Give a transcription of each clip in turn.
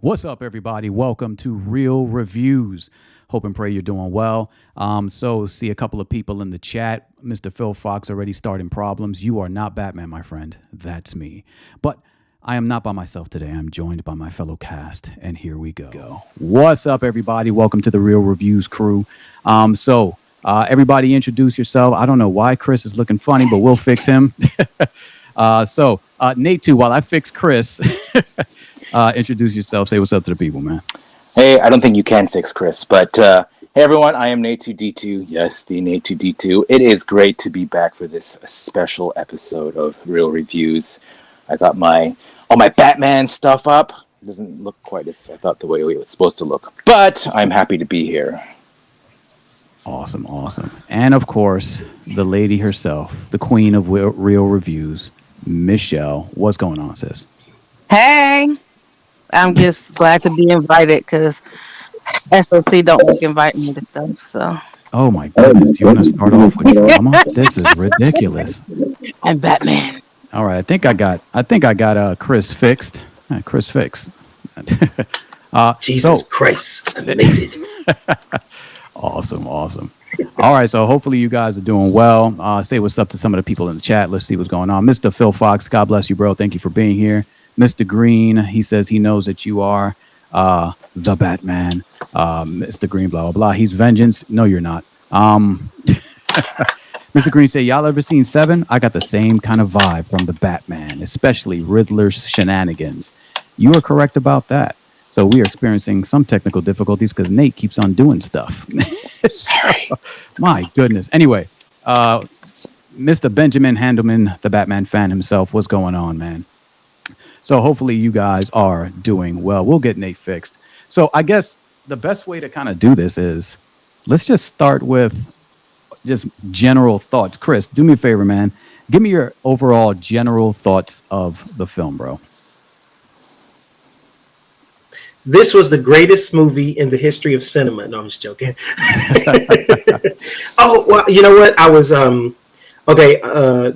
What's up, everybody? Welcome to Real Reviews. Hope and pray you're doing well. So see a couple of people in the chat. Mr. Phil Fox already starting problems. You are not Batman, my friend. That's me. But I am not by myself today. I'm joined by my fellow cast, and here we go. What's up, everybody? Welcome to the Real Reviews crew. Everybody introduce yourself. I don't know why Chris is looking funny, but we'll fix him. Nate, too, while I fix Chris, introduce yourself. Say what's up to the people, man. Hey, I don't think you can fix Chris, but hey, everyone, I am Nate2D2. Yes, the Nate2D2. It is great to be back for this special episode of Real Reviews. I got all my Batman stuff up. It doesn't look quite as I thought the way it was supposed to look, but I'm happy to be here. Awesome. And of course, the lady herself, the queen of Real Reviews, Michelle. What's going on, sis? Hey, I'm just glad to be invited because SOC don't like invite me to stuff. So. Oh my goodness! You want to start off with drama? This is ridiculous. And Batman. All right, I think I got Chris fixed. Chris fixed. Jesus Christ! I made it. Awesome. All right, so hopefully you guys are doing well. Say what's up to some of the people in the chat. Let's see what's going on. Mr. Phil Fox, God bless you, bro. Thank you for being here. Mr. Green, he says he knows that you are the Batman. Mr. Green, blah, blah, blah. He's vengeance. No, you're not. Mr. Green said, y'all ever seen Seven? I got the same kind of vibe from the Batman, especially Riddler's shenanigans. You are correct about that. So we are experiencing some technical difficulties because Nate keeps on doing stuff. Sorry. My goodness. Anyway, Mr. Benjamin Handelman, the Batman fan himself, what's going on, man? So hopefully you guys are doing well. We'll get Nate fixed. So I guess the best way to kind of do this is let's just start with just general thoughts. Chris, do me a favor, man. Give me your overall general thoughts of the film, bro. This was the greatest movie in the history of cinema. No, I'm just joking. Oh, well, you know what? I was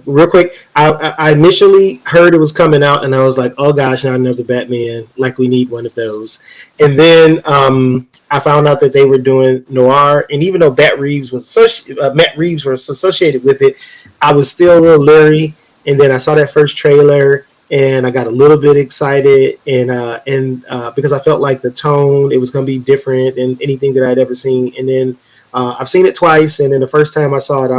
real quick. I initially heard it was coming out, and I was like, "Oh gosh, not another Batman! Like we need one of those." And then I found out that they were doing noir, and even though Matt Reeves was associated with it, I was still a little leery. And then I saw that first trailer, and I got a little bit excited, and because I felt like the tone, it was going to be different than anything that I'd ever seen. And then I've seen it twice, and then the first time I saw it,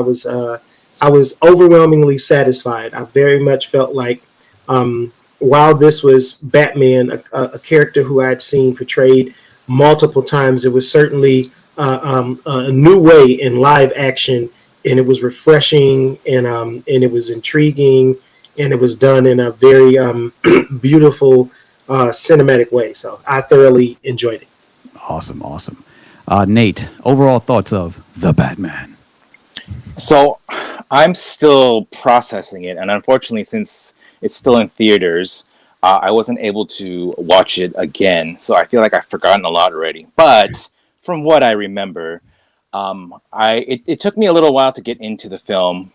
I was overwhelmingly satisfied. I very much felt like while this was Batman, a character who I had seen portrayed multiple times, it was certainly a new way in live action, and it was refreshing, and it was intriguing, and it was done in a very beautiful cinematic way. So I thoroughly enjoyed it. Awesome. Nate, overall thoughts of the Batman? So I'm still processing it, and unfortunately, since it's still in theaters, I wasn't able to watch it again. So I feel like I've forgotten a lot already. But from what I remember, it took me a little while to get into the film,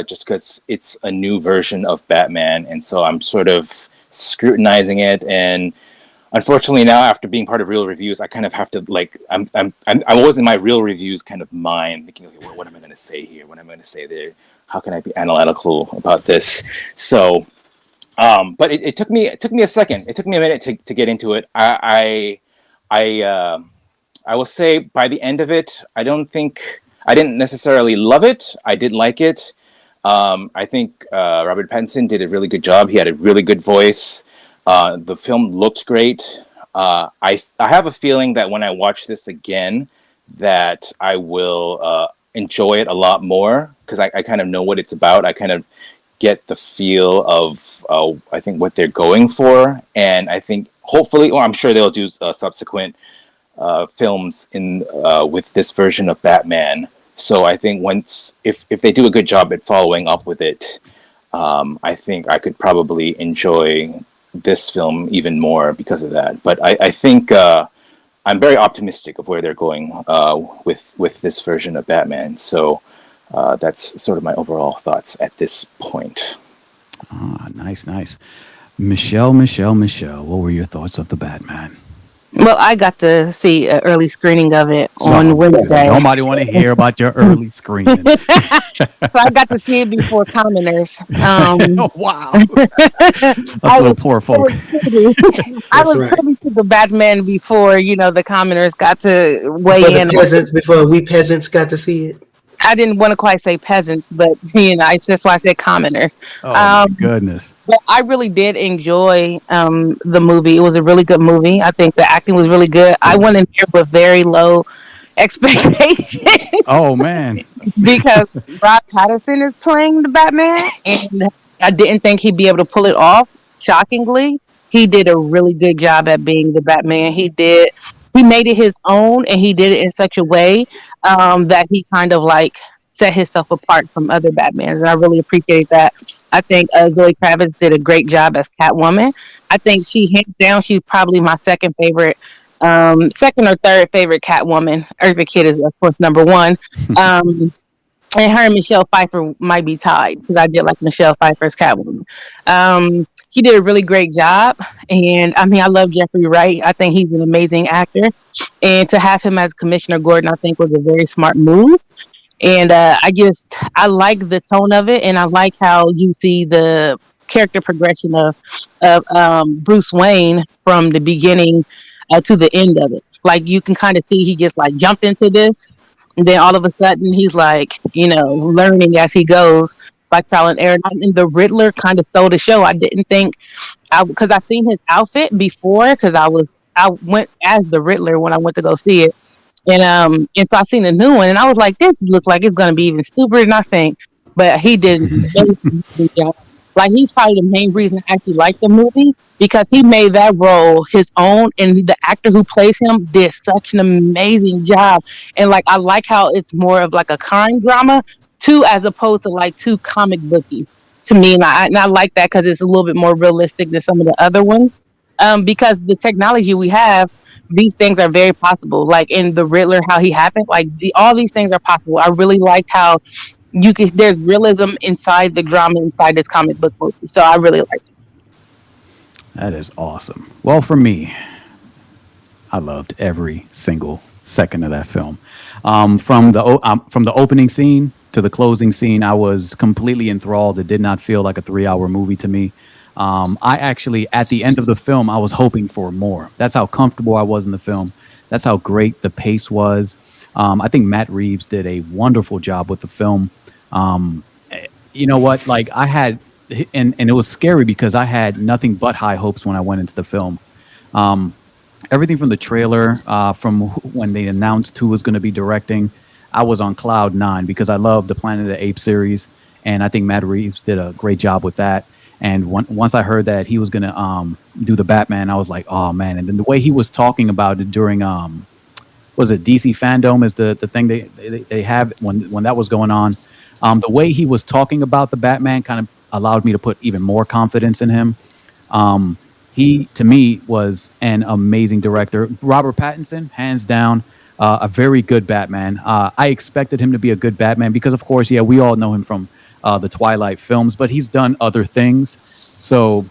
just because it's a new version of Batman, and so I'm sort of scrutinizing it. And unfortunately, now after being part of Real Reviews, I kind of have to I was in my Real Reviews kind of mind, thinking, okay, what am I going to say here? What am I going to say there? How can I be analytical about this? So, but it took me a second. It took me a minute to get into it. I will say by the end of it, I didn't necessarily love it. I did like it. I think Robert Pattinson did a really good job. He had a really good voice. The film looked great. I have a feeling that when I watch this again, that I will enjoy it a lot more because I kind of know what it's about. I kind of get the feel of I think what they're going for, and I think hopefully, I'm sure they'll do subsequent films in with this version of Batman. So I think if they do a good job at following up with it, I think I could probably enjoy this film even more because of that. But I think I'm very optimistic of where they're going with this version of Batman. So that's sort of my overall thoughts at this point. Ah, nice. Michelle, what were your thoughts of the Batman? Well, I got to see an early screening of it on No, Wednesday. nobody want to hear about your early screening. So I got to see it before commoners. Wow, us I little was poor I folk. was privy, I That's was right. privy to the Batman before the commoners got to Before weigh the in. peasants, before we peasants got to see it. I didn't want to quite say peasants, but that's why I said commoners. Oh my Um, goodness. but I really did enjoy the movie. It was a really good movie. I think the acting was really good. I went in here with very low expectations Oh man. because Rob Pattinson is playing the Batman, and I didn't think he'd be able to pull it off. Shockingly, he did a really good job at being the Batman. He did. He made it his own, and he did it in such a way that he kind of like set himself apart from other Batmans, and I really appreciate that. I think Zoe Kravitz did a great job as Catwoman. I think hands down, she's probably my second or third favorite Catwoman. Eartha Kitt is, of course, number one. Um, and her and Michelle Pfeiffer might be tied because I did like Michelle Pfeiffer's Catwoman. She did a really great job, and I mean, I love Jeffrey Wright. I think he's an amazing actor, and to have him as Commissioner Gordon, I think was a very smart move. And I like the tone of it, and I like how you see the character progression of Bruce Wayne from the beginning to the end of it. Like you can kind of see he gets like jumped into this, and then all of a sudden he's like learning as he goes, like trial and error. And the Riddler kind of stole the show. I didn't think because I seen his outfit before because I went as the Riddler when I went to go see it. And so I seen a new one, and I was like, "This looks like it's gonna be even stupider than I think." But he did an amazing job. Like he's probably the main reason I actually like the movie because he made that role his own, and the actor who plays him did such an amazing job. And like I like how it's more of like a crime drama too, as opposed to like too comic booky to me, and I like that because it's a little bit more realistic than some of the other ones. Because the technology we have, these things are very possible. Like in the Riddler, how he happened, like all these things are possible. I really liked how there's realism inside the drama inside this comic book movie. So I really liked it. That is awesome. Well, for me, I loved every single second of that film. From the opening scene to the closing scene, I was completely enthralled. It did not feel like a 3 hour movie to me. I actually, at the end of the film, I was hoping for more. That's how comfortable I was in the film. That's how great the pace was. I think Matt Reeves did a wonderful job with the film. Um, you know what? Like I had, and it was scary because I had nothing but high hopes when I went into the film. Um, Everything from the trailer, from when they announced who was going to be directing, I was on cloud nine because I love the Planet of the Apes series, and I think Matt Reeves did a great job with that. And once I heard that he was going to do the Batman, I was like, oh man! And then the way he was talking about it during was it DC Fandom is the thing they have when that was going on. The way he was talking about the Batman kind of allowed me to put even more confidence in him. He, to me, was an amazing director. Robert Pattinson, hands down, a very good Batman. I expected him to be a good Batman because, of course, yeah, we all know him from the Twilight films, but he's done other things. So,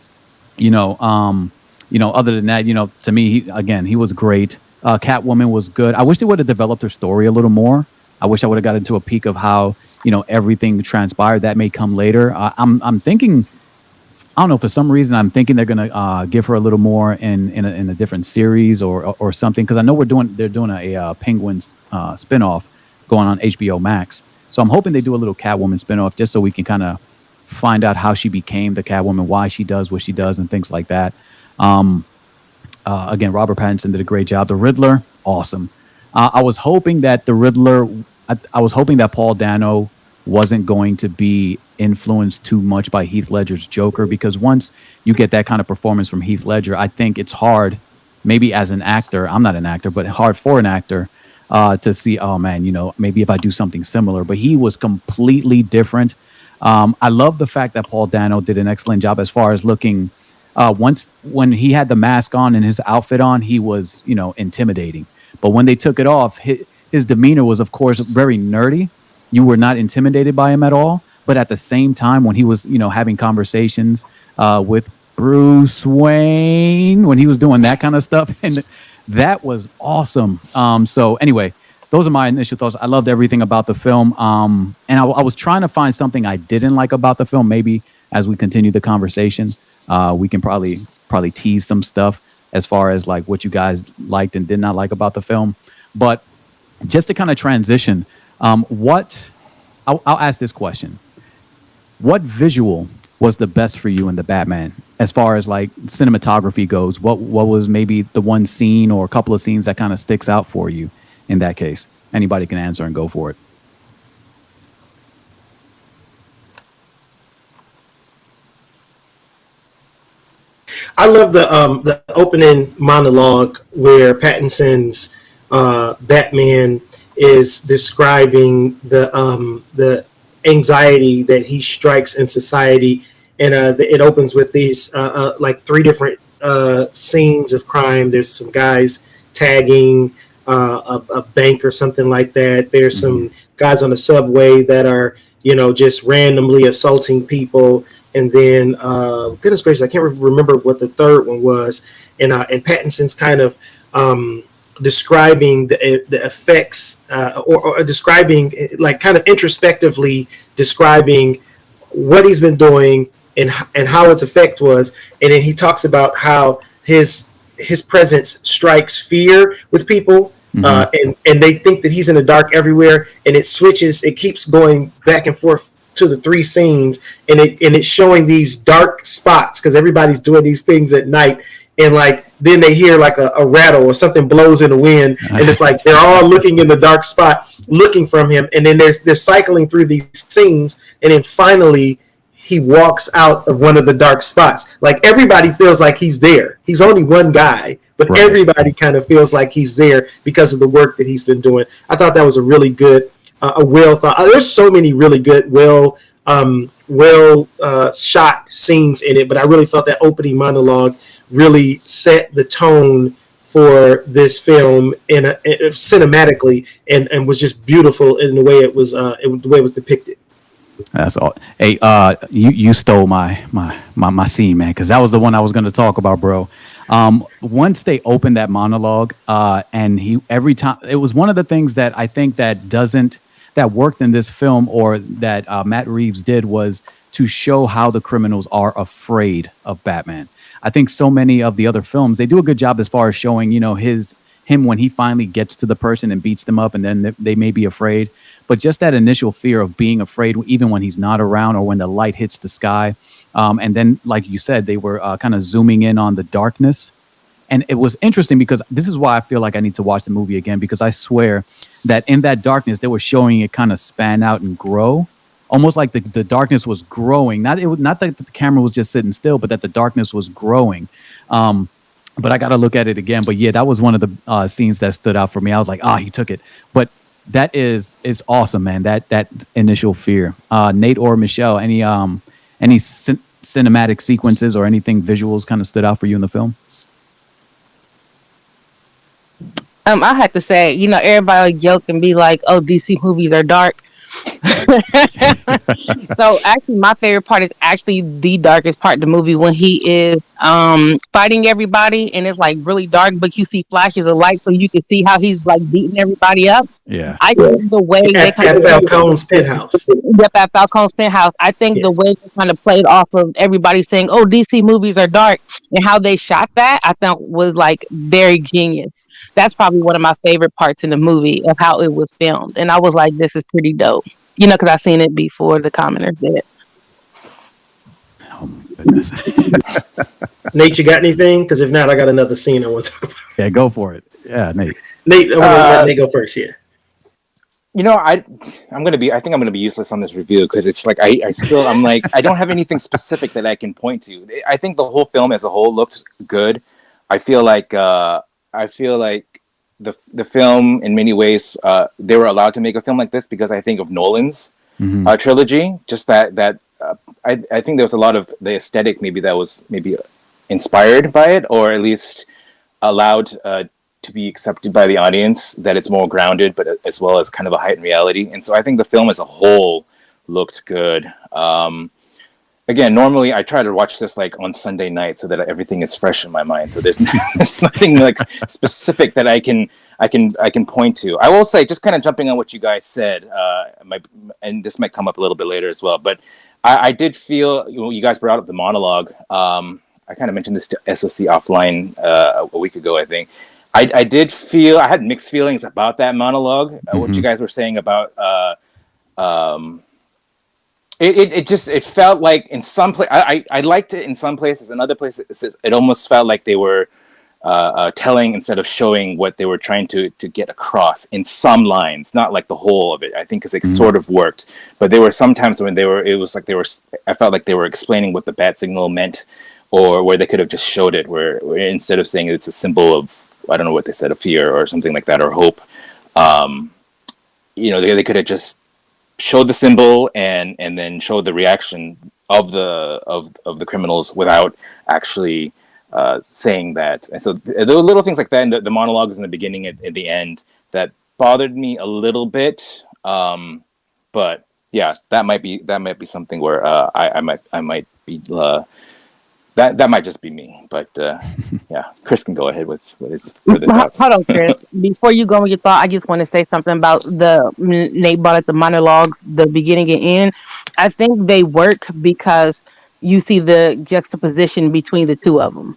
other than that, to me, he was great. Catwoman was good. I wish they would have developed her story a little more. I wish I would have got into a peek of how everything transpired. That may come later. I'm thinking. I don't know. For some reason, I'm thinking they're gonna give her a little more in a different series or something. Because I know they're doing a Penguins spinoff going on HBO Max. So I'm hoping they do a little Catwoman spinoff just so we can kind of find out how she became the Catwoman, why she does what she does, and things like that. Again, Robert Pattinson did a great job. The Riddler, awesome. I was hoping that the Riddler. I was hoping that Paul Dano wasn't going to be influenced too much by Heath Ledger's Joker, because once you get that kind of performance from Heath Ledger, I think it's hard, maybe as an actor, I'm not an actor, but hard for an actor to see, oh man, maybe if I do something similar. But he was completely different. I love the fact that Paul Dano did an excellent job as far as looking. When he had the mask on and his outfit on, he was, intimidating. But when they took it off, his demeanor was, of course, very nerdy. You were not intimidated by him at all. But at the same time, when he was, having conversations with Bruce Wayne, when he was doing that kind of stuff, and That was awesome. So anyway, those are my initial thoughts. I loved everything about the film. And I was trying to find something I didn't like about the film. Maybe as we continue the conversation, we can probably tease some stuff as far as like what you guys liked and did not like about the film. But just to kind of transition, I'll ask this question: what visual was the best for you in the Batman, as far as like cinematography goes? What was maybe the one scene or a couple of scenes that kind of sticks out for you in that case? Anybody can answer and go for it. I love the opening monologue where Pattinson's Batman is describing the anxiety that he strikes in society, and it opens with these like three different scenes of crime. There's some guys tagging a bank or something like that. There's some guys on the subway that are just randomly assaulting people. And then, goodness gracious, I can't remember what the third one was. And Pattinson's kind of describing the effects, or describing, like, kind of introspectively describing what he's been doing and how its effect was. And then he talks about how his presence strikes fear with people. And they think that he's in the dark everywhere. And it keeps going back and forth to the three scenes, and it's showing these dark spots because everybody's doing these things at night, and like then they hear like a rattle or something blows in the wind, and it's like they're all looking in the dark spot looking from him, and then they're cycling through these scenes, and then finally he walks out of one of the dark spots. Like everybody feels like he's there. He's only one guy, but everybody kind of feels like he's there because of the work that he's been doing. I thought that was a really good a well thought. There's so many really good, well shot scenes in it, but I really thought that opening monologue really set the tone for this film cinematically, and was just beautiful in the way it was depicted. That's all. Hey, you stole my scene, man, because that was the one I was going to talk about, bro. Once they opened that monologue, and every time, it was one of the things that I think that worked in this film, or that Matt Reeves did, was to show how the criminals are afraid of Batman. I think so many of the other films, they do a good job as far as showing, him when he finally gets to the person and beats them up, and then they may be afraid. But just that initial fear of being afraid, even when he's not around or when the light hits the sky. And then, like you said, they were kind of zooming in on the darkness. And it was interesting because this is why I feel like I need to watch the movie again, because I swear that in that darkness, they were showing it kind of span out and grow, almost like the darkness was growing. Not that the camera was just sitting still, but that the darkness was growing. But I got to look at it again. But yeah, that was one of the scenes that stood out for me. I was like, he took it. But that is awesome, man. That initial fear. Nate or Michelle, any cinematic sequences or anything visuals kind of stood out for you in the film? I had to say, everybody joke and be like, "Oh, DC movies are dark." So actually, my favorite part is actually the darkest part of the movie, when he is fighting everybody, and it's like really dark, but you see flashes of light, so you can see how he's like beating everybody up. Yeah, I think the way they kind of Falcone's penthouse. Yep, at Falcone's penthouse. I think the way they kind of played off of everybody saying, "Oh, DC movies are dark," and how they shot that, I thought was like very genius. That's probably one of my favorite parts in the movie, of how it was filmed. And I was like, this is pretty dope. Because I've seen it before the commenters did. Oh, my goodness. Nate, you got anything? Because if not, I got another scene I want to talk about. Yeah, go for it. Yeah, Nate. Nate, I'm going to let Nate go first here. I think I'm gonna be useless on this review, because it's like I'm like, I don't have anything specific that I can point to. I think the whole film as a whole looked good. I feel like the film, in many ways, they were allowed to make a film like this because I think of Nolan's trilogy. Just that I think there was a lot of the aesthetic maybe that was maybe inspired by it, or at least allowed to be accepted by the audience, that it's more grounded, but as well as kind of a heightened reality. And so I think the film as a whole looked good. again, normally I try to watch this like on Sunday night so that everything is fresh in my mind. So there's, there's nothing like specific that I can point to. I will say, just kind of jumping on what you guys said, and this might come up a little bit later as well, but I did feel, you guys brought up the monologue. I kind of mentioned this to SOC offline a week ago, I think. I did feel, I had mixed feelings about that monologue. What you guys were saying about it felt like in some place I liked it in some places. In other places it almost felt like they were telling instead of showing what they were trying to get across in some lines, not like the whole of it. I think because it sort of worked, but there were some times when I felt like they were explaining what the bat signal meant, or where they could have just showed it, where instead of saying it's a symbol of, I don't know what they said, of fear or something like that, or hope. They could have just showed the symbol and then showed the reaction of the criminals without actually saying that. And so there were little things like that in the monologues in the beginning and at the end that bothered me a little bit. But yeah, that might be something where I might be. That might just be me, but yeah, Chris can go ahead with his further thoughts. Hold on, Chris. Before you go with your thought, I just want to say something about Nate brought up the monologues, the beginning and end. I think they work because you see the juxtaposition between the two of them,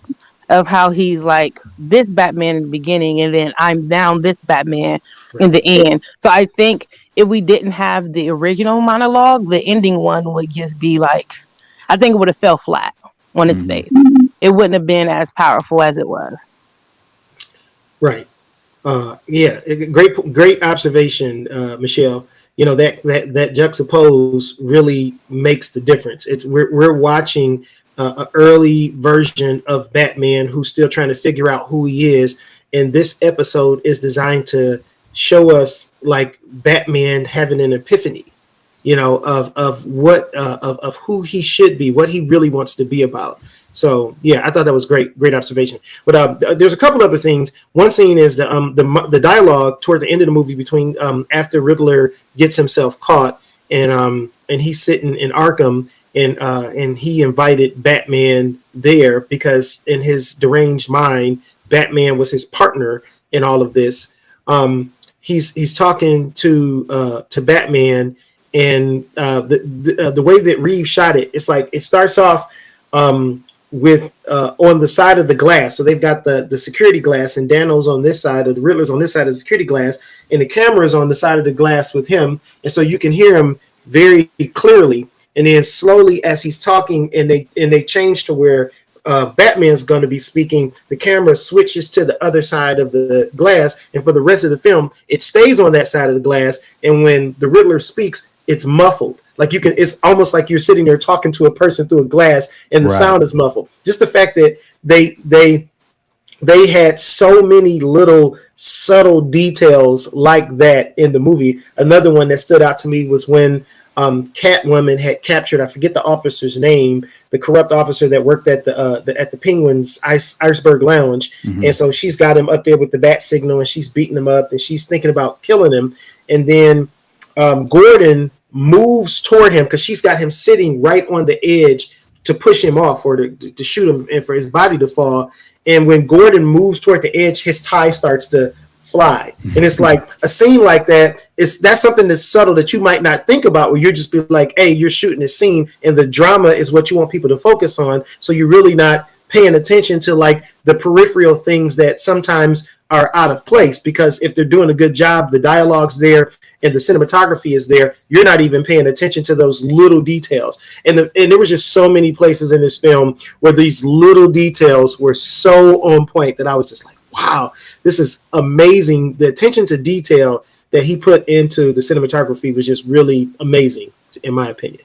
of how he's like this Batman in the beginning, and then I'm now this Batman in the end. So I think if we didn't have the original monologue, the ending one would just be like, I think it would have fell flat on its face. It wouldn't have been as powerful as it was. Right. Yeah. Great observation, Michelle. That juxtapose really makes the difference. We're watching an early version of Batman who's still trying to figure out who he is, and this episode is designed to show us like Batman having an epiphany. Of what of who he should be, what he really wants to be about. So yeah, I thought that was great observation. But there's a couple other things. One scene is the dialogue toward the end of the movie between after Riddler gets himself caught and he's sitting in Arkham and he invited Batman there because in his deranged mind, Batman was his partner in all of this. He's talking to Batman. And the way that Reeves shot it, it's like it starts off with on the side of the glass. So they've got the security glass, and Dano's on this side, or the Riddler's on this side of the security glass, and the camera's on the side of the glass with him, and so you can hear him very clearly. And then slowly, as he's talking, and they change to where Batman's going to be speaking, the camera switches to the other side of the glass, and for the rest of the film, it stays on that side of the glass. And when the Riddler speaks, it's muffled. Like it's almost like you're sitting there talking to a person through a glass and the sound is muffled. Just the fact that they had so many little subtle details like that in the movie. Another one that stood out to me was when Catwoman had captured, I forget the officer's name, the corrupt officer that worked at the Penguin's Iceberg Lounge. And so she's got him up there with the bat signal and she's beating him up and she's thinking about killing him. And then Gordon moves toward him because she's got him sitting right on the edge to push him off or to shoot him and for his body to fall. And when Gordon moves toward the edge, his tie starts to fly. And it's like a scene like that. That's something that's subtle that you might not think about, where you're just be like, hey, you're shooting a scene and the drama is what you want people to focus on. So you're really not paying attention to like the peripheral things that sometimes are out of place, because if they're doing a good job, the dialogue's there and the cinematography is there, you're not even paying attention to those little details. And there was just so many places in this film where these little details were so on point that I was just like, wow, this is amazing. The attention to detail that he put into the cinematography was just really amazing, in my opinion.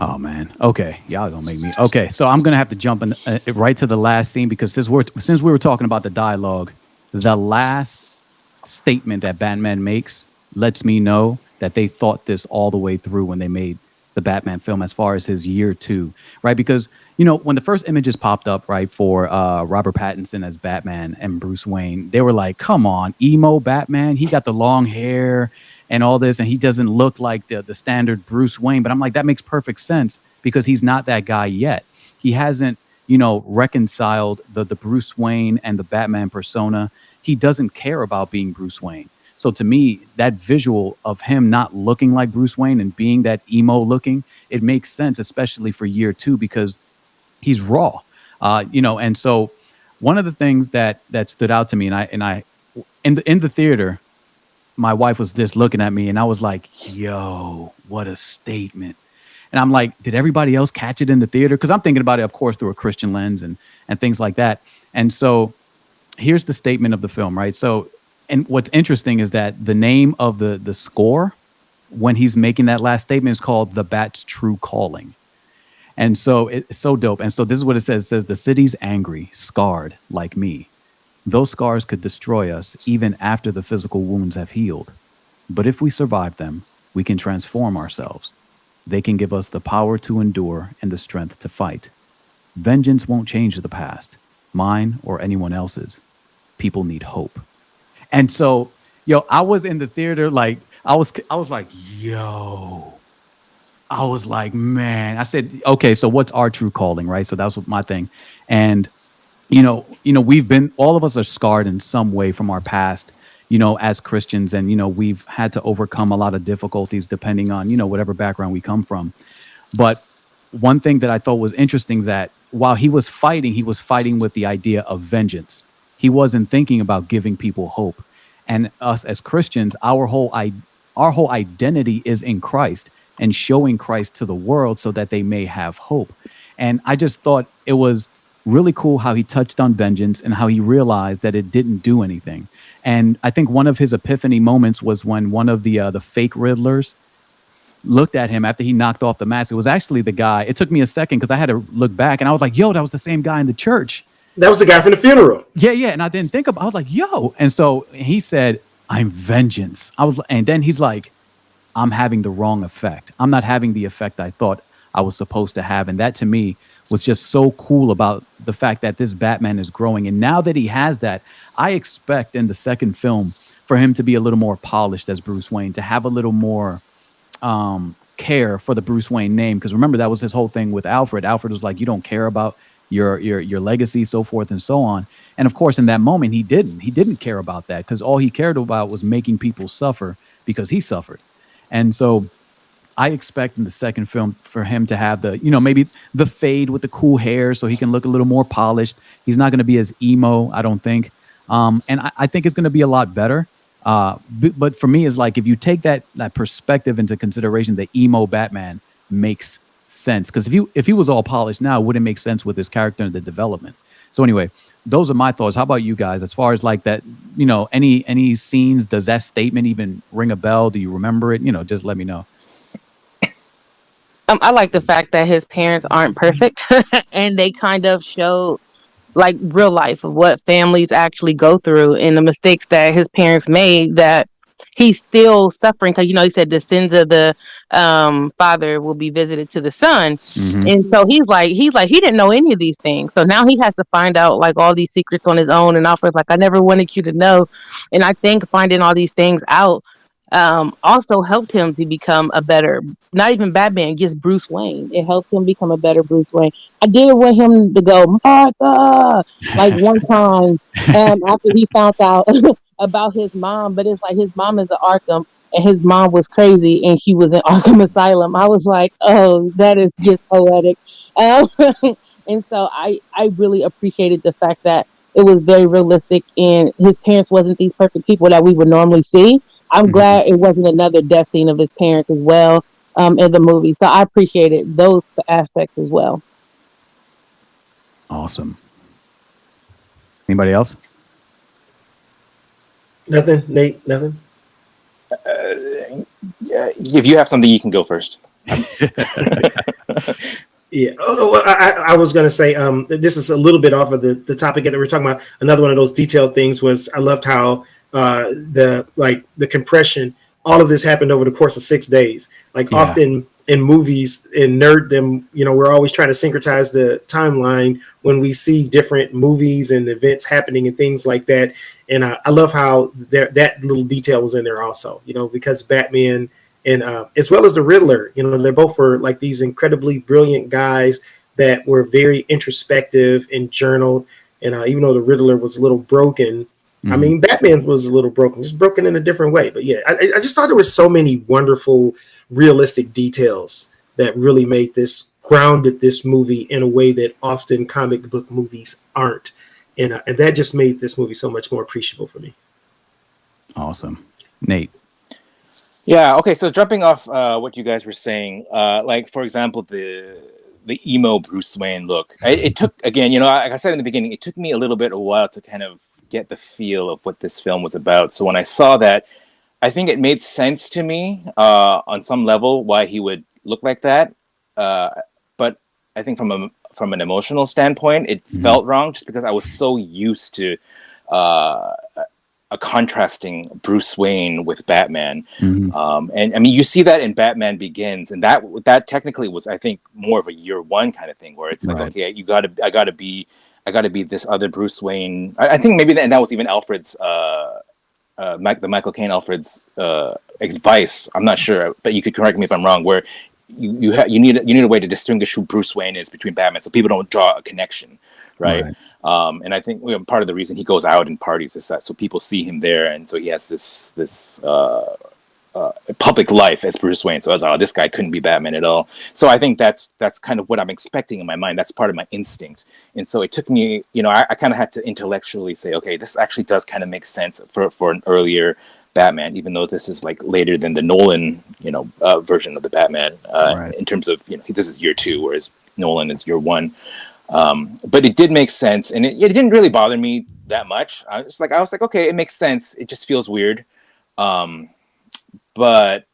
Oh man. Okay, y'all gonna make me. Okay, so I'm gonna have to jump in right to the last scene, because since we were talking about the dialogue, the last statement that Batman makes lets me know that they thought this all the way through when they made the Batman film, as far as his year 2, right? Because when the first images popped up, right, for Robert Pattinson as Batman and Bruce Wayne, they were like, "Come on, emo Batman! He got the long hair." and all this, and he doesn't look like the standard Bruce Wayne. But I'm like, that makes perfect sense because he's not that guy yet. He hasn't, reconciled the Bruce Wayne and the Batman persona. He doesn't care about being Bruce Wayne. So to me, that visual of him not looking like Bruce Wayne and being that emo looking, it makes sense, especially for year two, because he's raw, And so one of the things that stood out to me, and I in the theater, my wife was just looking at me, and I was like, "Yo, what a statement!" And I'm like, "Did everybody else catch it in the theater?" Because I'm thinking about it, of course, through a Christian lens and things like that. And so here's the statement of the film, right? So, and what's interesting is that the name of the score when he's making that last statement is called "The Bat's True Calling." And so it's so dope. And so this is what it says. It says, "The city's angry, scarred like me. Those scars could destroy us even after the physical wounds have healed. But if we survive them, we can transform ourselves. They can give us the power to endure and the strength to fight. Vengeance won't change the past, mine or anyone else's. People need hope." And so, I was in the theater, like, I was like, I was like, man, I said, okay, so what's our true calling, right? So that was my thing. And, all of us are scarred in some way from our past, as Christians. And, we've had to overcome a lot of difficulties depending on, whatever background we come from. But one thing that I thought was interesting, that while he was fighting with the idea of vengeance. He wasn't thinking about giving people hope. And us as Christians, our whole identity is in Christ and showing Christ to the world so that they may have hope. And I just thought it was really cool how he touched on vengeance and how he realized that it didn't do anything. And I think one of his epiphany moments was when one of the fake Riddlers looked at him after he knocked off the mask. It was actually the guy. It took me a second because I had to look back, and I was like, yo, that was the same guy in the church. That was the guy from the funeral. Yeah. And I didn't think about, I was like, yo. And so he said, "I'm vengeance." And then he's like, "I'm having the wrong effect. I'm not having the effect I thought I was supposed to have." And that to me was just so cool about the fact that this Batman is growing. And now that he has that, I expect in the second film for him to be a little more polished as Bruce Wayne, to have a little more care for the Bruce Wayne name. Because remember, that was his whole thing with Alfred. Alfred was like, "You don't care about your legacy," so forth and so on. And of course, in that moment, he didn't care about that, because all he cared about was making people suffer because he suffered. And so I expect in the second film for him to have the, maybe the fade with the cool hair so he can look a little more polished. He's not going to be as emo, I don't think. And I think it's going to be a lot better. But for me, it's like, if you take that perspective into consideration, the emo Batman makes sense. Because if he was all polished now, it wouldn't make sense with his character and the development. So anyway, those are my thoughts. How about you guys? As far as like that, any scenes, does that statement even ring a bell? Do you remember it? Just let me know. I like the fact that his parents aren't perfect and they kind of show like real life of what families actually go through and the mistakes that his parents made, that he's still suffering. Because, he said the sins of the father will be visited to the son. Mm-hmm. And so he's like, he didn't know any of these things. So now he has to find out like all these secrets on his own. And Alfred's like, "I never wanted you to know." And I think finding all these things out also helped him to become a better, not even Batman, just Bruce Wayne. It helped him become a better Bruce Wayne. I did want him to go, "Martha," like one time after he found out about his mom. But it's like his mom is at Arkham and his mom was crazy and she was in Arkham Asylum. I was like, oh, that is just poetic. And so I really appreciated the fact that it was very realistic and his parents wasn't these perfect people that we would normally see. I'm glad it wasn't another death scene of his parents as well in the movie. So I appreciated those aspects as well. Awesome. Anybody else? Nothing, Nate. Nothing. If you have something, you can go first. Yeah. Oh, well, I was going to say this is a little bit off of the topic that we were talking about. Another one of those detailed things was I loved how the compression, all of this happened over the course of 6 days. Like often in movies and nerd them. We're always trying to syncretize the timeline when we see different movies and events happening and things like that. And I love how that little detail was in there also, because Batman and as well as the Riddler, they're both were like these incredibly brilliant guys that were very introspective and journaled. And even though the Riddler was a little broken, I mean, Batman was a little broken, just broken in a different way. But yeah, I just thought there were so many wonderful, realistic details that really grounded this movie in a way that often comic book movies aren't. And that just made this movie so much more appreciable for me. Awesome. Nate. Yeah. Okay. So jumping off what you guys were saying, like for example, the emo Bruce Wayne look. It took, again, like I said in the beginning, it took me a while to kind of get the feel of what this film was about. So when I saw that, I think it made sense to me on some level why he would look like that. But I think from an emotional standpoint, it felt wrong just because I was so used to a contrasting Bruce Wayne with Batman. And I mean, you see that in Batman Begins, and that technically was, I think, more of a year one kind of thing where it's like, okay, I gotta be this other Bruce Wayne. I think maybe that was even Alfred's, the Michael Caine Alfred's advice. I'm not sure, but you could correct me if I'm wrong. Where you need a way to distinguish who Bruce Wayne is between Batman, so people don't draw a connection, right? And I think part of the reason he goes out and parties is that so people see him there, and so he has this public life as Bruce Wayne. So I was like, this guy couldn't be Batman at all. So I think that's kind of what I'm expecting in my mind. That's part of my instinct. And so it took me, I kind of had to intellectually say, okay, this actually does kind of make sense for an earlier Batman, even though this is like later than the Nolan, version of the Batman, in terms of, this is year 2, whereas Nolan is year 1. But it did make sense, and it didn't really bother me that much. I was like, okay, it makes sense. It just feels weird. But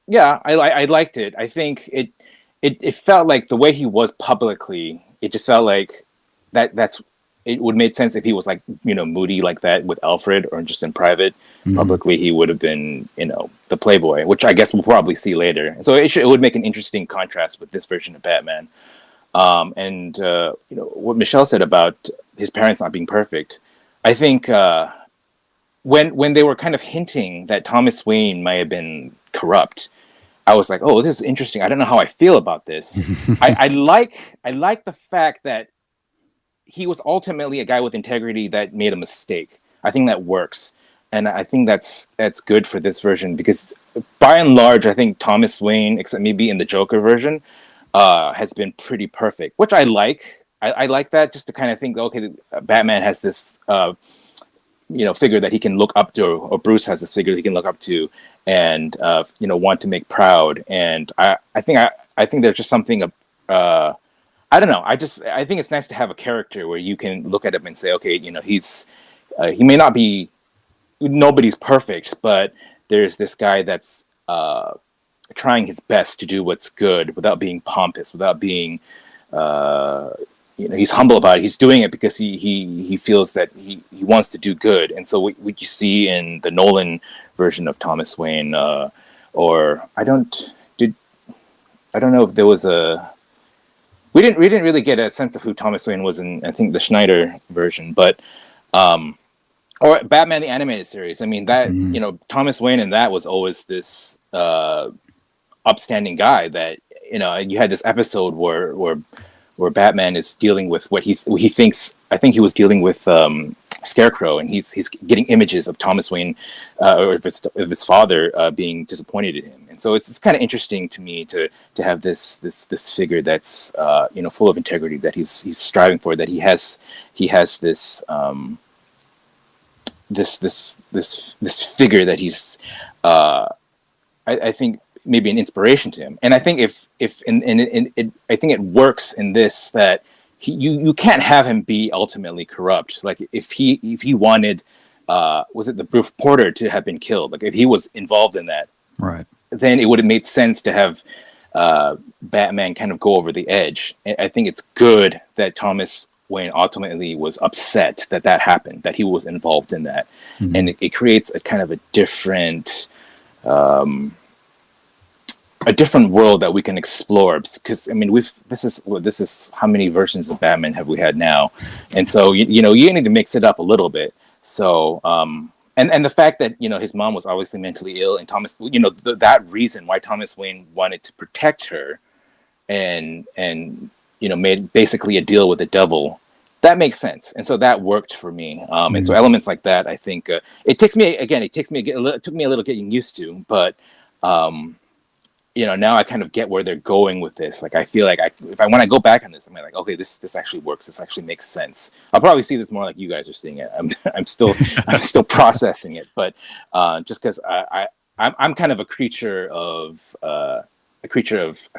yeah, I liked it. I think it felt like the way he was publicly, it just felt like it would make sense if he was like, moody like that with Alfred, or just in private. Publicly, he would have been, the playboy, which I guess we'll probably see later. So it would make an interesting contrast with this version of Batman. And what Michelle said about his parents not being perfect, I think when they were kind of hinting that Thomas Wayne might have been corrupt, I was like, oh, this is interesting. I don't know how I feel about this. I like the fact that he was ultimately a guy with integrity that made a mistake. I think that works. And I think that's good for this version, because by and large, I think Thomas Wayne, except maybe in the Joker version, has been pretty perfect, which I like. I like that, just to kind of think, okay, Batman has this, figure that he can look up to, or Bruce has this figure that he can look up to, and want to make proud. And I think there's just something. I don't know. I think it's nice to have a character where you can look at him and say, okay, he may not be, nobody's perfect, but there's this guy that's trying his best to do what's good without being pompous, without being, he's humble about it. He's doing it because he feels that he wants to do good. And so what you see in the Nolan version of Thomas Wayne, or I don't know if there was we didn't really get a sense of who Thomas Wayne was in, I think, the Schneider version, but or Batman the Animated Series. I mean, that Thomas Wayne in that was always this upstanding guy that you had this episode where Batman is dealing with what he thinks. I think he was dealing with Scarecrow, and he's getting images of Thomas Wayne or of his father being disappointed in him. And so it's kind of interesting to me to have this figure that's full of integrity, that he's striving for, that he has this this figure that he's I think maybe an inspiration to him. And I think if I think it works in this, that you can't have him be ultimately corrupt. Like if he wanted was it the reporter to have been killed, like if he was involved in that, right, then it would have made sense to have Batman kind of go over the edge. I think it's good that Thomas Wayne ultimately was upset that happened, that he was involved in that. And it creates a kind of a different a different world that we can explore, because I mean this is how many versions of Batman have we had now, and so you know you need to mix it up a little bit. So and the fact that his mom was obviously mentally ill, and Thomas, that reason why Thomas Wayne wanted to protect her, and made basically a deal with the devil, that makes sense, and so that worked for me. And so elements like that, I think it took me a little getting used to, but now I kind of get where they're going with this. Like I feel like when I go back on this, I'm like, okay, this actually works. This actually makes sense. I'll probably see this more like you guys are seeing it. I'm still processing it, but just because I'm kind of a creature of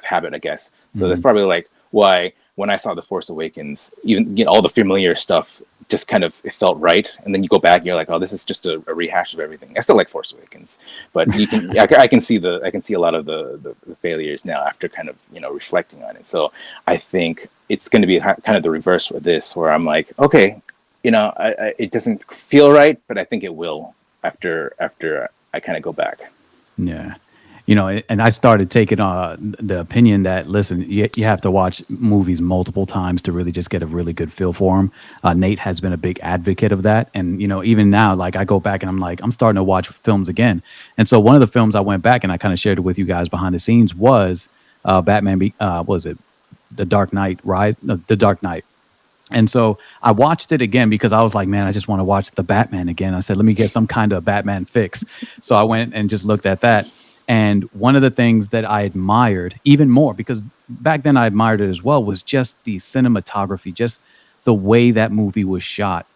habit, I guess. So that's probably like why when I saw The Force Awakens, even all the familiar stuff just kind of it felt right, and then you go back and you're like, oh, this is just a rehash of everything. I still like Force Awakens, but you can I can see a lot of the failures now after kind of reflecting on it. So I think it's going to be kind of the reverse with this, where I'm like, okay, it doesn't feel right, but I think it will after I kind of go back. Yeah. And I started taking the opinion that, listen, you have to watch movies multiple times to really just get a really good feel for them. Nate has been a big advocate of that. And, even now, like I go back and I'm starting to watch films again. And so one of the films I went back and I kind of shared it with you guys behind the scenes was Batman, The Dark Knight Rise? No, The Dark Knight. And so I watched it again because I was like, man, I just want to watch the Batman again. I said, let me get some kind of Batman fix. So I went and just looked at that. And one of the things that I admired even more, because back then I admired it as well, was just the cinematography, just the way that movie was shot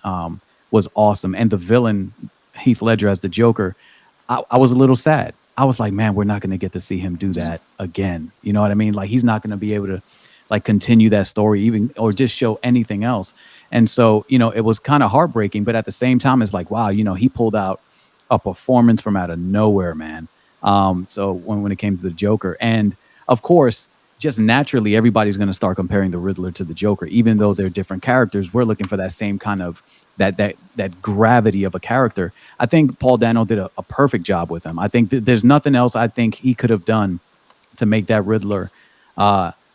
was awesome. And the villain, Heath Ledger as the Joker, I was a little sad. I was like, man, we're not going to get to see him do that again. You know what I mean? Like he's not going to be able to like continue that story even or just show anything else. And so, it was kind of heartbreaking. But at the same time, it's like, wow, he pulled out a performance from out of nowhere, man. So when it came to the Joker, and of course, just naturally, everybody's going to start comparing the Riddler to the Joker, even though they're different characters. We're looking for that same kind of that gravity of a character. I think Paul Dano did a perfect job with him. I think there's nothing else I think he could have done to make that Riddler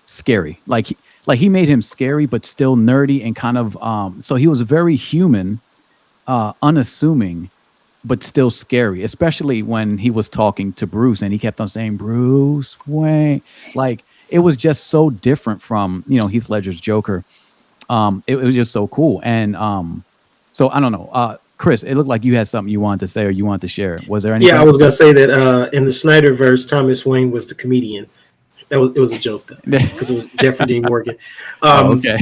scary. Like he made him scary, but still nerdy and kind of so he was very human, unassuming, but still scary, especially when he was talking to Bruce and he kept on saying Bruce Wayne. Like it was just so different from Heath Ledger's Joker. It was just so cool. And so I don't know, Chris, it looked like you had something you wanted to say or you wanted to share. Was there anything? Yeah, I was going to say that in the Snyderverse, Thomas Wayne was the comedian. It was a joke though, because it was Jeffrey Dean Morgan. Okay.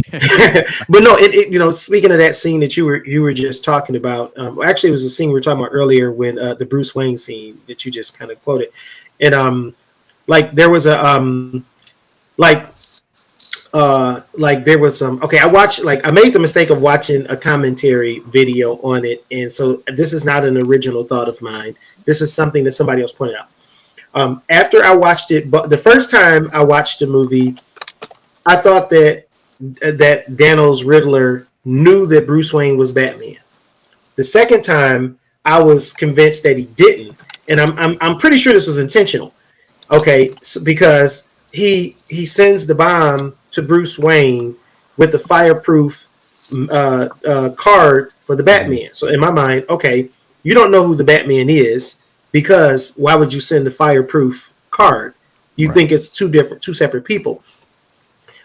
But no, speaking of that scene that you were just talking about, actually it was a scene we were talking about earlier when the Bruce Wayne scene that you just kind of quoted, and like there was a there was some. Okay, I made the mistake of watching a commentary video on it, and so this is not an original thought of mine. This is something that somebody else pointed out. After I watched it, but the first time I watched the movie, I thought that Dano's Riddler knew that Bruce Wayne was Batman. The second time, I was convinced that he didn't, and I'm pretty sure this was intentional. Okay, because he sends the bomb to Bruce Wayne with the fireproof card for the Batman. So in my mind, okay, you don't know who the Batman is. Because why would you send the fireproof card? You think it's two separate people.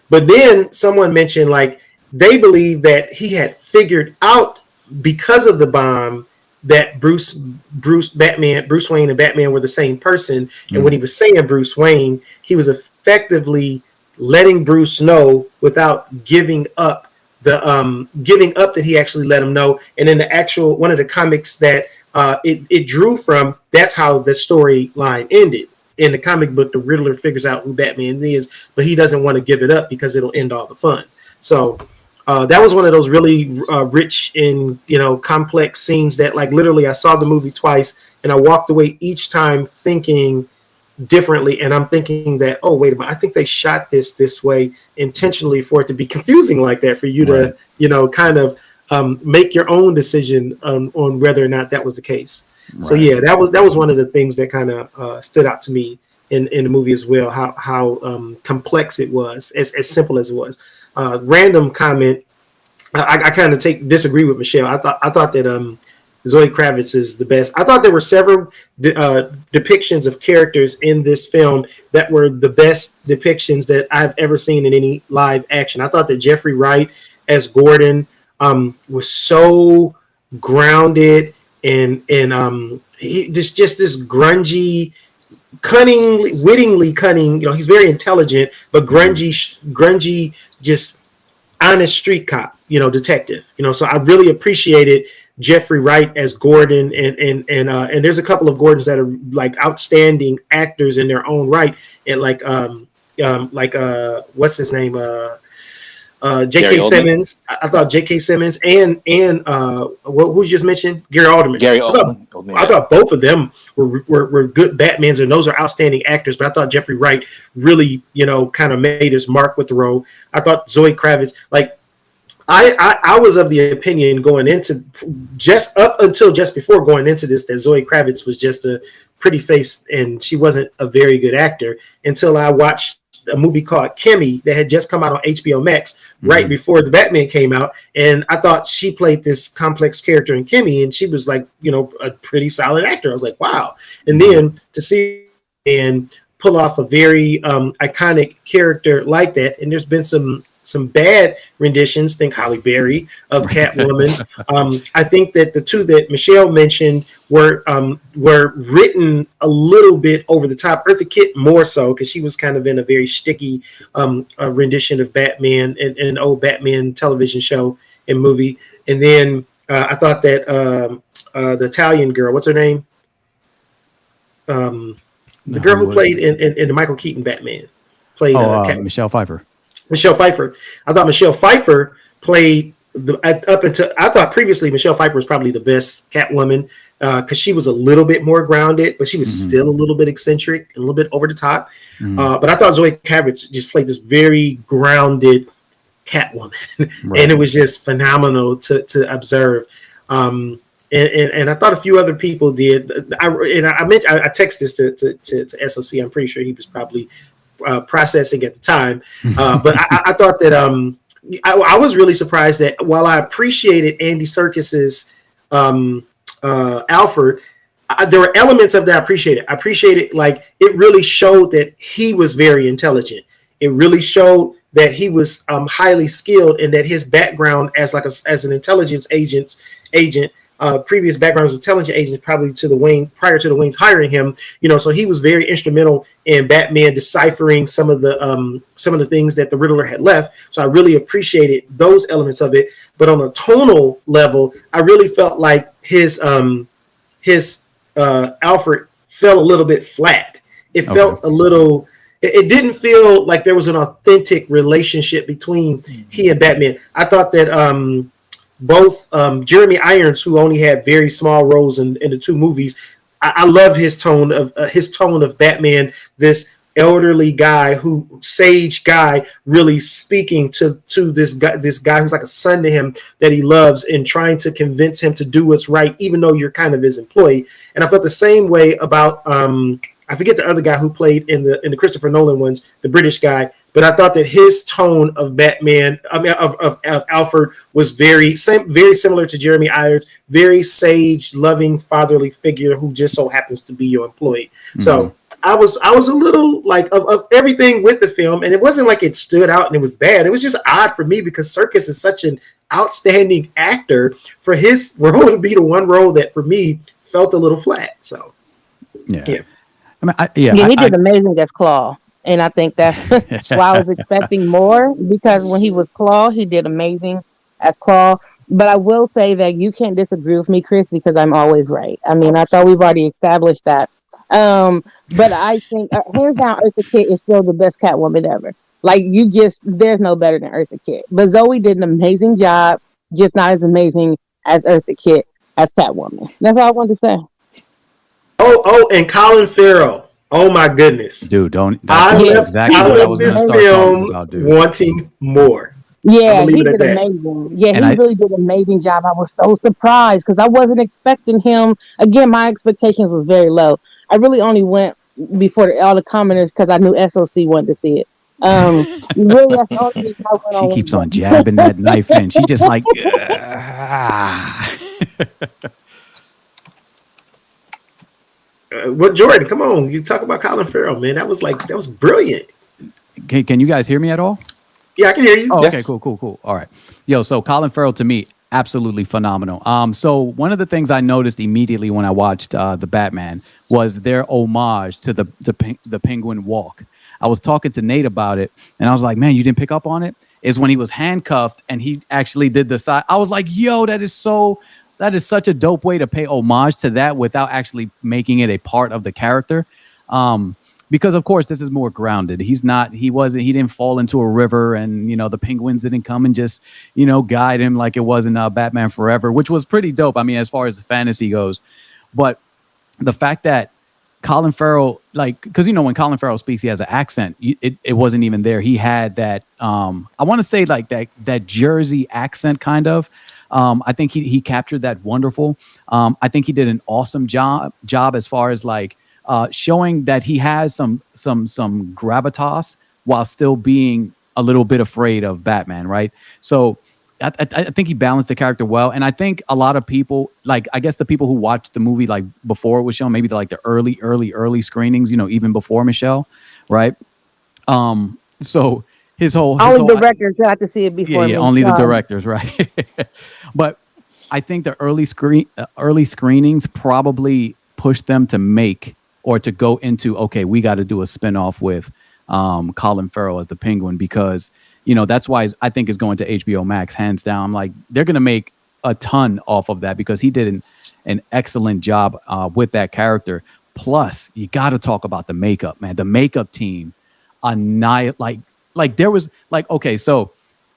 But then someone mentioned like they believe that he had figured out because of the bomb that Bruce Wayne and Batman were the same person. And when he was saying Bruce Wayne, he was effectively letting Bruce know without giving up that he actually let him know. And in the actual one of the comics that it drew from, that's how the storyline ended. In the comic book, the Riddler figures out who Batman is, but he doesn't want to give it up because it'll end all the fun. So that was one of those really rich and complex scenes that like literally I saw the movie twice and I walked away each time thinking differently. And I'm thinking that, oh, wait a minute, I think they shot this way intentionally for it to be confusing like that, for you to, kind of make your own decision on whether or not that was the case. Right. So yeah, that was one of the things that kind of stood out to me in the movie as well. How complex it was, as simple as it was. Random comment. I kind of disagree with Michelle. I thought that Zoe Kravitz is the best. I thought there were several depictions of characters in this film that were the best depictions that I've ever seen in any live action. I thought that Jeffrey Wright as Gordon was so grounded and he just this grungy, wittingly cunning. He's very intelligent, but grungy, just honest street cop, detective. So I really appreciated Jeffrey Wright as Gordon, and there's a couple of Gordons that are like outstanding actors in their own right, and what's his name, J.K. Simmons. I thought J.K. Simmons and who you just mentioned, Gary Oldman. I thought both of them were good Batmans, and those are outstanding actors. But I thought Jeffrey Wright really, kind of made his mark with the role. I thought Zoe Kravitz, I was of the opinion going into just before going into this that Zoe Kravitz was just a pretty face and she wasn't a very good actor until I watched a movie called Kimmy that had just come out on HBO Max right before the Batman came out, and I thought she played this complex character in Kimmy, and she was like, a pretty solid actor. I was like, wow. And then to see and pull off a very iconic character like that, and there's been some bad renditions. Think Halle Berry of Catwoman. I think that the two that Michelle mentioned were written a little bit over the top. Eartha Kitt more so because she was kind of in a very sticky rendition of Batman in an old Batman television show and movie. And then I thought that the Italian girl, what's her name? The girl who played in the Michael Keaton Batman played Michelle Pfeiffer. I thought Michelle Pfeiffer played I thought previously Michelle Pfeiffer was probably the best Catwoman because she was a little bit more grounded, but she was still a little bit eccentric and a little bit over the top. But I thought Zoe Kravitz just played this very grounded Catwoman, and it was just phenomenal to observe. And I thought a few other people did. I texted this to SOC. I'm pretty sure he was probably processing at the time, but I thought that I was really surprised that while I appreciated Andy Serkis's Alfred, there were elements of that I appreciated. I appreciated like it really showed that he was very intelligent. It really showed that he was highly skilled and that his background as an intelligence agent. Previous background as an intelligence agent, probably prior to the Waynes hiring him, so he was very instrumental in Batman deciphering some of the things that the Riddler had left. So I really appreciated those elements of it. But on a tonal level, I really felt like his Alfred fell a little bit flat. It felt a little. It didn't feel like there was an authentic relationship between he and Batman. I thought that. Both Jeremy Irons, who only had very small roles in the two movies, I love his tone of Batman. This elderly guy, sage guy, really speaking to this guy who's like a son to him that he loves, and trying to convince him to do what's right, even though you're kind of his employee. And I felt the same way about I forget the other guy who played in the Christopher Nolan ones, the British guy. But I thought that his tone of Batman, of Alfred, was very similar to Jeremy Irons, very sage, loving, fatherly figure who just so happens to be your employee. So I was a little like of everything with the film, and it wasn't like it stood out and it was bad. It was just odd for me because Serkis is such an outstanding actor for his role to be the one role that for me felt a little flat. So yeah. I mean, he did amazing as Claw. And I think that's why I was expecting more, because when he was Claw, he did amazing as Claw. But I will say that you can't disagree with me, Chris, because I'm always right. I mean, I thought we've already established that. But I think, hands down, Eartha Kitt is still the best Catwoman ever. Like, there's no better than Eartha Kitt. But Zoe did an amazing job, just not as amazing as Eartha Kitt as Catwoman. That's all I wanted to say. Oh, and Colin Farrell. Oh my goodness, dude! I left this film wanting more. Yeah, he did amazing. Yeah, he really did an amazing job. I was so surprised because I wasn't expecting him. Again, my expectations was very low. I really only went before all the commenters because I knew SOC wanted to see it. Really, that's the only reason I went She on keeps with on jabbing that knife in. She just like. What Jordan? Come on, you talk about Colin Farrell, man. That was brilliant. Can you guys hear me at all? Yeah, I can hear you. Oh, Yes. okay, cool. All right. Yo, so Colin Farrell to me, absolutely phenomenal. So one of the things I noticed immediately when I watched the Batman was their homage to the Penguin Walk. I was talking to Nate about it, and I was like, "Man, you didn't pick up on it?" Is when he was handcuffed and he actually did the side. I was like, "Yo, that is such a dope way to pay homage to that without actually making it a part of the character." Um, because of course this is more grounded. He didn't fall into a river, and the penguins didn't come and just guide him like it was in Batman Forever, which was pretty dope. I mean, as far as the fantasy goes, but the fact that Colin Farrell, like, because when Colin Farrell speaks, he has an accent. It wasn't even there. He had that. I want to say like that Jersey accent, kind of. I think he captured that wonderful. I think he did an awesome job as far as like showing that he has some gravitas while still being a little bit afraid of Batman, right? So I think he balanced the character well, and I think a lot of people, like I guess the people who watched the movie like before it was shown, maybe the early screenings, even before Michelle, right? So his whole directors got to see it before me. only the directors, right? But I think the early screenings probably pushed them to make or to go into, okay, we got to do a spinoff with Colin Farrell as the Penguin, because that's why I think it's going to HBO Max hands down. Like, they're going to make a ton off of that because he did an excellent job with that character. Plus, you got to talk about the makeup, man. The makeup team, like there was like, okay, so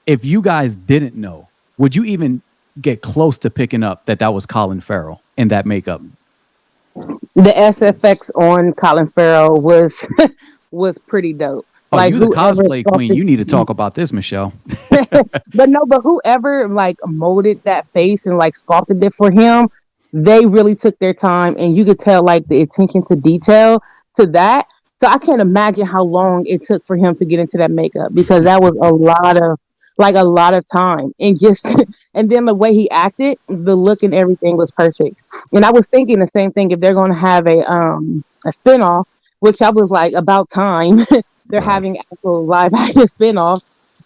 if you guys didn't know, would you even get close to picking up that was Colin Farrell in that makeup? The SFX on Colin Farrell was was pretty dope. Oh, Like, you the whoever cosplay queen. sculpted- You need to talk about this, Michelle. but whoever like molded that face and like sculpted it for him, they really took their time, and you could tell like the attention to detail to that. So I can't imagine how long it took for him to get into that makeup, because that was a lot of time, and just and then the way he acted, the look and everything was perfect. And I was thinking the same thing, if they're going to have a spinoff, which I was like, about time. They're having actual live action spinoff.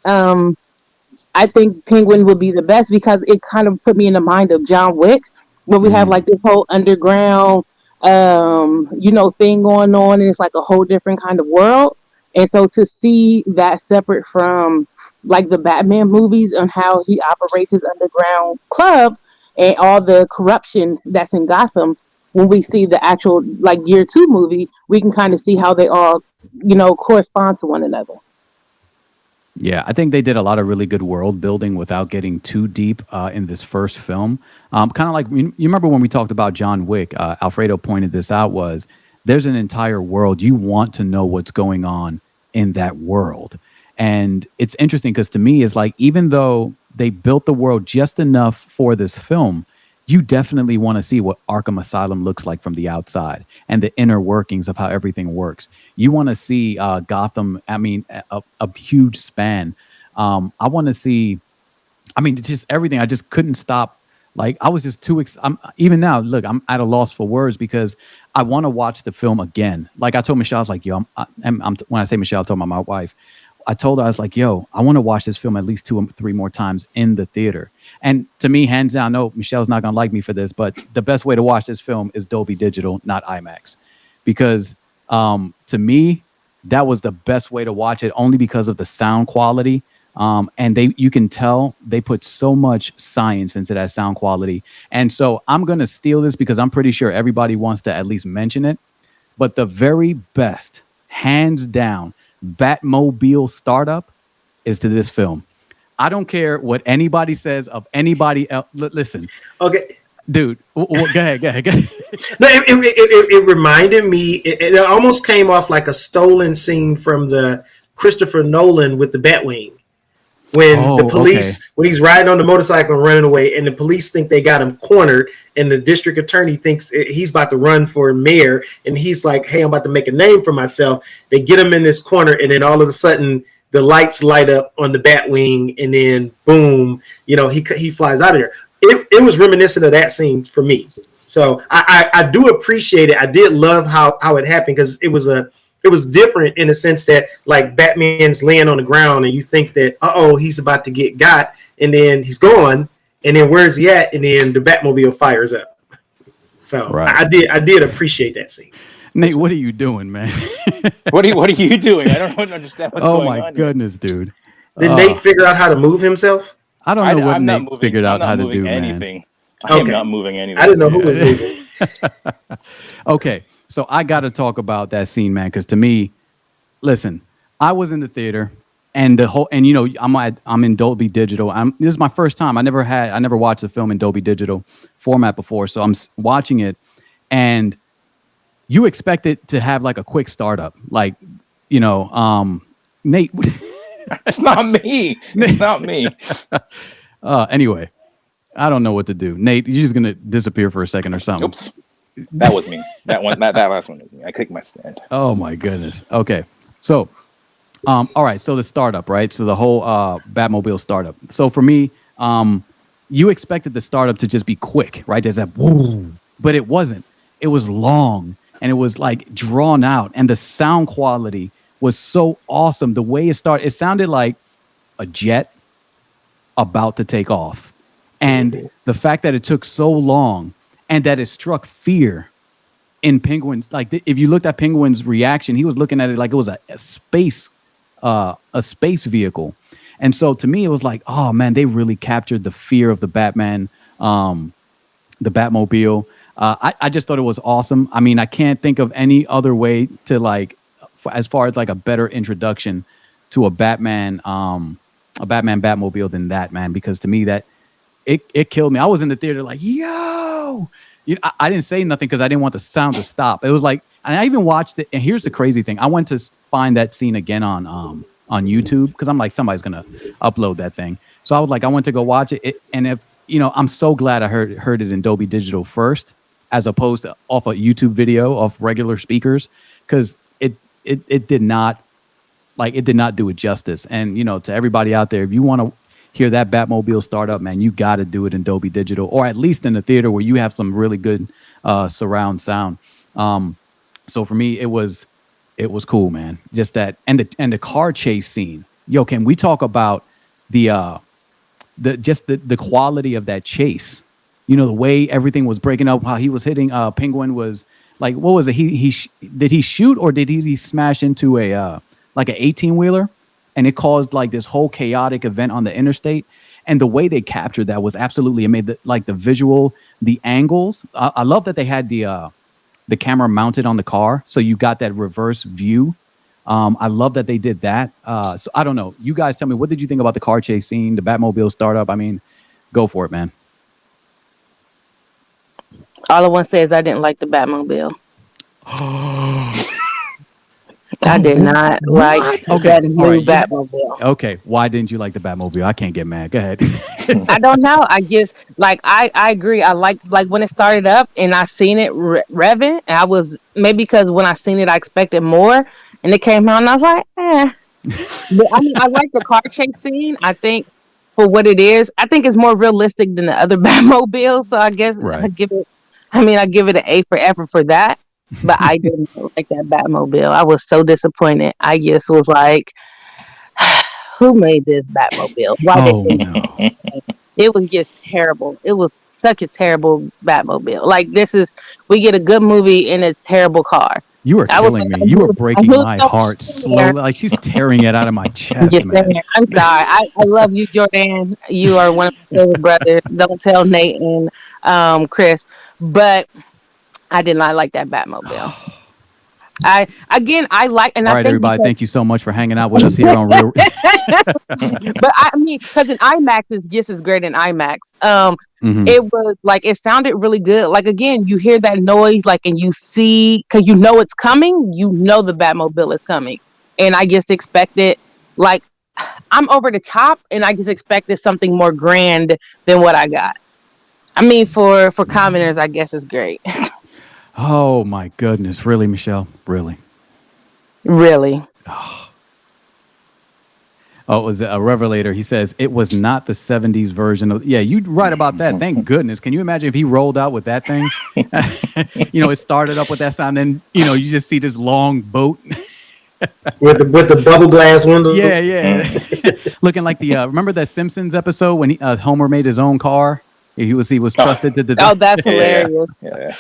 I think Penguin would be the best, because it kind of put me in the mind of John Wick, where we have like this whole underground, thing going on, and it's like a whole different kind of world. And so to see that separate from like the Batman movies on how he operates his underground club and all the corruption that's in Gotham, when we see the actual like Year 2 movie, we can kind of see how they all correspond to one another. Yeah, I think they did a lot of really good world building without getting too deep in this first film. Kind of like, you remember when we talked about John Wick, Alfredo pointed this out, was there's an entire world. You want to know what's going on in that world. And it's interesting because to me, it's like, even though they built the world just enough for this film, you definitely want to see what Arkham Asylum looks like from the outside and the inner workings of how everything works. You want to see Gotham, I mean, a huge span. I want to see, I mean, just everything. I just couldn't stop. Like, I was just too even now, look, I'm at a loss for words, because I want to watch the film again. Like I told Michelle, I was like, yo, when I say Michelle, I'm talking about my wife. I told her, I was like, yo, I want to watch this film at least 2 or 3 more times in the theater. And to me, hands down, no, Michelle's not going to like me for this, but the best way to watch this film is Dolby Digital, not IMAX. Because to me, that was the best way to watch it, only because of the sound quality. And you can tell they put so much science into that sound quality. And so I'm going to steal this because I'm pretty sure everybody wants to at least mention it. But the very best, hands down, Batmobile startup is to this film. I don't care what anybody says of anybody else. Listen. Okay. Dude, go ahead. No, it reminded me, it almost came off like a stolen scene from the Christopher Nolan with the Batwing. when the Oh, police when he's riding on the motorcycle and running away, and the police think they got him cornered, and the district attorney thinks he's about to run for mayor, and he's like, hey, I'm about to make a name for myself. They get him in this corner, and then all of a sudden the lights light up on the Batwing, and then boom, he flies out of there. It was reminiscent of that scene for me. So I do appreciate it. I did love how it happened, because it was different in a sense that, like, Batman's laying on the ground and you think that, he's about to get got, and then he's gone, and then where's he at? And then the Batmobile fires up. So right. I did appreciate that scene. Nate, what are you doing, man? What are you doing? I don't understand what's going on. Oh my goodness, dude. Did Nate figure out how to move himself? I don't know what Nate figured out how to do, anything. Man. I am not moving anything. I didn't know who was moving. Okay. So I got to talk about that scene, man, because to me, listen, I was in the theater, and I'm in Dolby Digital. This is my first time. I never watched a film in Dolby Digital format before, so I'm watching it, and you expect it to have like a quick startup, like, Nate. It's not me. It's not me. Anyway, I don't know what to do. Nate, you're just gonna disappear for a second or something. Oops. That was me. That last one was me. I clicked my stand. Oh my goodness. Okay. So, all right. So the startup, right? So the whole Batmobile startup. So for me, you expected the startup to just be quick, right? There's that woo, but it wasn't. It was long, and it was like drawn out, and the sound quality was so awesome. The way it started, it sounded like a jet about to take off, and the fact that it took so long. And that it struck fear in Penguin's. Like, if you looked at Penguin's reaction, he was looking at it like it was a space vehicle. And so to me, it was like, oh man, they really captured the fear of the Batman, the Batmobile. I just thought it was awesome. I mean, I can't think of any other way to, like, as far as like a better introduction to a Batman Batmobile than that, man. Because to me, that it killed me. I was in the theater like, yo. I didn't say nothing because I didn't want the sound to stop. It was like, and I even watched it. And here's the crazy thing: I went to find that scene again on YouTube, because I'm like, somebody's gonna upload that thing. So I was like, I went to go watch it. And if I'm so glad I heard it in Dolby Digital first, as opposed to off a YouTube video off regular speakers, because it did not do it justice. And to everybody out there, if you want to hear that Batmobile start up, man, you got to do it in Dolby Digital, or at least in the theater where you have some really good surround sound. So for me, it was cool, man. Just that, and the car chase scene. Yo, can we talk about the quality of that chase? The way everything was breaking up, how he was hitting. Penguin was like, what was it? Did he shoot, or did he smash into a like an 18-wheeler? And it caused like this whole chaotic event on the interstate. And the way they captured that was absolutely amazing. Like the visual, the angles. I love that they had the camera mounted on the car, so you got that reverse view. I love that they did that. So I don't know. You guys tell me, what did you think about the car chase scene, the Batmobile startup? I mean, go for it, man. All I want to say is I didn't like the Batmobile. I did not like that new Batmobile. Okay, why didn't you like the Batmobile? I can't get mad. Go ahead. I don't know. I just I agree. I like when it started up and I seen it revving. And I was, maybe because when I seen it, I expected more, and it came out and I was like, eh. But I mean, I like the car chase scene. I think for what it is, I think it's more realistic than the other Batmobile. So I guess right. I give it an A for effort for that. But I didn't like that Batmobile. I was so disappointed. I just was like, who made this Batmobile? Why did they? It was just terrible. It was such a terrible Batmobile. Like, we get a good movie in a terrible car. You were killing me. You were breaking my heart slowly. Like, she's tearing it out of my chest, man. I'm sorry. I love you, Jordan. You are one of my favorite brothers. Don't tell Nate and Chris. But I did not like that Batmobile. I like, and all I right, think everybody, thank you so much for hanging out with us here on Real. But I mean, because in IMAX is just as great in IMAX. It was like, it sounded really good. Like, again, you hear that noise, like, and you see, because it's coming. The Batmobile is coming, and I just expected, like, I'm over the top, and I just expected something more grand than what I got. I mean, for commoners, I guess it's great. Oh my goodness, really, Michelle? Really? Really. Oh, it was a revelator. He says it was not the '70s version of. Yeah, you right about that. Thank goodness. Can you imagine if he rolled out with that thing? It started up with that sound, then you just see this long boat. with the bubble glass windows. Yeah. Looking like the remember that Simpsons episode when Homer made his own car. He was trusted to design. Oh, that's hilarious. Yeah.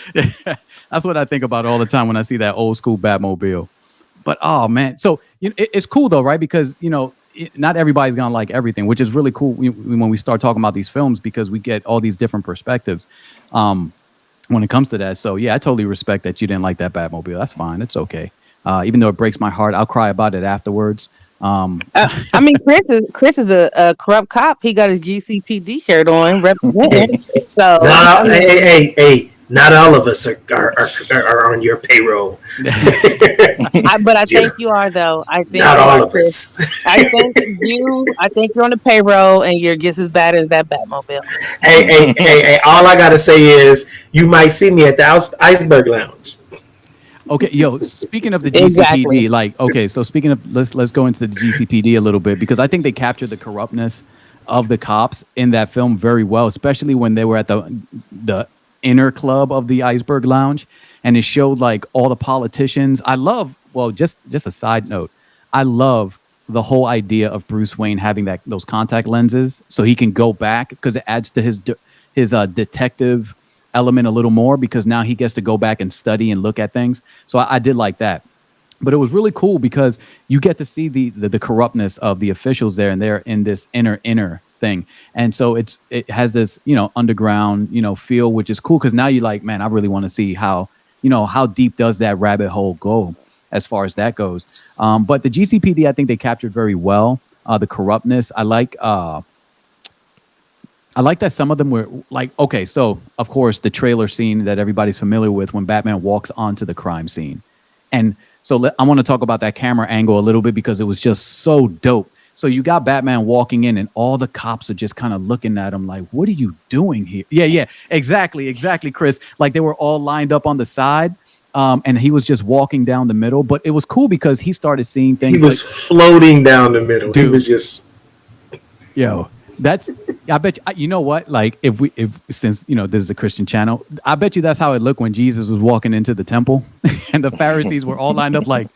That's what I think about all the time when I see that old school Batmobile. But oh man, so it's cool though, right? Because not everybody's gonna like everything, which is really cool when we start talking about these films because we get all these different perspectives when it comes to that. So yeah, I totally respect that you didn't like that Batmobile. That's fine. It's okay. Even though it breaks my heart, I'll cry about it afterwards. I mean, Chris is a corrupt cop. He got his GCPD shirt on, representing. So hey, not all of us are on your payroll. But I think you are, though. I think not all of us. I think you're on the payroll, and you're just as bad as that Batmobile. Hey! All I gotta say is, you might see me at the Iceberg Lounge. Okay, speaking of the GCPD, exactly. So speaking of, let's go into the GCPD a little bit because I think they captured the corruptness of the cops in that film very well, especially when they were at the inner club of the Iceberg Lounge, and it showed like all the politicians. I love, just a side note, I love the whole idea of Bruce Wayne having those contact lenses so he can go back because it adds to his detective element a little more because now he gets to go back and study and look at things. So I did like that. But it was really cool because you get to see the corruptness of the officials there, and they're in this inner thing. And so it has this, underground, feel, which is cool because now you're like, man, I really want to see how deep does that rabbit hole go as far as that goes. But the GCPD, I think they captured very well the corruptness. I like that some of them were like, okay, so of course the trailer scene that everybody's familiar with when Batman walks onto the crime scene. And so I want to talk about that camera angle a little bit because it was just so dope. So you got Batman walking in and all the cops are just kind of looking at him like, what are you doing here? Yeah, exactly, Chris. Like they were all lined up on the side and he was just walking down the middle. But it was cool because he started seeing things. He was floating down the middle. Dude, he was just... I bet you know what? Like since this is a Christian channel, I bet you that's how it looked when Jesus was walking into the temple and the Pharisees were all lined up like,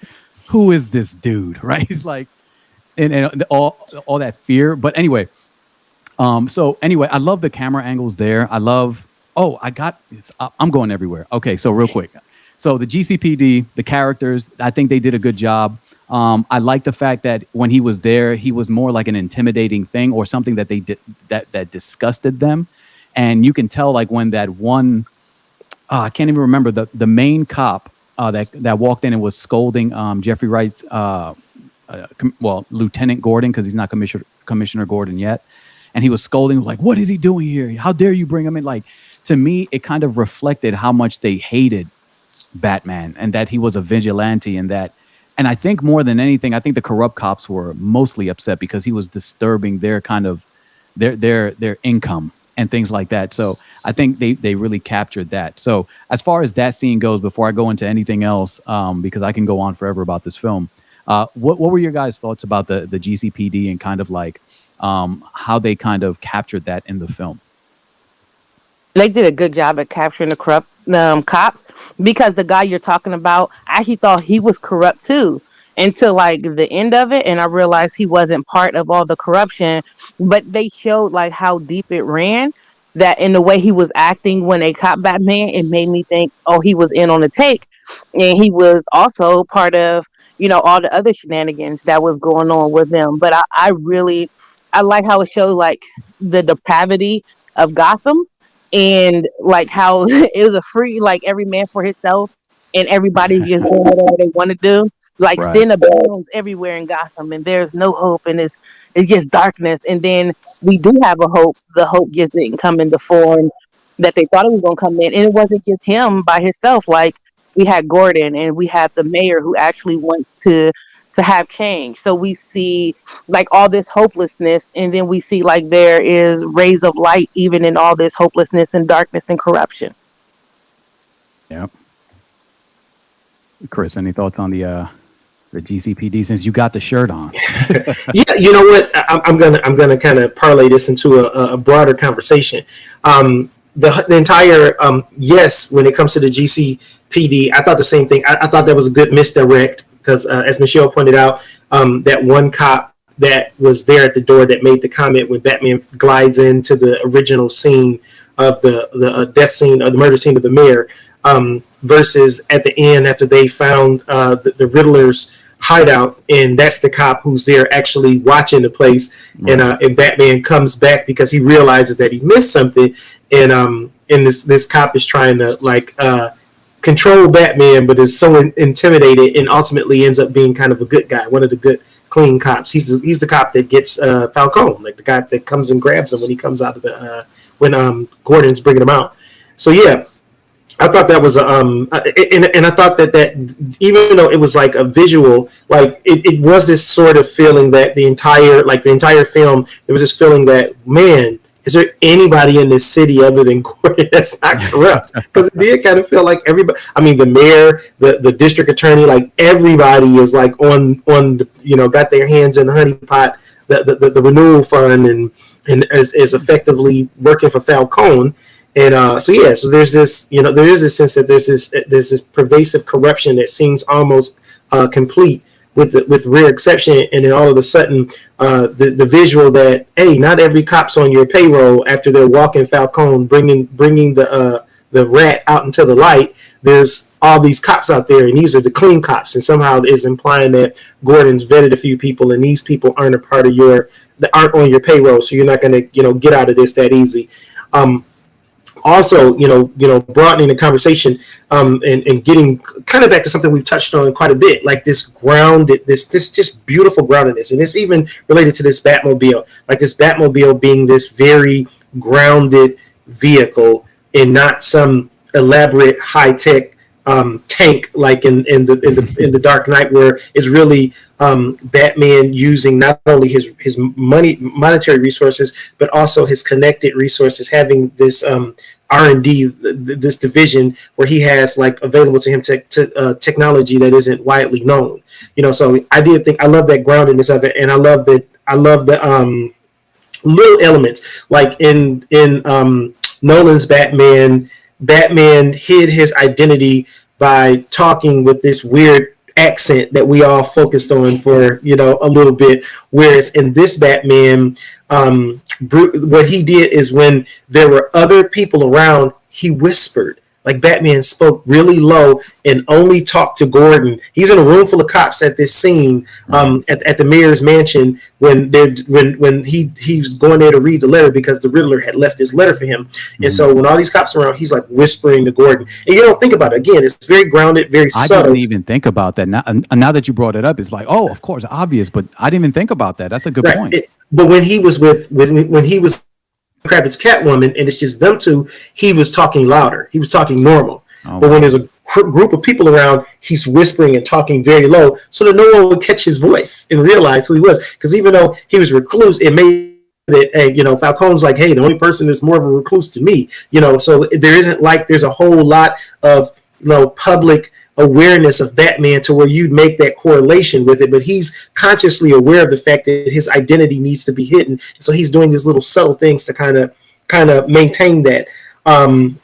who is this dude? Right? He's like, and all that fear. But anyway, so anyway, I love the camera angles there. I love, I'm going everywhere. Okay. So real quick. So the GCPD, the characters, I think they did a good job. I like the fact that when he was there, he was more like an intimidating thing or something that they did that disgusted them. And you can tell like when that one, I can't even remember the main cop that walked in and was scolding Jeffrey Wright's, Lieutenant Gordon, because he's not Commissioner Gordon yet. And he was scolding like, what is he doing here? How dare you bring him in? Like, to me, it kind of reflected how much they hated Batman and that he was a vigilante and I think more than anything, I think the corrupt cops were mostly upset because he was disturbing their kind of their income and things like that. So I think they really captured that. So as far as that scene goes, before I go into anything else, because I can go on forever about this film, what were your guys' thoughts about the GCPD and kind of like how they kind of captured that in the film? They did a good job at capturing the corrupt cops because the guy you're talking about, I actually thought he was corrupt too until like the end of it, and I realized he wasn't part of all the corruption. But they showed like how deep it ran, that in the way he was acting when they caught Batman, it made me think, oh, he was in on the take, and he was also part of all the other shenanigans that was going on with them. But I like how it showed like the depravity of Gotham. And like how it was a free, like every man for himself, and everybody's just doing whatever they want to do. Like sin abounds everywhere in Gotham, and there's no hope, and it's just darkness. And then we do have a hope. The hope just didn't come in the form that they thought it was going to come in, and it wasn't just him by himself. Like we had Gordon, and we had the mayor who actually wants to to have change. So we see like all this hopelessness, and then we see like there is rays of light even in all this hopelessness and darkness and corruption. Yep. Chris, any thoughts on the GCPD since you got the shirt on? Yeah, you know what? I'm gonna kind of parlay this into a broader conversation. The entire yes, when it comes to the GCPD, I thought the same thing. I thought that was a good misdirect because, as Michelle pointed out, that one cop that was there at the door that made the comment when Batman glides into the original scene of the death scene or the murder scene of the mayor, versus at the end after they found the Riddler's hideout, and that's the cop who's there actually watching the place, right. And Batman comes back because he realizes that he missed something, and this cop is trying to control Batman, but is so intimidated and ultimately ends up being kind of a good guy, one of the good clean cops. He's the cop that gets Falcone, like the guy that comes and grabs him when he comes out of the when Gordon's bringing him out. So yeah, I thought that was and I thought that even though it was like a visual, like it was this sort of feeling that the entire film, it was this feeling that, man, is there anybody in this city other than Gordon that's not corrupt? Because it did kind of feel like everybody. I mean, the mayor, the district attorney, like everybody is like on got their hands in the honeypot, the renewal fund, and is effectively working for Falcone. And so there's this, there is a sense that there's this pervasive corruption that seems almost complete, with rare exception, and then all of a sudden, the visual that, hey, not every cop's on your payroll after they're walking Falcone, bringing the rat out into the light. There's all these cops out there, and these are the clean cops, and somehow is implying that Gordon's vetted a few people, and these people aren't a part of aren't on your payroll, so you're not going to get out of this that easy. Also, broadening the conversation and getting kind of back to something we've touched on quite a bit, like this grounded, this just beautiful groundedness. And it's even related to this Batmobile, like this Batmobile being this very grounded vehicle and not some elaborate high-tech tank like in the Dark Knight, where it's really Batman using not only his monetary resources, but also his connected resources, having this R&D, this division where he has like available to him technology that isn't widely known. So I did think I love that groundedness of it, and I love the little elements like in Nolan's Batman hid his identity by talking with this weird accent that we all focused on for a little bit, whereas in this Batman, what he did is when there were other people around, he whispered. Like Batman spoke really low and only talked to Gordon. He's in a room full of cops at this scene at the mayor's mansion when he's going there to read the letter because the Riddler had left this letter for him. And so when all these cops are around, he's like whispering to Gordon. And you don't think about it. Again, it's very grounded, very subtle. I didn't even think about that. Now that you brought it up, it's like, oh, of course, obvious. But I didn't even think about that. That's a good point. But when he was when he was Kravitz Catwoman, and it's just them two, he was talking louder. He was talking normal. Oh, but when there's a group of people around, he's whispering and talking very low so that no one would catch his voice and realize who he was. Because even though he was recluse, it made it, hey, Falcone's like, hey, the only person that's more of a recluse to me. So there isn't like there's a whole lot of public awareness of Batman to where you'd make that correlation with it, but he's consciously aware of the fact that his identity needs to be hidden, so he's doing these little subtle things to kind of maintain that. And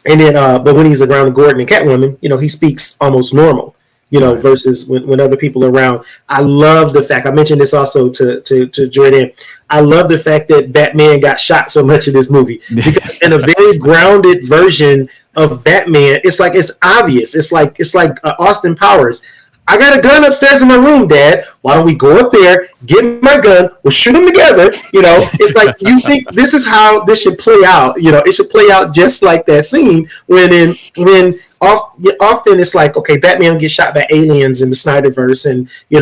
then but when he's around Gordon and Catwoman, he speaks almost normal, versus when other people are around. I love the fact, I mentioned this also to Jordan, I love the fact that Batman got shot so much in this movie, because in a very grounded version of Batman, it's obvious. It's like Austin Powers. I got a gun upstairs in my room, Dad. Why don't we go up there, get my gun, we'll shoot them together. It's like you think this is how this should play out. It should play out just like that scene when often it's like, okay, Batman will get shot by aliens in the Snyderverse, and in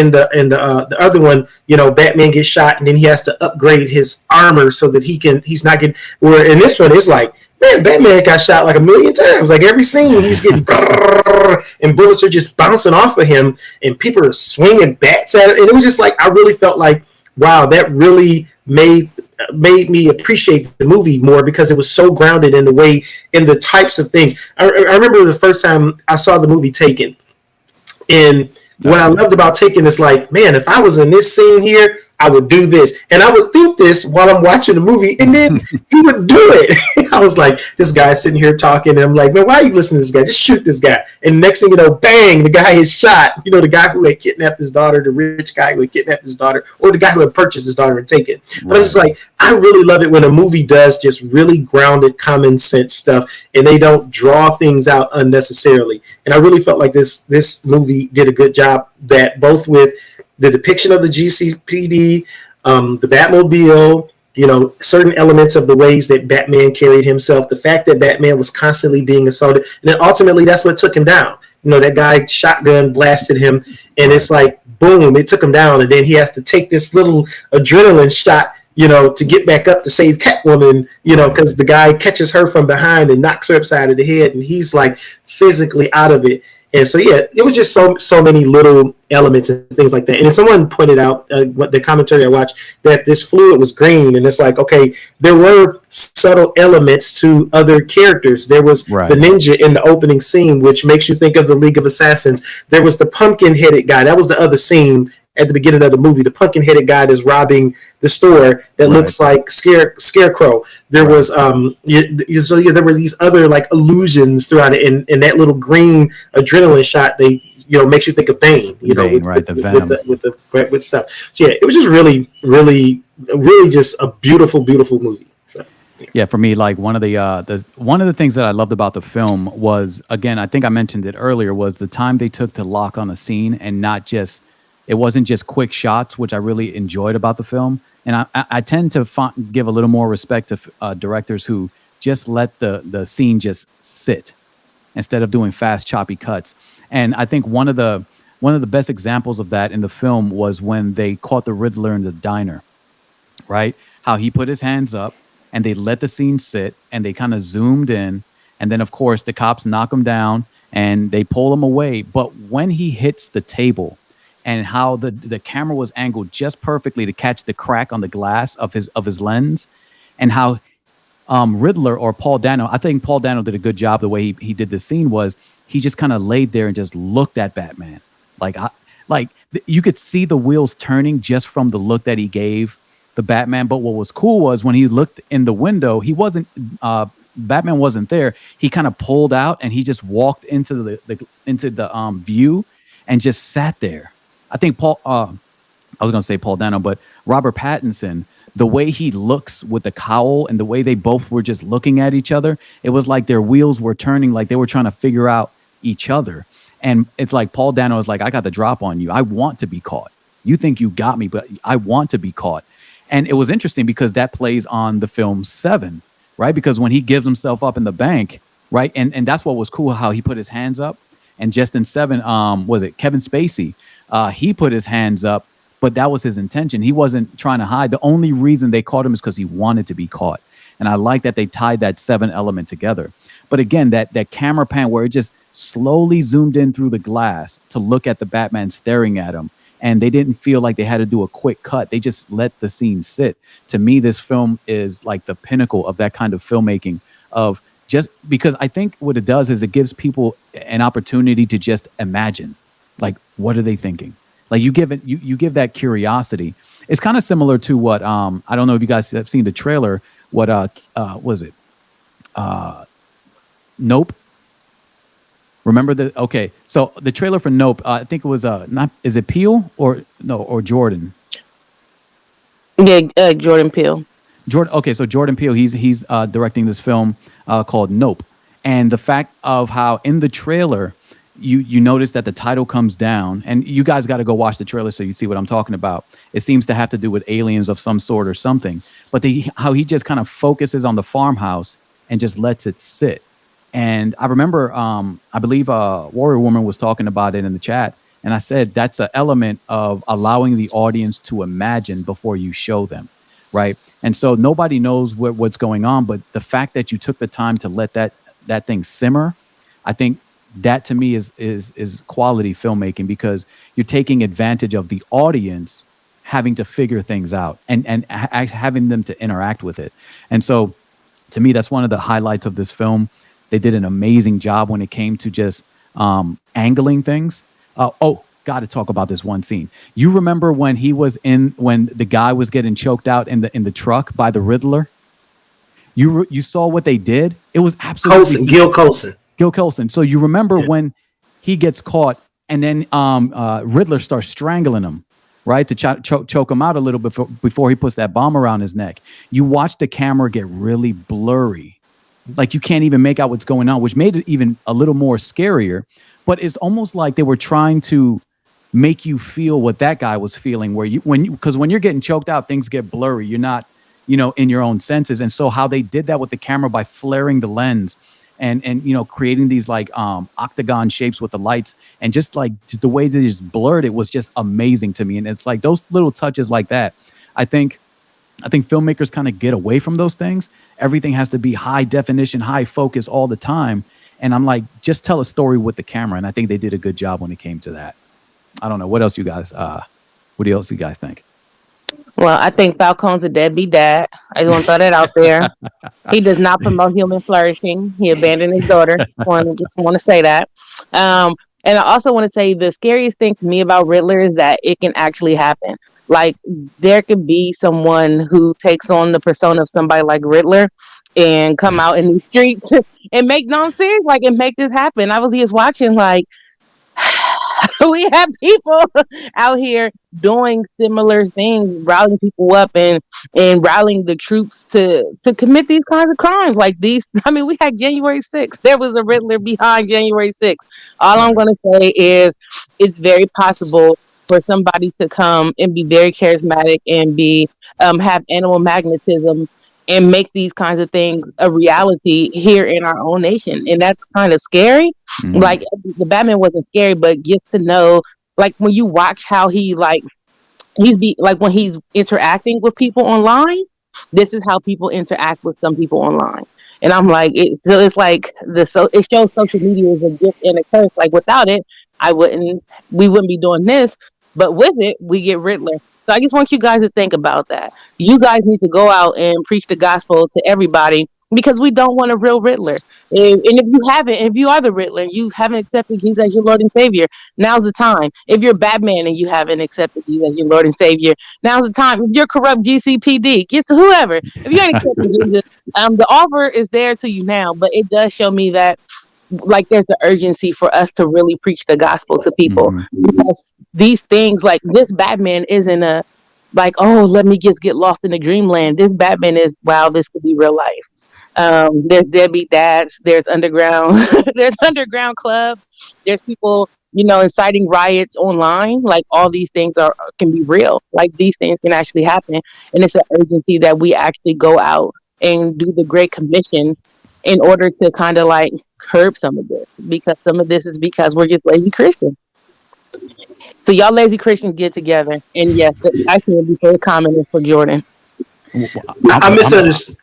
the other one, Batman gets shot and then he has to upgrade his armor so that he's not getting. Where in this one, it's like man, Batman got shot like a million times. Like every scene, he's getting and bullets are just bouncing off of him, and people are swinging bats at it. And it was just like I really felt like, wow, that really made me appreciate the movie more because it was so grounded in the way in the types of things. I remember the first time I saw the movie Taken, and what I loved about Taken is like, man, if I was in this scene here, I would do this. And I would think this while I'm watching the movie, and then he would do it. I was like, this guy's sitting here talking, and I'm like, man, why are you listening to this guy? Just shoot this guy. And next thing you know, bang, the guy is shot. You know, the guy who had kidnapped his daughter, the rich guy who had kidnapped his daughter, or the guy who had purchased his daughter and taken. But I'm just like, I really love it when a movie does just really grounded, common sense stuff, and they don't draw things out unnecessarily. And I really felt like this movie did a good job that both with the depiction of the GCPD, the Batmobile, you know, certain elements of the ways that Batman carried himself, the fact that Batman was constantly being assaulted, and then ultimately that's what took him down. You know, that guy shotgun blasted him, and it's like, boom, it took him down, and then he has to take this little adrenaline shot, you know, to get back up to save Catwoman, you know, because the guy catches her from behind and knocks her upside of the head, and he's like physically out of it. And so, yeah, it was just so many little elements and things like that. And someone pointed out, the commentary I watched, that this fluid was green. And it's like, okay, there were subtle elements to other characters. There was the ninja in the opening scene, which makes you think of the League of Assassins. There was the pumpkin-headed guy. That was the other scene at the beginning of the movie. The pumpkin-headed guy that's robbing the store that looks like Scarecrow. There was there were these other like illusions throughout it, and that little green adrenaline shot, they makes you think of Bane. With stuff. So yeah, it was just really just a beautiful movie. So. Yeah, for me, like one of the things that I loved about the film was, again, I think I mentioned it earlier, was the time they took to lock on a scene, and it wasn't just quick shots, which I really enjoyed about the film. And I tend to give a little more respect to directors who just let the scene just sit instead of doing fast, choppy cuts. And I think one of the best examples of that in the film was when they caught the Riddler in the diner, right? How he put his hands up and they let the scene sit and they kind of zoomed in. And then, of course, the cops knock him down and they pull him away. But when he hits the table, and how the camera was angled just perfectly to catch the crack on the glass of his lens, and how Riddler or Paul Dano, I think Paul Dano did a good job. The way he did the scene was he just kind of laid there and just looked at Batman, you could see the wheels turning just from the look that he gave the Batman. But what was cool was when he looked in the window, Batman wasn't there. He kind of pulled out and he just walked into the view and just sat there. I think I was going to say Paul Dano, but Robert Pattinson, the way he looks with the cowl and the way they both were just looking at each other, it was like their wheels were turning, like they were trying to figure out each other. And it's like Paul Dano is like, I got the drop on you. I want to be caught. You think you got me, but I want to be caught. And it was interesting because that plays on the film Seven, right? Because when he gives himself up in the bank, right? And that's what was cool, how he put his hands up. And just in Seven, was it Kevin Spacey? He put his hands up, but that was his intention. He wasn't trying to hide. The only reason they caught him is because he wanted to be caught. And I like that they tied that Seven element together. But again, that camera pan where it just slowly zoomed in through the glass to look at the Batman staring at him. And they didn't feel like they had to do a quick cut. They just let the scene sit. To me, this film is like the pinnacle of that kind of filmmaking, of just because I think what it does is it gives people an opportunity to just imagine. Like, what are they thinking? Like you give that curiosity. It's kind of similar to what I don't know if you guys have seen the trailer. What was it? Nope. Remember okay, so the trailer for Nope. I think it was is it Peele or Jordan? Yeah, Jordan Peele. Okay, so Jordan Peele, he's directing this film called Nope, and the fact of how in the trailer. You notice that the title comes down, and you guys got to go watch the trailer so you see what I'm talking about. It seems to have to do with aliens of some sort or something, but how he just kind of focuses on the farmhouse and just lets it sit. And I remember, I believe Warrior Woman was talking about it in the chat, and I said that's an element of allowing the audience to imagine before you show them. right? And so nobody knows what's going on. But the fact that you took the time to let that thing simmer, I think that to me is quality filmmaking, because you're taking advantage of the audience having to figure things out and having them to interact with it. And so to me, that's one of the highlights of this film. They did an amazing job when it came to just angling things. Got to talk about this one scene. You remember when when the guy was getting choked out in the truck by the Riddler? You saw what they did? It was absolutely Gil Coulson. Gil Coulson. So you remember when he gets caught and then Riddler starts strangling him, right, to choke him out a little bit before he puts that bomb around his neck. You watch the camera get really blurry. Like you can't even make out what's going on, which made it even a little more scarier. But it's almost like they were trying to make you feel what that guy was feeling, because when you're getting choked out, things get blurry. You're not, in your own senses. And so how they did that with the camera by flaring the lens and creating these like octagon shapes with the lights, and just like the way they just blurred it was just amazing to me. And it's like those little touches like that. I think filmmakers kind of get away from those things. Everything has to be high definition, high focus all the time. And I'm like, just tell a story with the camera. And I think they did a good job when it came to that. I don't know. What else you guys think? Well, I think Falcone's a deadbeat dad. I just want to throw that out there. He does not promote human flourishing. He abandoned his daughter. Just want to say that. And I also want to say the scariest thing to me about Riddler is that it can actually happen. Like, there could be someone who takes on the persona of somebody like Riddler and come out in the streets and make nonsense, like, and make this happen. I was just watching, like, we have people out here doing similar things, rallying people up and rallying the troops to commit these kinds of crimes. Like these, I mean, we had January 6th. There was a Riddler behind January 6th. All I'm going to say is it's very possible for somebody to come and be very charismatic and be have animal magnetism and make these kinds of things a reality here in our own nation. And that's kind of scary. Mm-hmm. Like, the Batman wasn't scary, but just to know, like, when you watch how he, like, when he's interacting with people online, this is how people interact with some people online. And I'm like, it's like, it shows social media is a gift and a curse. Like, without it, we wouldn't be doing this. But with it, we get Riddler. So I just want you guys to think about that. You guys need to go out and preach the gospel to everybody, because we don't want a real Riddler. And if you are the Riddler and you haven't accepted Jesus as your Lord and Savior, now's the time. If you're Batman and you haven't accepted Jesus as your Lord and Savior, now's the time. If you're corrupt GCPD, get to whoever. If you ain't accepted Jesus, the offer is there to you now, but it does show me that, like, there's the urgency for us to really preach the gospel to people. Mm-hmm. Because these things, like, this Batman isn't let me just get lost in the dreamland. This Batman is, wow, this could be real life. There's deadbeat dads, there's underground clubs, there's people, inciting riots online. Like, all these things can be real. Like, these things can actually happen. And it's an urgency that we actually go out and do the Great Commission in order to kind of like curb some of this, because some of this is because we're just lazy Christians. So y'all lazy Christians get together, and yes, I can be very common is for Jordan. I misunderstood.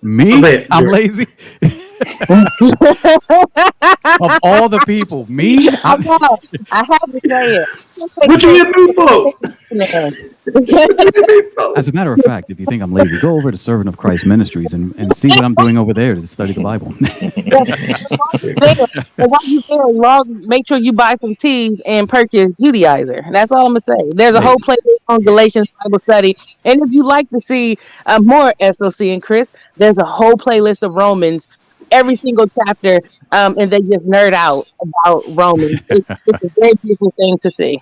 I'm lazy. Of all the people, me? I have to say it. What you get me for? As a matter of fact, if you think I'm lazy, go over to Servant of Christ Ministries and see what I'm doing over there to study the Bible. And while you there, make sure you buy some teas and purchase Judaizer. That's all I'm going to say. There's a whole playlist on Galatians Bible study. And if you like to see more SOC and Chris, there's a whole playlist of Romans, every single chapter, and they just nerd out about Romans. It's a very beautiful thing to see.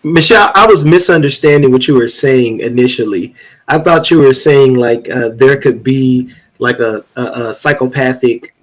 Michelle, I was misunderstanding what you were saying initially. I thought you were saying like there could be like a psychopathic,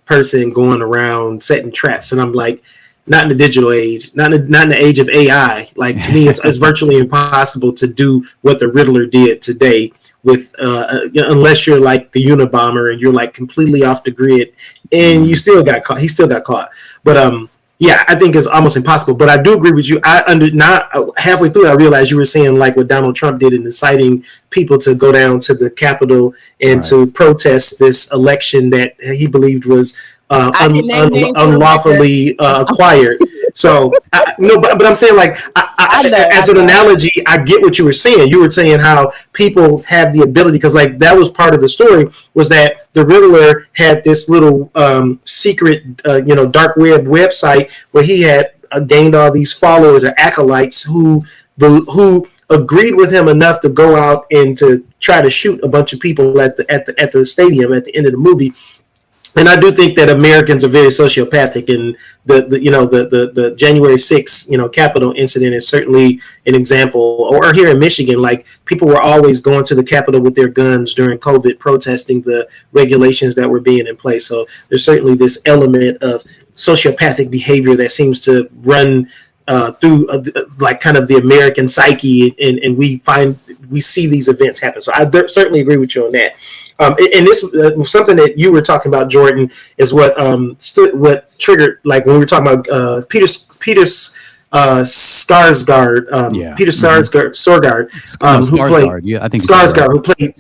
person going around setting traps, and I'm like, not in the digital age, not in the age of AI. Like, to me, it's virtually impossible to do what the Riddler did today. With unless you're like the Unabomber and you're like completely off the grid, and you still got caught. He still got caught. But Yeah, I think it's almost impossible. But I do agree with you. Not halfway through, I realized you were saying like what Donald Trump did in inciting people to go down to the Capitol and to protest this election that he believed was unlawfully acquired. So no, but I'm saying like as an analogy, I get what you were saying. You were saying how people have the ability, because like that was part of the story, was that the Riddler had this little secret, dark web website where he had gained all these followers or acolytes who agreed with him enough to go out and to try to shoot a bunch of people at the stadium at the end of the movie. And I do think that Americans are very sociopathic, and the January 6th, Capitol incident is certainly an example. Or here in Michigan, like people were always going to the Capitol with their guns during COVID, protesting the regulations that were being in place. So there's certainly this element of sociopathic behavior that seems to run through like kind of the American psyche, and we see these events happen. So I certainly agree with you on that. And this something that you were talking about, Jordan, is what triggered, like when we were talking about Peter Skarsgård, Peter Skarsgård, who played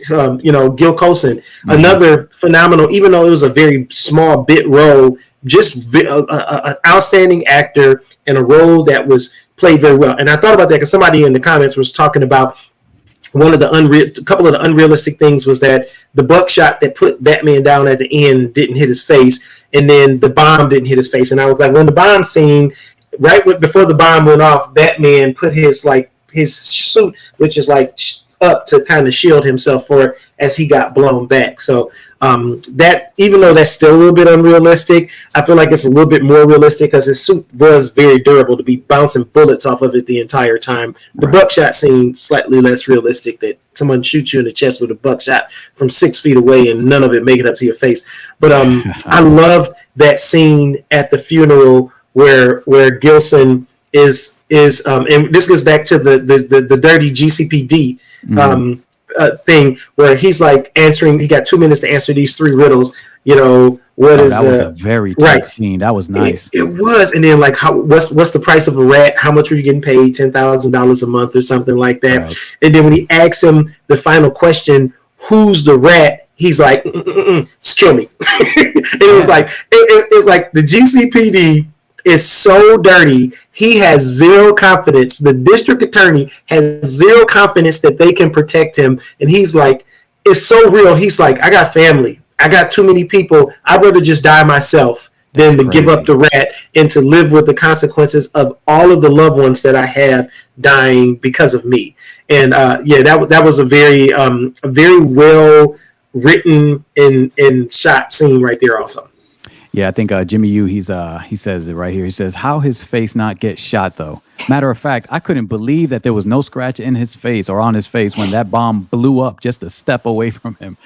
Gil Coulson, another phenomenal, even though it was a very small bit role, just an outstanding actor in a role that was played very well. And I thought about that because somebody in the comments was talking about a couple of the unrealistic things was that the buckshot that put Batman down at the end didn't hit his face, and then the bomb didn't hit his face. And I was like, when the bomb scene, before the bomb went off, Batman put his suit, which is like up to kind of shield himself for it as he got blown back. So that, even though that's still a little bit unrealistic, I feel like it's a little bit more realistic because his suit was very durable to be bouncing bullets off of it the entire time. The buckshot scene, slightly less realistic, that someone shoots you in the chest with a buckshot from 6 feet away and none of it make it up to your face. But I love that scene at the funeral where Gilson is and this goes back to the dirty GCPD thing where he's like answering. He got 2 minutes to answer these 3 riddles. That was a very tight scene. That was nice. It was. And then like, what's the price of a rat? How much were you getting paid? $10,000 a month or something like that. Right. And then when he asks him the final question, who's the rat? He's like, just kill me. And it was like, it's like the GCPD is so dirty. He has zero confidence. The district attorney has zero confidence that they can protect him. And he's like, it's so real. He's like, I got family. I got too many people. I'd rather just die myself than to give up the rat and to live with the consequences of all of the loved ones that I have dying because of me. And that was a very well written and shot scene right there also. Yeah, I think Jimmy Yu, he says it right here. He says, how his face not get shot, though? Matter of fact, I couldn't believe that there was no scratch in his face or on his face when that bomb blew up just a step away from him.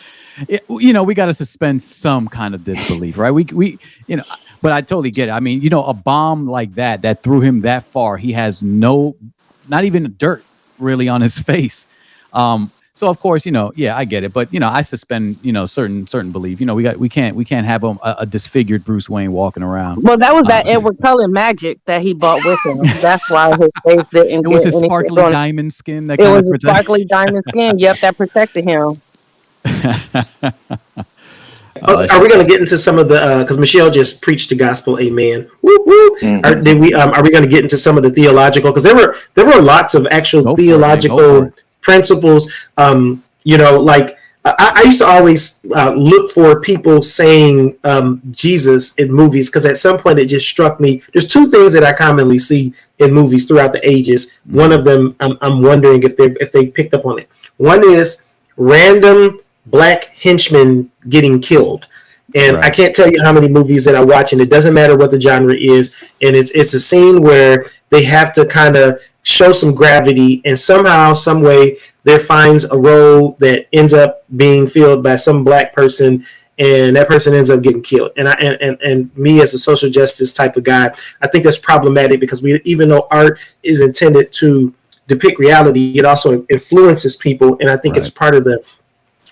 We got to suspend some kind of disbelief, right? But I totally get it. I mean, a bomb like that threw him that far. He has not even dirt really on his face. So of course, I get it, but I suspend, certain belief. We can't have a disfigured Bruce Wayne walking around. Well, that was that Edward Cullen magic that he bought with him. That's why his face didn't. It was his sparkly diamond skin that. It was his sparkly diamond skin. Yep, that protected him. Are we going to get into some of the? Because Michelle just preached the gospel, amen. Woo, woo. Mm-hmm. Are we going to get into some of the theological? Because there were lots of actual theological principles. Like I used to always look for people saying Jesus in movies, because at some point it just struck me. There's 2 things that I commonly see in movies throughout the ages. One of them, I'm wondering if they've picked up on it. One is random black henchmen getting killed. And I can't tell you how many movies that I watch, and it doesn't matter what the genre is. And it's a scene where they have to kind of show some gravity, and somehow, some way, there finds a role that ends up being filled by some black person, and that person ends up getting killed. And me as a social justice type of guy, I think that's problematic, because even though art is intended to depict reality, it also influences people, and I think it's part of the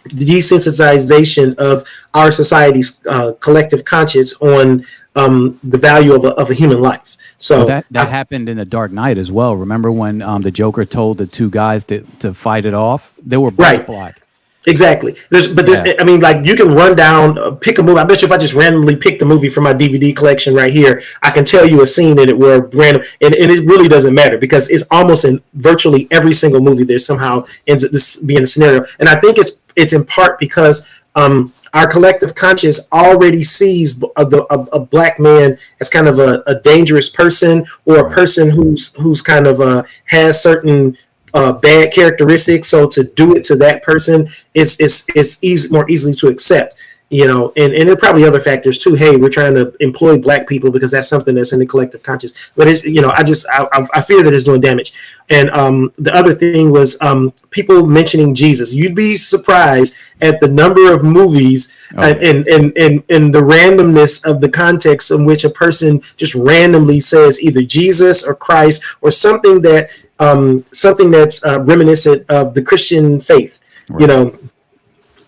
desensitization of our society's collective conscience on the value of a human life. So that happened in The Dark Knight as well. Remember when the Joker told the two guys to fight it off? They were both black. Exactly. I mean, like, you can run down, pick a movie. I bet you if I just randomly pick the movie from my DVD collection right here, I can tell you a scene in it where random, and it really doesn't matter because it's almost in virtually every single movie there somehow ends up this being a scenario. And I think it's in part because our collective conscious already sees a black man as kind of a dangerous person, or a person who's kind of has certain bad characteristics. So to do it to that person, it's more easily to accept, and there are probably other factors too. Hey, we're trying to employ black people because that's something that's in the collective conscious. But it's, I fear that it's doing damage. And the other thing was people mentioning Jesus. You'd be surprised at the number of movies and the randomness of the context in which a person just randomly says either Jesus or Christ or something that's reminiscent of the Christian faith. Right.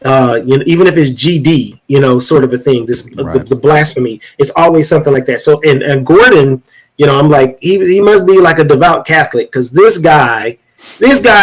Even if it's GD, sort of a thing. The blasphemy. It's always something like that. So and Gordon, I'm like, he must be like a devout Catholic, because this guy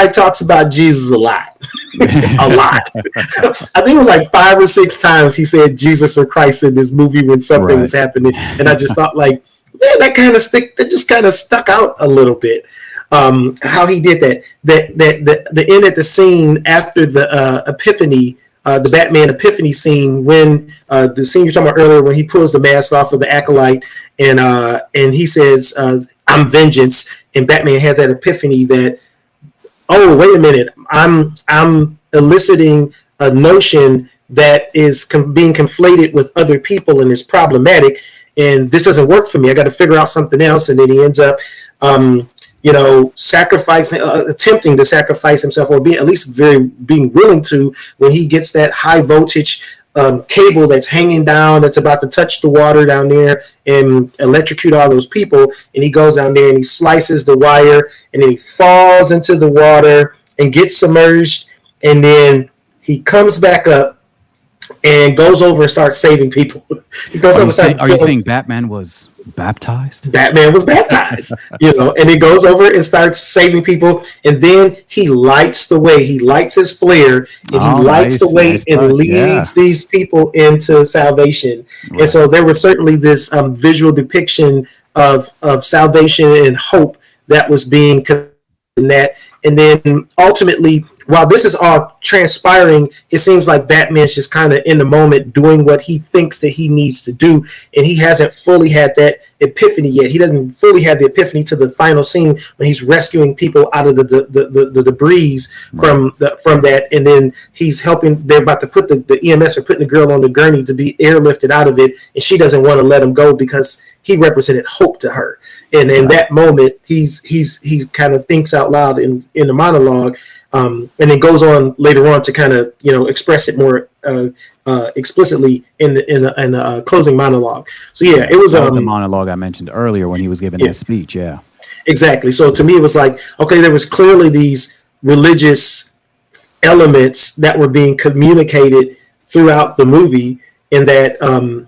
talks about Jesus a lot. A lot. I think it was like 5 or 6 times he said Jesus or Christ in this movie when something was happening, and I just thought, like, man, that just kind of stuck out a little bit. How he did that. The end at the scene after the Epiphany, the Batman Epiphany scene, when the scene you're talking about earlier, when he pulls the mask off of the acolyte and he says, "I'm vengeance," and Batman has that epiphany that, oh, wait a minute, I'm eliciting a notion that is being conflated with other people and is problematic, and this doesn't work for me. I got to figure out something else. And then he ends up attempting to sacrifice himself, or being willing to, when he gets that high voltage cable that's hanging down, that's about to touch the water down there and electrocute all those people. And he goes down there and he slices the wire, and then he falls into the water and gets submerged. And then he comes back up and goes over and starts saving people. He goes Are you saying Batman was baptized? Batman was baptized, and he goes over and starts saving people, and then he lights the way. He lights his flare, and he lights the way and leads these people into salvation. Right. And so there was certainly this visual depiction of salvation and hope that was being in that. And then ultimately, while this is all transpiring, it seems like Batman's just kind of in the moment doing what he thinks that he needs to do, and he hasn't fully had that epiphany yet. He doesn't fully have the epiphany to the final scene when he's rescuing people out of the debris from that, and then he's helping. They're about to put the EMS are putting the girl on the gurney to be airlifted out of it, and she doesn't want to let him go because he represented hope to her. And in that moment, he kind of thinks out loud in the monologue. And then goes on later on to kind of express it more explicitly in the closing monologue. So yeah, it was the monologue I mentioned earlier when he was giving his speech. Yeah, exactly. So to me, it was like, okay, there was clearly these religious elements that were being communicated throughout the movie, and that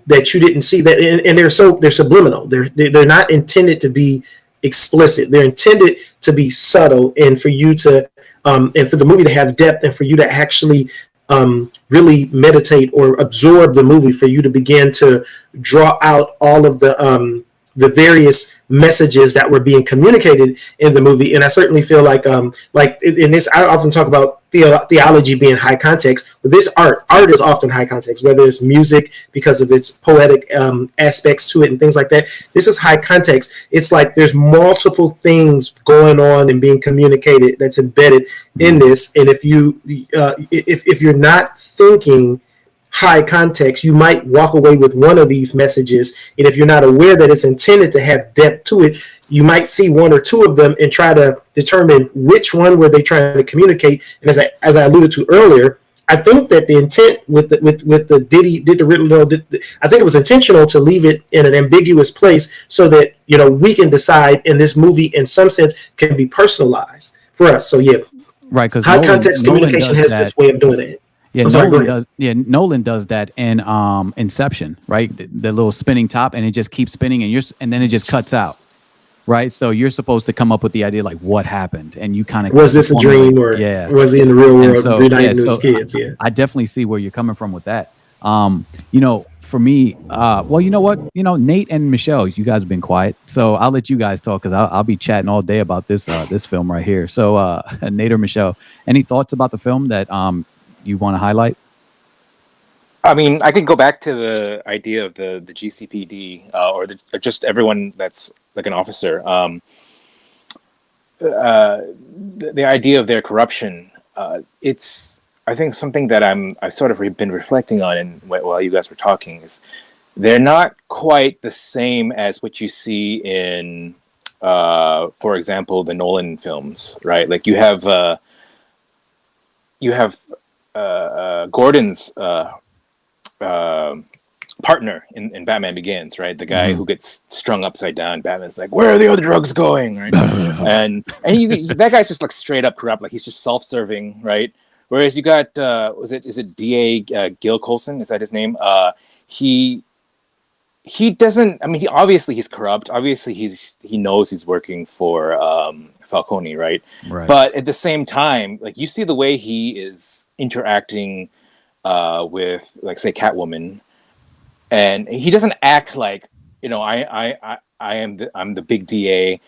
that you didn't see that, and they're subliminal. They're not intended to be explicit. They're intended to be subtle, and for you to and for the movie to have depth, and for you to actually really meditate or absorb the movie, for you to begin to draw out all of the various messages that were being communicated in the movie. And I certainly feel like in this, I often talk about theology being high context, but this art is often high context, whether it's music because of its poetic aspects to it and things like that. This is high context. It's like there's multiple things going on and being communicated that's embedded in this. And if you're not thinking high context, you might walk away with one of these messages, and if you're not aware that it's intended to have depth to it, you might see one or two of them and try to determine which one were they trying to communicate. And as I alluded to earlier, I think that the intent with the did the riddle, I think it was intentional to leave it in an ambiguous place so that we can decide, and this movie in some sense can be personalized for us. So yeah, right, because high context communication has this way of doing it. Yeah, I'm sorry, go Nolan ahead. does. Yeah, Nolan does that in Inception, right? The little spinning top, and it just keeps spinning, and and then it just cuts out, right? So you're supposed to come up with the idea like what happened, and you kind of Was this a formulate. dream or Yeah, was he in the real and world so yeah, reuniting with his so kids? Yeah. I definitely see where you're coming from with that. For me, well, you know what, Nate and Michelle, you guys have been quiet, so I'll let you guys talk because I'll be chatting all day about this film right here. So, Nate or Michelle, any thoughts about the film that you want to highlight? I mean, I could go back to the idea of the GCPD or just everyone that's like an officer. The idea of their corruption. It's I think something that I've sort of been reflecting on, and while you guys were talking, is they're not quite the same as what you see in, for example, the Nolan films, right? Like you have Gordon's partner in Batman Begins, right? The guy who gets strung upside down. Batman's like, "Where are the other drugs going?" Right? and that guy's just like straight up corrupt. Like he's just self-serving, right? Whereas you got is it DA Gil Colson? Is that his name? He doesn't. I mean, obviously he's corrupt. Obviously he knows he's working for Falcone, right? Right. But at the same time, like you see the way he is interacting with, like, say, Catwoman, and he doesn't act like, I'm the big DA.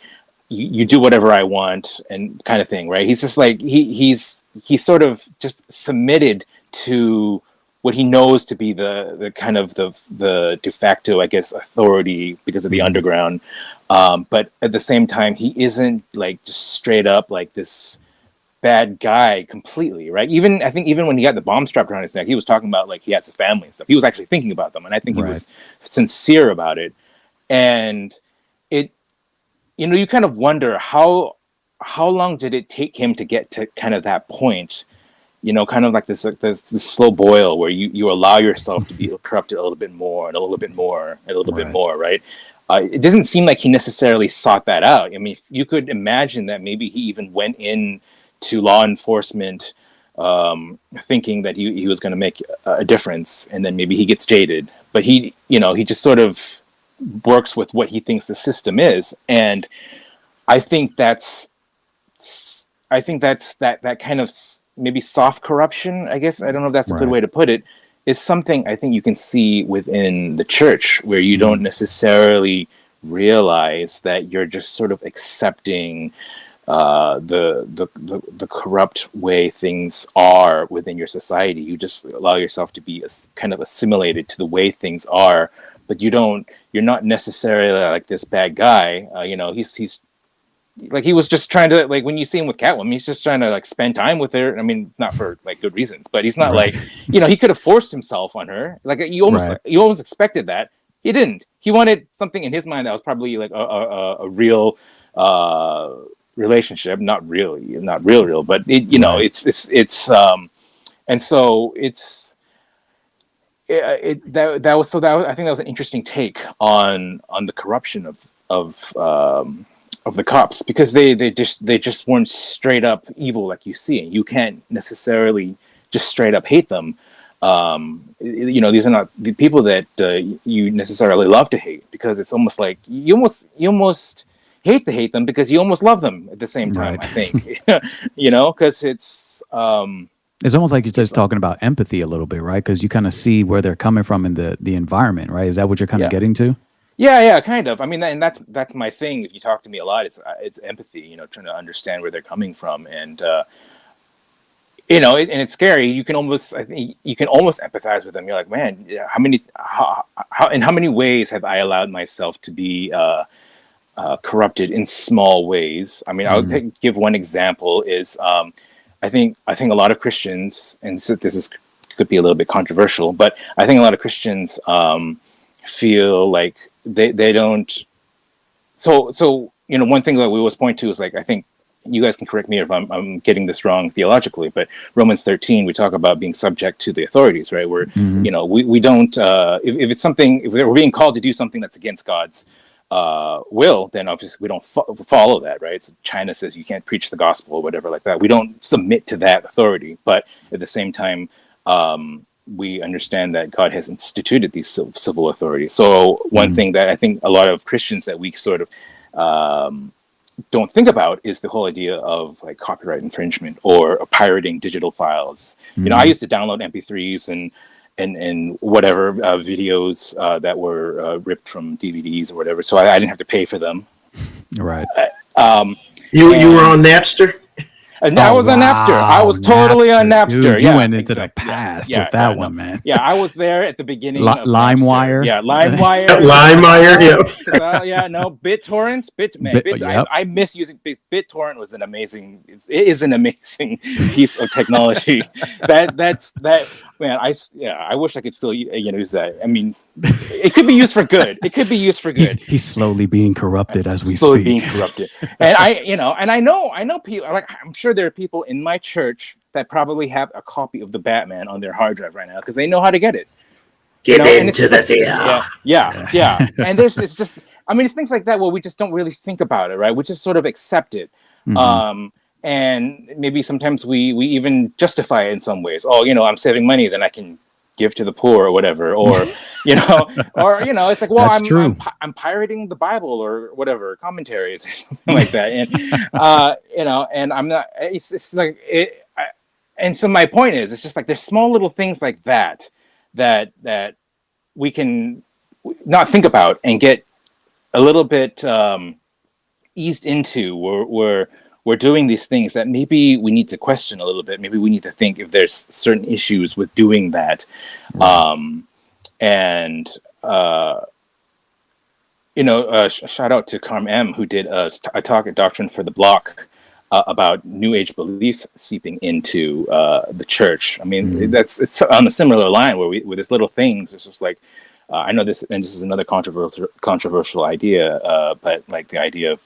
You do whatever I want and kind of thing, right? He's just like he's sort of just submitted to what he knows to be the kind of the de facto, I guess, authority because of the underground. But at the same time, he isn't like just straight up like this bad guy completely, right? I think even when he got the bomb strapped around his neck, he was talking about like he has a family and stuff. He was actually thinking about them, and I think he was sincere about it. And it, you kind of wonder how long did it take him to get to kind of that point, kind of like this slow boil where you allow yourself to be corrupted a little bit more and a little bit more and a little bit more, right? It doesn't seem like he necessarily sought that out. I mean, you could imagine that maybe he even went in to law enforcement thinking that he was going to make a difference, and then maybe he gets jaded. But he just sort of works with what he thinks the system is, and I think that's that kind of maybe soft corruption, I guess. I don't know if that's a good way to put it. Is something I think you can see within the church, where you don't necessarily realize that you're just sort of accepting the corrupt way things are within your society. You just allow yourself to be kind of assimilated to the way things are, but you're not necessarily like this bad guy. He's like, he was just trying to, like, when you see him with Catwoman, he's just trying to like spend time with her. I mean, not for like good reasons, but he's not like, he could have forced himself on her. Like you almost expected that. He didn't. He wanted something in his mind that was probably like a real relationship, not real, but it's and so it's that was I think that was an interesting take on the corruption of the cops, because they just weren't straight up evil like you see. You can't necessarily just straight up hate them. These are not the people that you necessarily love to hate, because it's almost like you almost hate to hate them because you almost love them at the same time. I think, because it's almost like you're just talking about empathy a little bit, right? Because you kind of see where they're coming from in the environment, right? Is that what you're kind of getting to? Yeah, kind of. I mean, and that's my thing. If you talk to me a lot, it's empathy. Trying to understand where they're coming from, and and it's scary. I think you can almost empathize with them. You're like, man, how in how many ways have I allowed myself to be corrupted in small ways? I mean, I'll give one example. Is I think a lot of Christians, and could be a little bit controversial, but I think a lot of Christians feel like they don't. So one thing that we always point to is, like, I think you guys can correct me if I'm getting this wrong theologically, but Romans 13, we talk about being subject to the authorities, right? Where we don't if it's something, if we're being called to do something that's against God's will, then obviously we don't follow that, right? So China says you can't preach the gospel or whatever like that. We don't submit to that authority, but at the same time, we understand that God has instituted these civil authorities. So one thing that I think a lot of Christians that we sort of don't think about is the whole idea of like copyright infringement or pirating digital files. You know, I used to download MP3s and whatever videos that were ripped from DVDs or whatever, so I didn't have to pay for them. Right. You were on Napster? And I was on Napster. I was totally on Napster. Dude, you went into the past with that one, man. Yeah, I was there at the beginning of LimeWire. Yeah, LimeWire. LimeWire, yeah. No, BitTorrent. Yep. I miss using BitTorrent. Was an amazing. It is an amazing piece of technology. That's man. I wish I could still use that. I mean, it could be used for good. It could be used for good. He's slowly being corrupted as we slowly speak. being corrupted. And I know people. Like, I'm sure there are people in my church that probably have a copy of the Batman on their hard drive right now because they know how to get it. Get into the theater. Yeah. And it's things like that where we just don't really think about it, right? We just sort of accept it. And maybe sometimes we even justify it in some ways. Oh, I'm saving money, then I can give to the poor or whatever, or it's like, well, I'm pirating the Bible or whatever, commentaries or something like that, and and I'm not. It's like it. And so my point is, it's just like there's small little things like that we can not think about and get a little bit eased into. We're doing these things that maybe we need to question a little bit. Maybe we need to think if there's certain issues with doing that. Shout out to Carm M, who did a talk at Doctrine for the Block about New Age beliefs seeping into the church. I mean, it's on a similar line where with these little things, it's just like, I know this, and this is another controversial idea, but like the idea of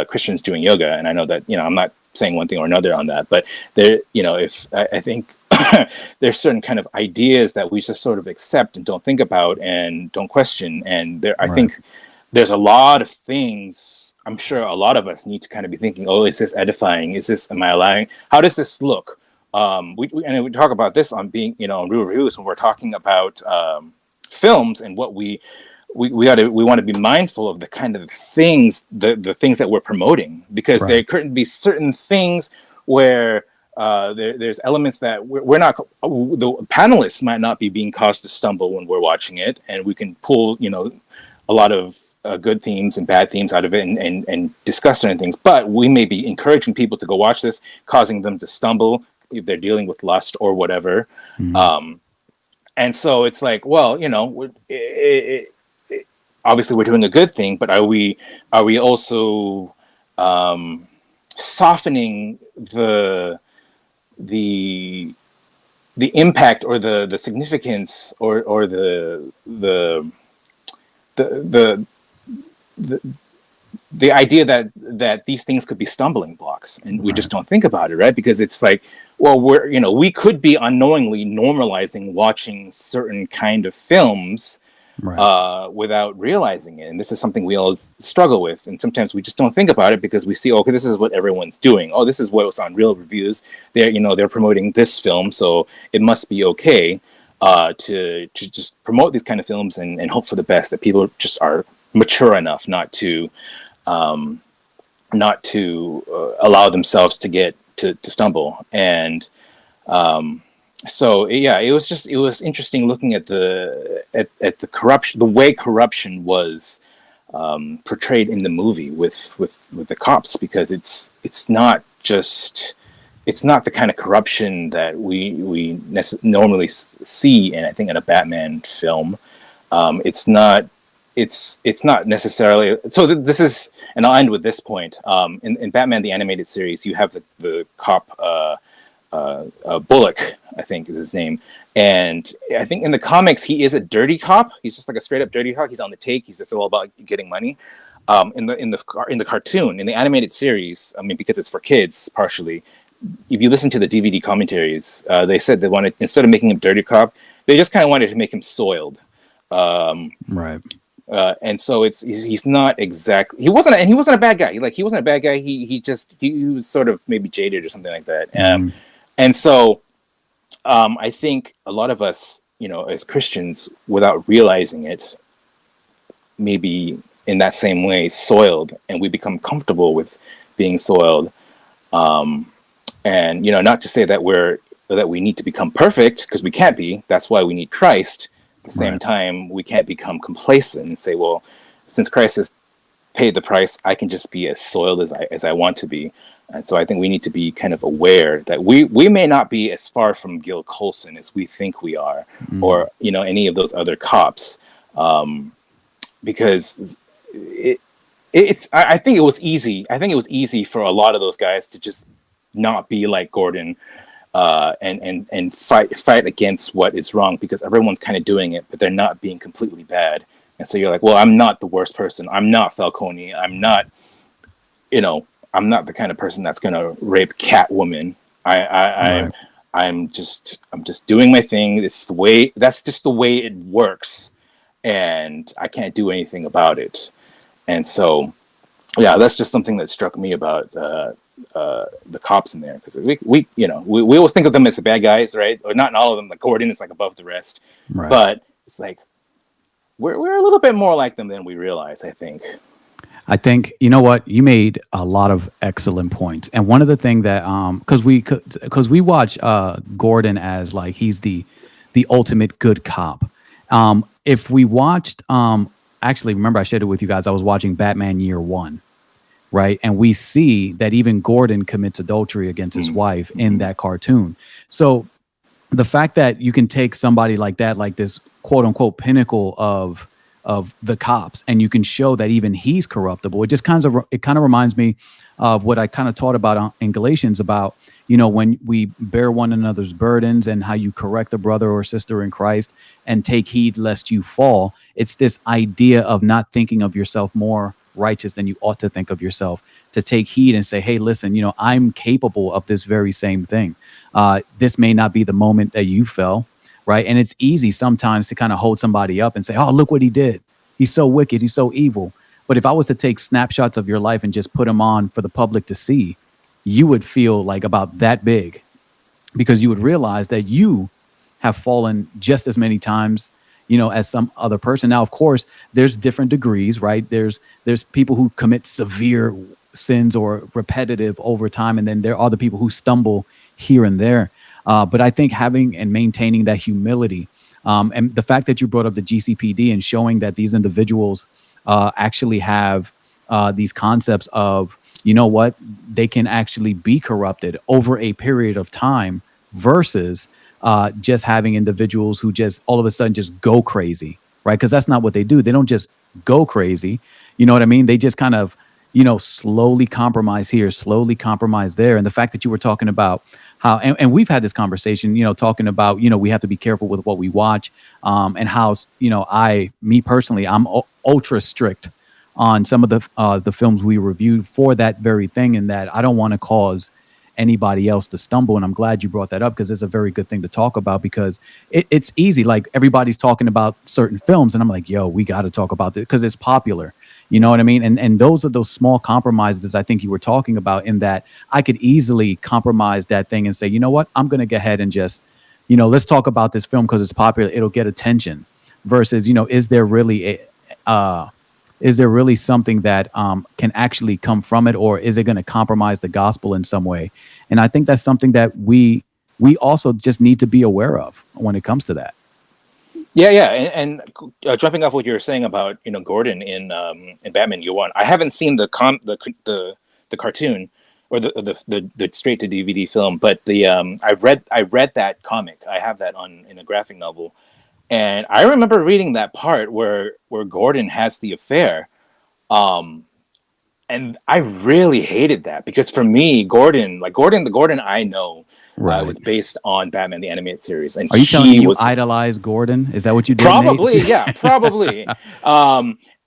Christians doing yoga, and I know that I'm not saying one thing or another on that, but there, if I think there's certain kind of ideas that we just sort of accept and don't think about and don't question, and I think there's a lot of things. I'm sure a lot of us need to kind of be thinking, oh, is this edifying? Am I allowing? How does this look? We talk about this on being, on Real Reviews when we're talking about films and what we want to be mindful of the kind of things, the things that we're promoting, because there couldn't be certain things where there's elements that we're not, the panelists might not be being caused to stumble when we're watching it, and we can pull, a lot of good themes and bad themes out of it and discuss certain things, but we may be encouraging people to go watch this, causing them to stumble if they're dealing with lust or whatever. And so it's like, well, obviously we're doing a good thing, but are we also softening the impact or the significance or the idea that these things could be stumbling blocks, and we just don't think about it, right? Because it's like, well, we could be unknowingly normalizing watching certain kind of films without realizing it, and this is something we all struggle with, and sometimes we just don't think about it because we see, okay, this is what everyone's doing. Oh, this is what was on Real Reviews. They're promoting this film, so it must be okay to just promote these kind of films and hope for the best, that people just are mature enough not to allow themselves to stumble. And so it was interesting looking at the corruption, the way corruption was portrayed in the movie with the cops, because it's not the kind of corruption that we normally see in, I think, in a Batman film. It's not necessarily. So this is, and I'll end with this point. In Batman the Animated Series, you have the cop Bullock, I think is his name, and I think in the comics he is a dirty cop. He's just like a straight up dirty cop. He's on the take. He's just all about getting money. In the cartoon, in the animated series, I mean, because it's for kids partially. If you listen to the DVD commentaries, they said they wanted, instead of making him dirty cop, they just kind of wanted to make him soiled. And so he's not exactly, he wasn't a bad guy. He wasn't a bad guy. He was sort of maybe jaded or something like that. And so I think a lot of us, as Christians, without realizing it, maybe in that same way, soiled, and we become comfortable with being soiled. Um, and not to say that we need to become perfect, because we can't be. That's why we need Christ. At the same Right. time, we can't become complacent and say, well, since Christ has paid the price, I can just be as soiled as I want to be. And so I think we need to be kind of aware that we may not be as far from Gil Colson as we think we are, Mm. or any of those other cops, because I think it was easy. I think it was easy for a lot of those guys to just not be like Gordon, and fight against what is wrong, because everyone's kind of doing it, but they're not being completely bad. And so you're like, well, I'm not the worst person. I'm not Falcone. I'm not the kind of person that's gonna rape Catwoman. Right. I'm just doing my thing. That's just the way it works, and I can't do anything about it. And so, yeah, that's just something that struck me about the cops in there, because we always think of them as the bad guys, right? Or not all of them. Like Gordon is like above the rest, Right. but it's like we're a little bit more like them than we realize, I think. I think you know what you made a lot of excellent points, and one of the thing that because we watch Gordon as like he's the ultimate good cop. If we watched actually remember I shared it with you guys. I was watching Batman Year One, right, and we see that even Gordon commits adultery against his wife in that cartoon. So the fact that you can take somebody like that, like this quote unquote pinnacle of the cops, and you can show that even he's corruptible. It kind of reminds me of what I kind of taught about in Galatians about, when we bear one another's burdens and how you correct a brother or sister in Christ and take heed lest you fall. It's this idea of not thinking of yourself more righteous than you ought to think of yourself, to take heed and say, hey, listen, I'm capable of this very same thing. This may not be the moment that you fell, right? And it's easy sometimes to kind of hold somebody up and say, oh, look what he did. He's so wicked. He's so evil. But if I was to take snapshots of your life and just put them on for the public to see, you would feel like about that big, because you would realize that you have fallen just as many times, as some other person. Now, of course, there's different degrees, right? There's people who commit severe sins or repetitive over time. And then there are the people who stumble here and there. But I think having and maintaining that humility, and the fact that you brought up the GCPD and showing that these individuals actually have these concepts of, what, they can actually be corrupted over a period of time versus just having individuals who just all of a sudden just go crazy, right? Because that's not what they do. They don't just go crazy. You know what I mean? They just kind of, slowly compromise here, slowly compromise there. And the fact that you were talking about how, and we've had this conversation, talking about, we have to be careful with what we watch, and how, me personally, I'm ultra strict on some of the films we reviewed for that very thing, and that I don't want to cause anybody else to stumble. And I'm glad you brought that up, because it's a very good thing to talk about, because it's easy. Like everybody's talking about certain films and I'm like, yo, we got to talk about this because it's popular. You know what I mean? And those are those small compromises I think you were talking about, in that I could easily compromise that thing and say, you know what, I'm going to go ahead and just, let's talk about this film because it's popular. It'll get attention versus, is there really something that can actually come from it, or is it going to compromise the gospel in some way? And I think that's something that we also just need to be aware of when it comes to that. Yeah. And jumping off what you were saying about Gordon in Batman Year One, I haven't seen the cartoon or the straight to DVD film, but I read that comic. I have that in a graphic novel, and I remember reading that part where Gordon has the affair, and I really hated that, because for me, the Gordon I know. Right. Was based on Batman the Animated Series, and are you telling me you idolized Gordon? Is that what you did? Probably, Nate? yeah, probably.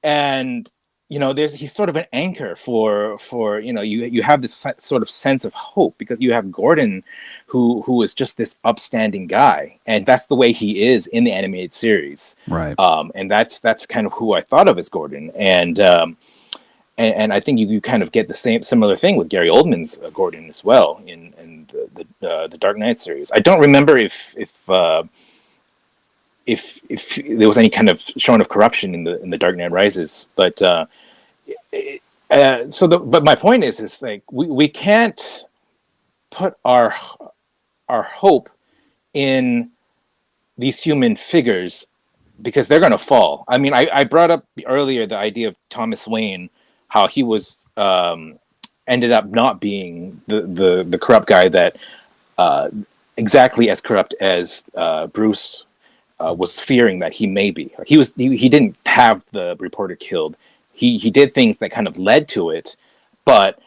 And he's sort of an anchor for you have this sort of sense of hope, because you have Gordon, who is just this upstanding guy, and that's the way he is in the animated series, right? And that's kind of who I thought of as Gordon, and I think you kind of get the similar thing with Gary Oldman's Gordon as well in the Dark Knight series. I don't remember if there was any kind of showing of corruption in the Dark Knight Rises, but but my point is like we can't put our hope in these human figures because they're going to fall. I mean, I brought up earlier the idea of Thomas Wayne, how he was ended up not being the corrupt guy that exactly as corrupt as Bruce was fearing that he may be. He didn't have the reporter killed. He did things that kind of led to it, but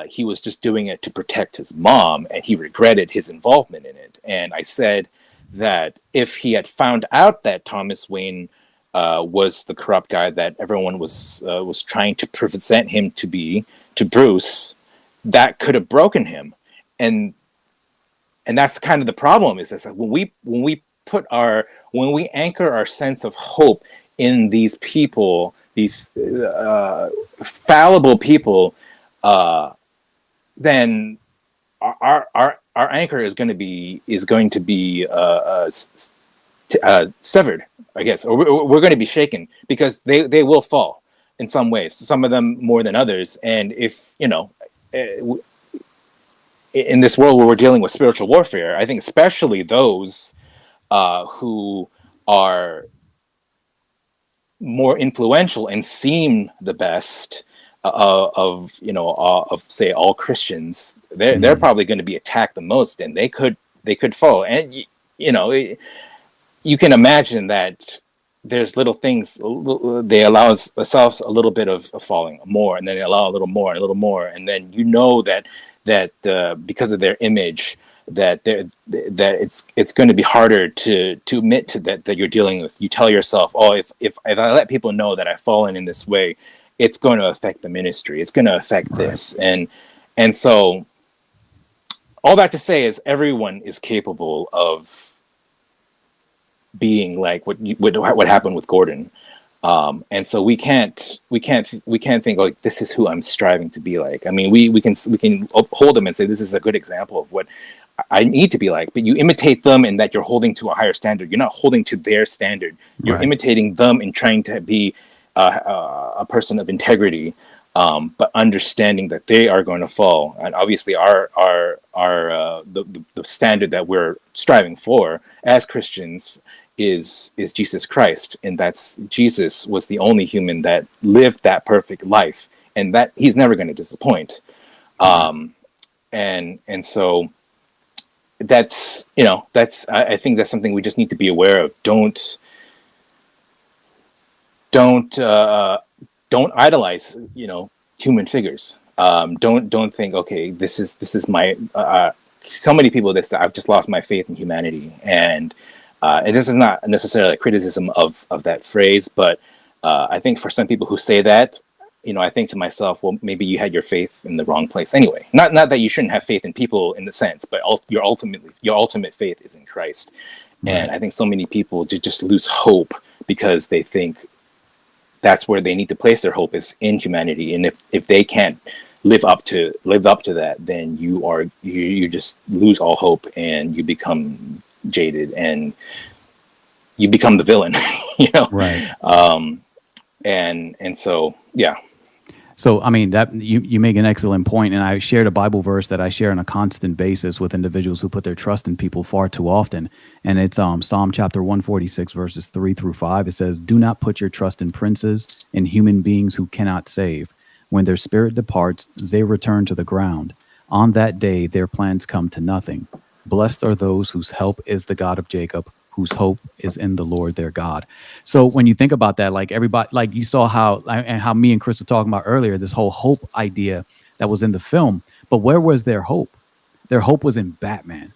he was just doing it to protect his mom, and he regretted his involvement in it. And I said that if he had found out that Thomas Wayne was the corrupt guy that everyone was trying to present him to be to Bruce, that could have broken him. And that's kind of the problem, is that when we anchor our sense of hope in these people, these fallible people, then our anchor is going to be severed, I guess, or we're going to be shaken, because they will fall in some ways, some of them more than others. And if in this world where we're dealing with spiritual warfare, I think especially those who are more influential and seem the best of say all Christians, they're probably going to be attacked the most, and they could fall. And you can imagine that there's little things, they allow themselves a little bit of falling more, and then they allow a little more and a little more, and then that because of their image, that it's going to be harder to admit to that you're dealing with. You tell yourself, oh, if I let people know that I've fallen in this way, it's going to affect the ministry, it's going to affect this. And so all that to say is everyone is capable of being like what happened with Gordon. And so we can't think like, this is who I'm striving to be like. I mean, we can hold them and say, this is a good example of what I need to be like, but you imitate them in that you're holding to a higher standard. You're not holding to their standard. You're imitating them and trying to be a person of integrity, but understanding that they are going to fall. And obviously the standard that we're striving for as Christians is Jesus Christ. And that's Jesus was the only human that lived that perfect life, and that he's never going to disappoint. And so that's I think that's something we just need to be aware of. Don't idolize human figures. Don't think, okay, this is my so many people that say, I've just lost my faith in humanity, and this is not necessarily a criticism of that phrase, but I think for some people who say that, I think to myself, well, maybe you had your faith in the wrong place anyway. Not that you shouldn't have faith in people in the sense, but your ultimate faith is in Christ. And I think so many people just lose hope because they think that's where they need to place their hope, is in humanity. And if they can't live up to that, then you just lose all hope, and you become jaded, and you become the villain. Right. And so yeah. So, I mean, that you make an excellent point, and I shared a Bible verse that I share on a constant basis with individuals who put their trust in people far too often, and it's Psalm chapter 146, verses 3-5. It says, "Do not put your trust in princes, in human beings who cannot save. When their spirit departs, they return to the ground. On that day, their plans come to nothing. Blessed are those whose help is the God of Jacob, whose hope is in the Lord their God." So when you think about that, like everybody, like you saw how me and Chris were talking about earlier, this whole hope idea that was in the film, but where was their hope? Their hope was in Batman,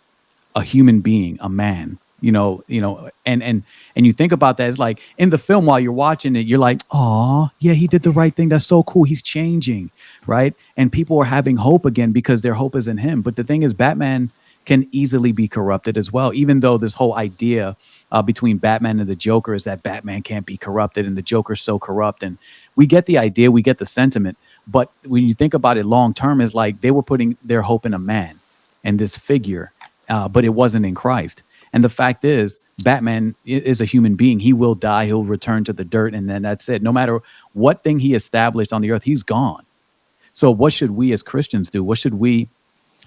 a human being, a man, and you think about that, it's like in the film, while you're watching it, you're like, oh yeah, he did the right thing. That's so cool. He's changing. Right. And people are having hope again because their hope is in him. But the thing is, Batman can easily be corrupted as well, even though this whole idea between Batman and the Joker is that Batman can't be corrupted and the Joker's so corrupt. And we get the idea, we get the sentiment, but when you think about it long term, is like they were putting their hope in a man. and this figure, but it wasn't in Christ. And the fact is, Batman is a human being. He will die. He'll return to the dirt, and then that's it. No matter what thing he established on the earth, he's gone. So what should we as Christians do? What should we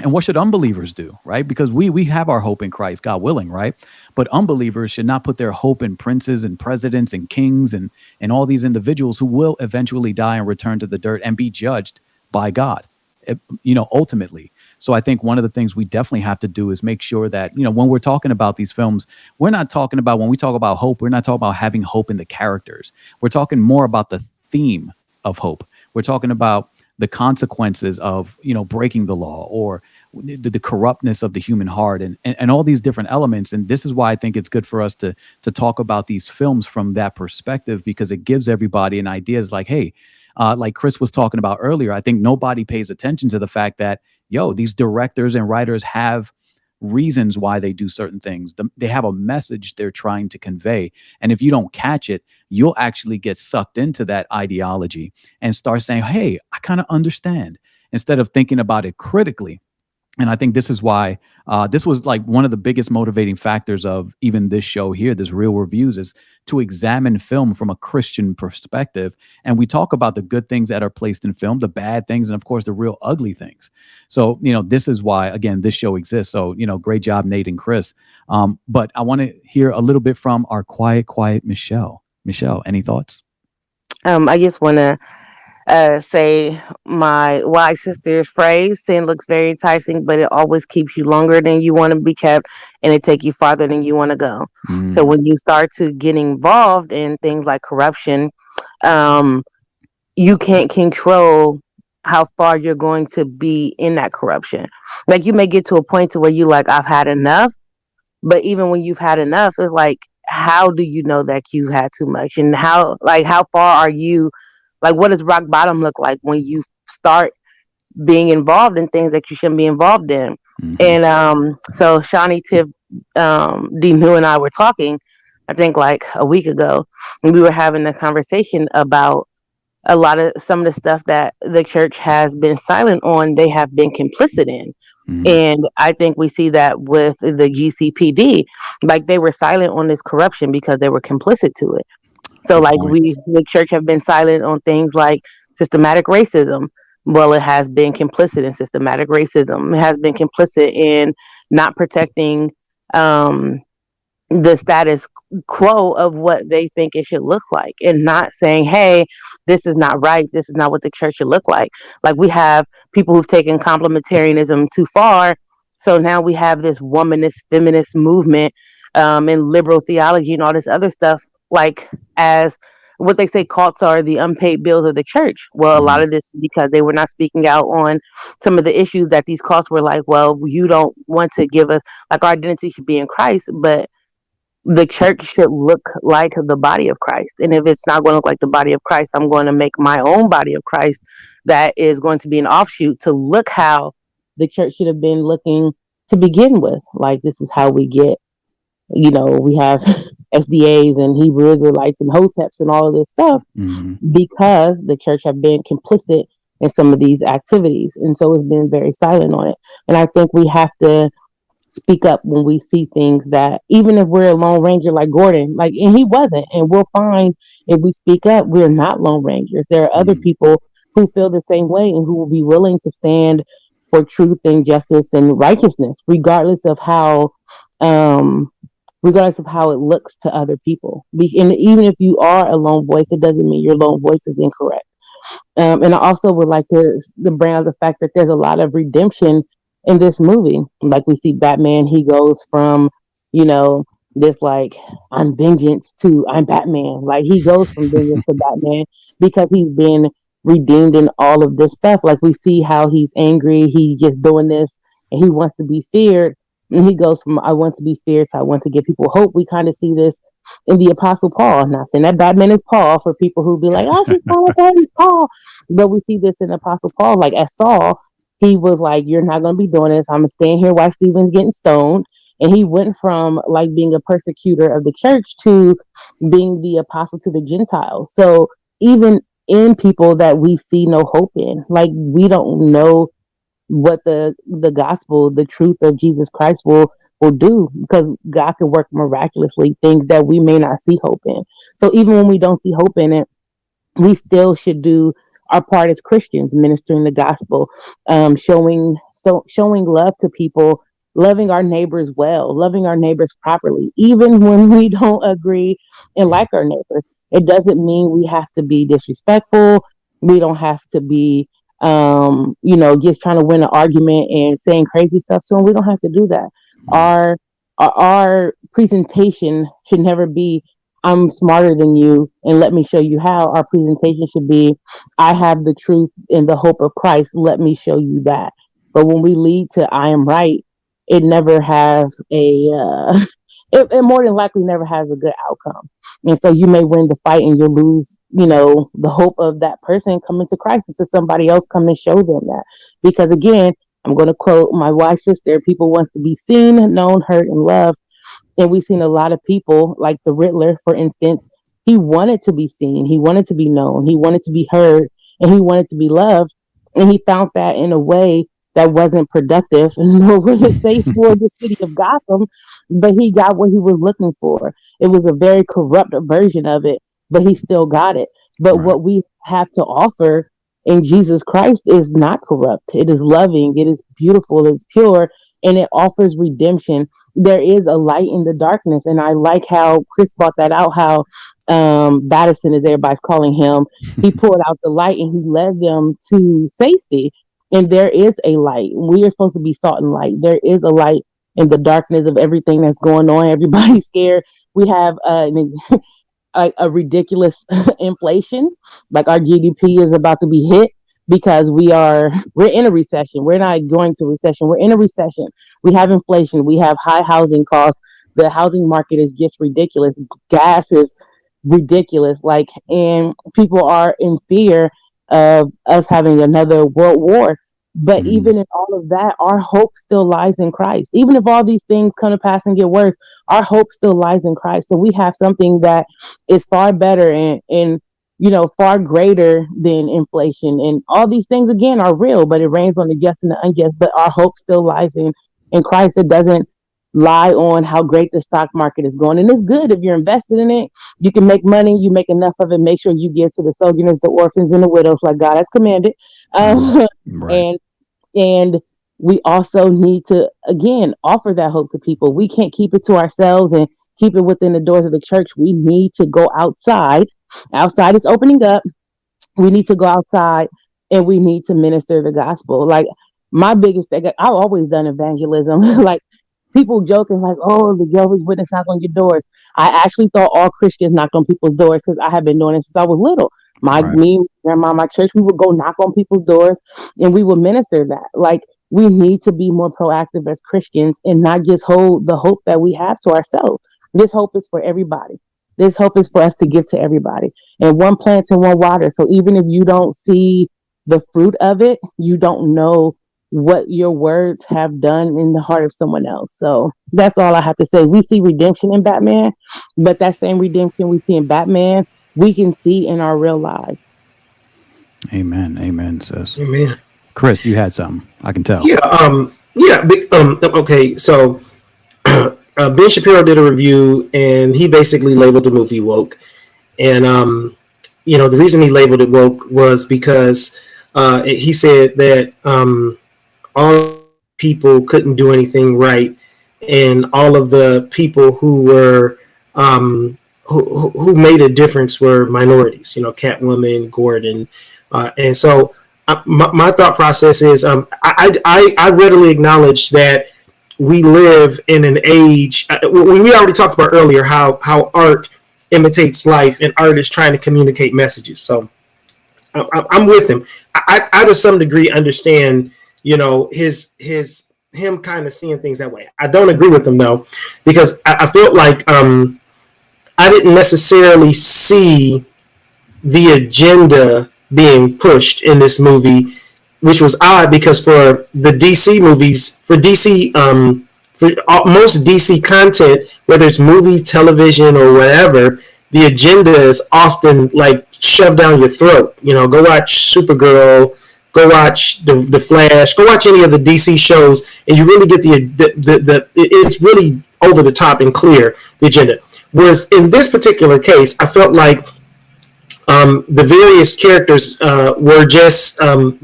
and what should unbelievers do, right? Because we have our hope in Christ, God willing, right? But unbelievers should not put their hope in princes and presidents and kings and all these individuals who will eventually die and return to the dirt and be judged by God, ultimately. So I think one of the things we definitely have to do is make sure that, when we're talking about these films, we're not talking about, when we talk about hope, we're not talking about having hope in the characters. We're talking more about the theme of hope. We're talking about the consequences of, breaking the law, or the corruptness of the human heart, and all these different elements. And this is why I think it's good for us to talk about these films from that perspective, because it gives everybody an idea. It's like, hey, like Chris was talking about earlier, I think nobody pays attention to the fact that, these directors and writers have reasons why they do certain things. They have a message they're trying to convey. And if you don't catch it, you'll actually get sucked into that ideology and start saying, hey, I kind of understand, instead of thinking about it critically. And I think this is why this was like one of the biggest motivating factors of even this show here, this Real Reviews, is to examine film from a Christian perspective. And we talk about the good things that are placed in film, the bad things, and of course, the real ugly things. So, this is why, again, this show exists. So, great job, Nate and Chris. But I want to hear a little bit from our quiet Michelle. Michelle, any thoughts? I just want to say my wise sister's phrase: sin looks very enticing, but it always keeps you longer than you want to be kept, and it take you farther than you want to go. So when you start to get involved in things like corruption, you can't control how far you're going to be in that corruption. Like, you may get to a point to where you like, I've had enough. But even when you've had enough, it's like, how do you know that you had too much? And how far are you? Like, what does rock bottom look like when you start being involved in things that you shouldn't be involved in? And so Shawnee, Tiff, D. New and I were talking, I think like a week ago, and we were having a conversation about a lot of some of the stuff that the church has been silent on, they have been complicit in. And I think we see that with the GCPD, like they were silent on this corruption because they were complicit to it. So like the church have been silent on things like systematic racism. Well, it has been complicit in systematic racism. It has been complicit in not protecting the status quo of what they think it should look like, and not saying, hey, this is not right, this is not what the church should look like. Like, we have people who've taken complementarianism too far, so now we have this womanist feminist movement, and liberal theology and all this other stuff, like, as what they say cults are the unpaid bills of the church. Well, a lot of this is because they were not speaking out on some of the issues that these cults were like, well, you don't want to give us, like, our identity should be in Christ, but the church should look like the body of Christ. And if it's not going to look like the body of Christ, I'm going to make my own body of Christ that is going to be an offshoot to look how the church should have been looking to begin with. Like, this is how we get, we have SDAs and Hebrew Israelites and Hoteps and all of this stuff, because the church have been complicit in some of these activities. And so it's been very silent on it. And I think we have to speak up when we see things that, even if we're a Lone Ranger like Gordon, like, and he wasn't, and we'll find if we speak up, we're not Lone Rangers. There are other people who feel the same way and who will be willing to stand for truth and justice and righteousness, regardless of how it looks to other people. And even if you are a lone voice, it doesn't mean your lone voice is incorrect. And I also would like to bring out the fact that there's a lot of redemption in this movie. Like, we see Batman, he goes from, this like, I'm vengeance to I'm Batman. Like, he goes from vengeance to Batman because he's been redeemed in all of this stuff. Like, we see how he's angry, he's just doing this, and he wants to be feared. And he goes from I want to be feared to I want to give people hope. We kind of see this in the Apostle Paul. I'm not saying that Batman is Paul for people who be like, oh, he's Paul. But we see this in Apostle Paul. Like, as Saul, he was like, you're not going to be doing this. I'm going to stand here while Stephen's getting stoned. And he went from like being a persecutor of the church to being the apostle to the Gentiles. So even in people that we see no hope in, like, we don't know what the gospel, the truth of Jesus Christ will do, because God can work miraculously things that we may not see hope in. So even when we don't see hope in it, we still should do our part as Christians, ministering the gospel, showing love to people, loving our neighbors well, loving our neighbors properly, even when we don't agree and like our neighbors. It doesn't mean we have to be disrespectful. We don't have to be, just trying to win an argument and saying crazy stuff. So we don't have to do that. Mm. Our presentation should never be, I'm smarter than you, and let me show you how. Our presentation should be, I have the truth and the hope of Christ. Let me show you that. But when we lead to I am right, it never has it more than likely never has a good outcome. And so you may win the fight and you'll lose, the hope of that person coming to Christ until somebody else come and show them that. Because again, I'm going to quote my wise sister, people want to be seen, known, heard, and loved. And we've seen a lot of people, like the Riddler, for instance. He wanted to be seen, he wanted to be known, he wanted to be heard, and he wanted to be loved. And he found that in a way that wasn't productive, nor was it safe for the city of Gotham. But he got what he was looking for. It was a very corrupt version of it, but he still got it. But Right. what we have to offer in Jesus Christ is not corrupt. It is loving, it is beautiful, it's pure, and it offers redemption. There is a light in the darkness, and I like how Chris brought that out, how Pattinson, as everybody's calling him, he pulled out the light and he led them to safety. And there is a light. We are supposed to be salt and light. There is a light in the darkness of everything that's going on. Everybody's scared. We have a ridiculous inflation. Like our GDP is about to be hit because we're in a recession. We're not going to recession. We're in a recession. We have inflation. We have high housing costs. The housing market is just ridiculous. Gas is ridiculous. And people are in fear of us having another world war. But even in all of that, our hope still lies in Christ. Even if all these things come to pass and get worse, our hope still lies in Christ. So we have something that is far better and far greater than inflation. And all these things, again, are real, but it rains on the just and the unjust. But our hope still lies in Christ. It doesn't lie on how great the stock market is going. And it's good if you're invested in it. You can make money. You make enough of it. Make sure you give to the sojourners, the orphans, and the widows like God has commanded. Right. And we also need to, again, offer that hope to people. We can't keep it to ourselves and keep it within the doors of the church. We need to go outside. Outside is opening up. We need to go outside and we need to minister the gospel. Like my biggest thing, I've always done evangelism. Like people joking like, oh, the Jehovah's Witness knock on your doors. I actually thought all Christians knocked on people's doors because I have been doing it since I was little. Me, grandma, my church, we would go knock on people's doors and we would minister that. Like we need to be more proactive as Christians and not just hold the hope that we have to ourselves. This hope is for everybody. This hope is for us to give to everybody. And one plants and one water. So even if you don't see the fruit of it, you don't know what your words have done in the heart of someone else. So that's all I have to say. We see redemption in Batman, but that same redemption we see in Batman, we can see in our real lives. Amen, sis. Amen. Chris, you had something. I can tell. Okay. So Ben Shapiro did a review, and he basically labeled the movie woke. And the reason he labeled it woke was because he said that all people couldn't do anything right, and all of the people who were who made a difference were minorities. Catwoman, Gordon, and so my thought process is I readily acknowledge that we live in an age. We already talked about earlier how art imitates life, and art is trying to communicate messages. So I'm with him. I to some degree understand, him kind of seeing things that way. I don't agree with him though, because I felt like I didn't necessarily see the agenda being pushed in this movie, which was odd because for the DC movies, for most DC content, whether it's movie, television, or whatever, the agenda is often like shoved down your throat. Go watch Supergirl, go watch the Flash, go watch any of the DC shows, and you really get the it's really over the top and clear, the agenda. Whereas in this particular case, I felt like the various characters were just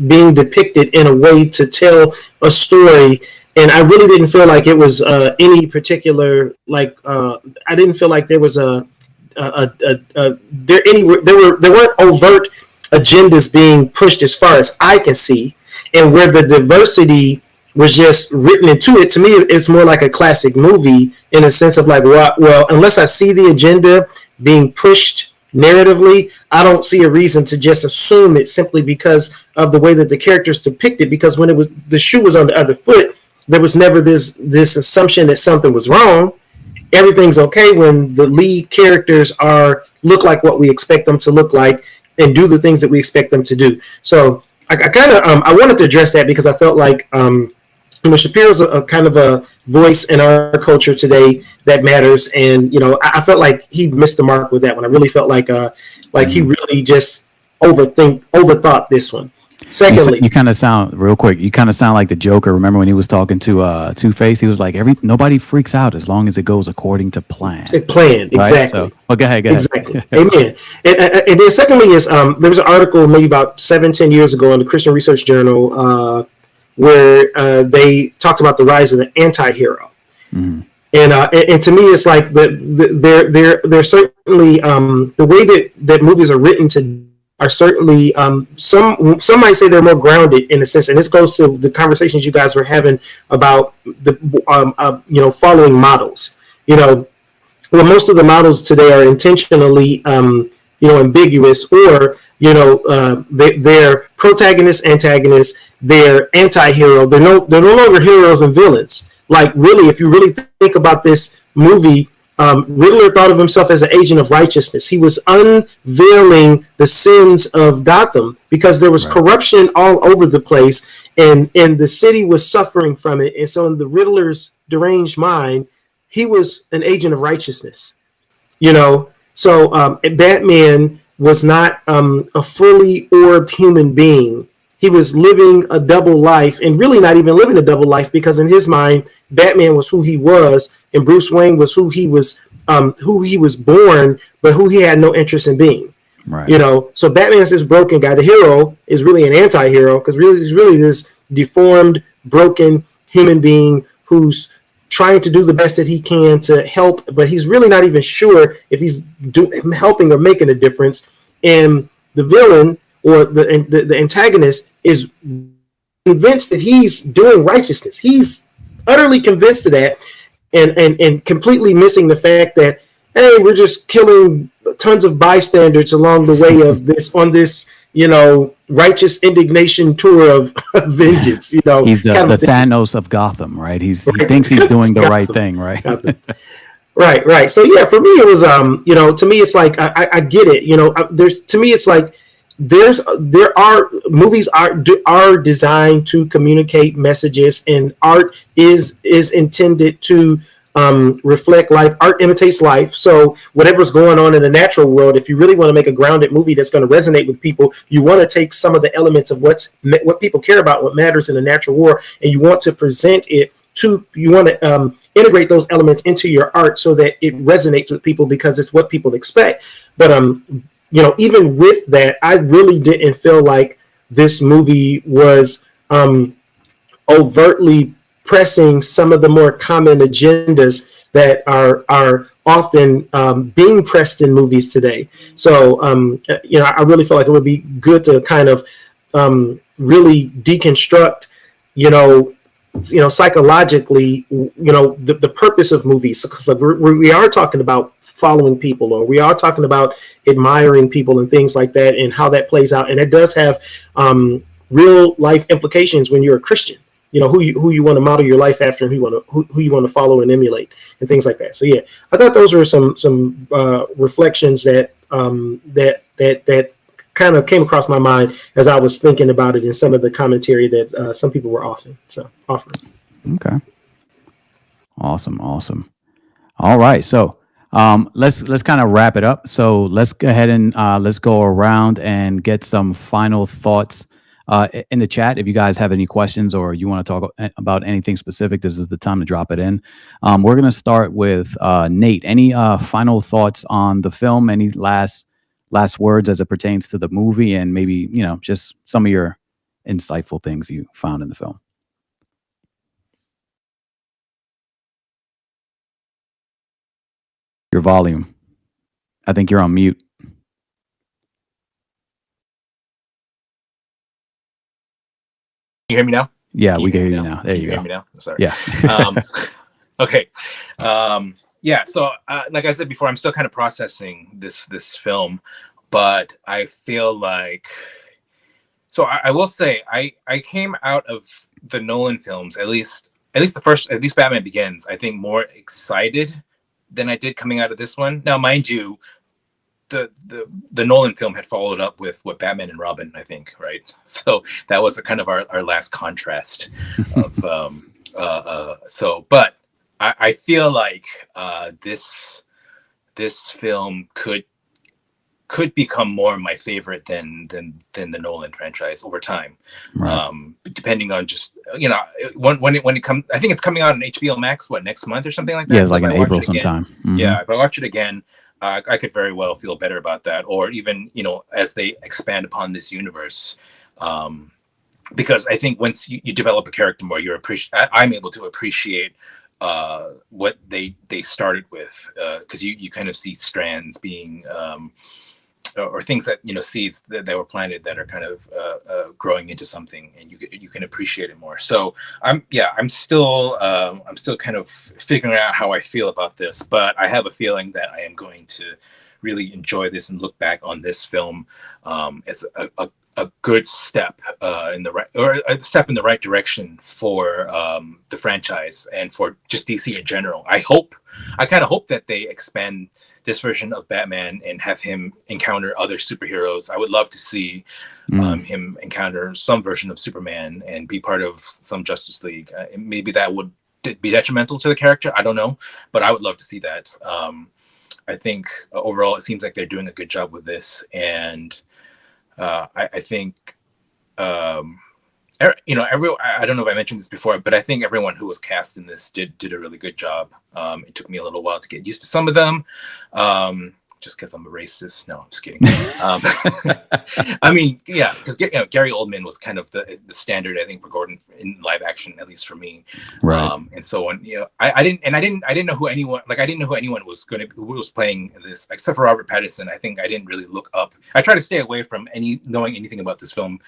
being depicted in a way to tell a story, and I really didn't feel like it was any particular I didn't feel like there was there weren't overt agendas being pushed as far as I can see, and where the diversity was just written into it. To me, it's more like a classic movie in a sense of like, well, unless I see the agenda being pushed narratively, I don't see a reason to just assume it simply because of the way that the characters depicted. Because when the shoe was on the other foot, there was never this assumption that something was wrong. Everything's okay when the lead characters look like what we expect them to look like and do the things that we expect them to do. So I kind of I wanted to address that because I felt like Shapiro's a kind of a voice in our culture today that matters, and I felt like he missed the mark with that one. I really felt like he really just overthought this one. Secondly, you kind of sound real quick. You kind of sound like the Joker. Remember when he was talking to Two-Face? He was like, nobody freaks out as long as it goes according to plan. Plan, right? Exactly. So, go ahead. Exactly. Amen. And then secondly is there was an article maybe about 7-10 years ago in the Christian Research Journal where they talked about the rise of the anti-hero. Mm. And to me, it's like they're certainly the way that movies are written are certainly some might say they're more grounded in a sense, and this goes to the conversations you guys were having about the following models. Well, most of the models today are intentionally ambiguous, or they're protagonists, antagonists, they're anti-hero. They're no longer heroes and villains. Like, really, if you really think about this movie, Riddler thought of himself as an agent of righteousness. He was unveiling the sins of Gotham because there was corruption all over the place, and the city was suffering from it. And so in the Riddler's deranged mind, he was an agent of righteousness. So Batman was not a fully orbed human being. He was living a double life, and really not even living a double life, because in his mind, Batman was who he was, and Bruce Wayne was who he was born, but who he had no interest in being. Right. So Batman's this broken guy. The hero is really an anti-hero, because really he's really this deformed, broken human being who's trying to do the best that he can to help, but he's really not even sure if he's helping or making a difference. And the villain, or the antagonist, is convinced that he's doing righteousness. He's utterly convinced of that, and completely missing the fact that, hey, we're just killing tons of bystanders along the way of this, on this, righteous indignation tour of vengeance. He's the Thanos of Gotham, right? He thinks he's doing the right thing, right? Right. So yeah, for me it was to me it's like I get it. To me it's like movies are designed to communicate messages, and art is intended to reflect life. Art imitates life. So whatever's going on in the natural world, if you really want to make a grounded movie that's going to resonate with people, you want to take some of the elements of what people care about, what matters in the natural world, and you want to present it you want to integrate those elements into your art so that it resonates with people, because it's what people expect. But even with that, I really didn't feel like this movie was overtly pressing some of the more common agendas that are often being pressed in movies today. So, I really feel like it would be good to kind of really deconstruct, psychologically, the purpose of movies. Because we are talking about following people, or we are talking about admiring people and things like that, and how that plays out. And it does have real life implications when you're a Christian. Who you want to model your life after, and who you want to follow and emulate, and things like that. So yeah, I thought those were some reflections that kind of came across my mind as I was thinking about it, in some of the commentary that some people were offering. Okay. Awesome. All right, so let's kind of wrap it up. So let's go ahead and let's go around and get some final thoughts In the chat, if you guys have any questions or you want to talk about anything specific, this is the time to drop it in. We're going to start with Nate. Any final thoughts on the film? Any last words as it pertains to the movie, and maybe just some of your insightful things you found in the film? Your volume. I think you're on mute. You hear me now? Yeah, we can hear you now. There you go. Hear me now? Sorry. Yeah. Okay. Yeah. So, like I said before, I'm still kind of processing this film, but I feel like. So I will say I came out of the Nolan films, at least Batman Begins, I think more excited than I did coming out of this one. Now, mind you, the Nolan film had followed up with what Batman and Robin, I think, right? So that was a kind of our last contrast of but I feel like this film could become more my favorite than the Nolan franchise over time. Right. Depending on just when it comes, I think it's coming out on HBO Max next month or something like that. Yeah, it's like in April sometime. Mm-hmm. Yeah, if I watch it again, I could very well feel better about that, or even as they expand upon this universe, because I think once you develop a character more, I'm able to appreciate what they started with, because you kind of see strands being or things that seeds that were planted that are kind of growing into something, and you can appreciate it more. So I'm still kind of figuring out how I feel about this, but I have a feeling that I am going to really enjoy this and look back on this film as a good step in the right, or a step in the right direction for the franchise and for just DC in general. I kind of hope that they expand this version of Batman and have him encounter other superheroes. I would love to see him encounter some version of Superman and be part of some Justice League. Maybe that would be detrimental to the character. I don't know, but I would love to see that. I think overall it seems like they're doing a good job with this, and I think I don't know if I mentioned this before, but I think everyone who was cast in this did a really good job. It took me a little while to get used to some of them, just because I'm a racist. No, I'm just kidding. I mean, yeah, because Gary Oldman was kind of the standard, I think, for Gordon in live action, at least for me. Right. And so on, I didn't know who anyone was who was playing this, except for Robert Pattinson. I think I didn't really look up. I tried to stay away from knowing anything about this film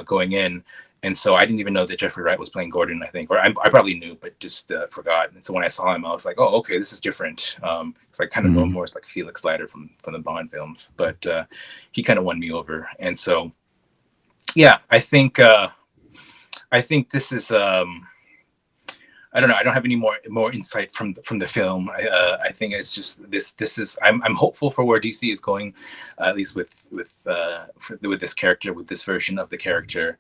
going in. And so I didn't even know that Jeffrey Wright was playing Gordon, I think, or I probably knew, but just forgot. And so when I saw him, I was like, oh, okay, this is different. Because I kind of know him more as like Felix Leiter from the Bond films, but he kind of won me over. And so, yeah, I think this is, I don't know. I don't have any more insight from the film. I think it's just this is. I'm hopeful for where DC is going, at least with this character, with this version of the character.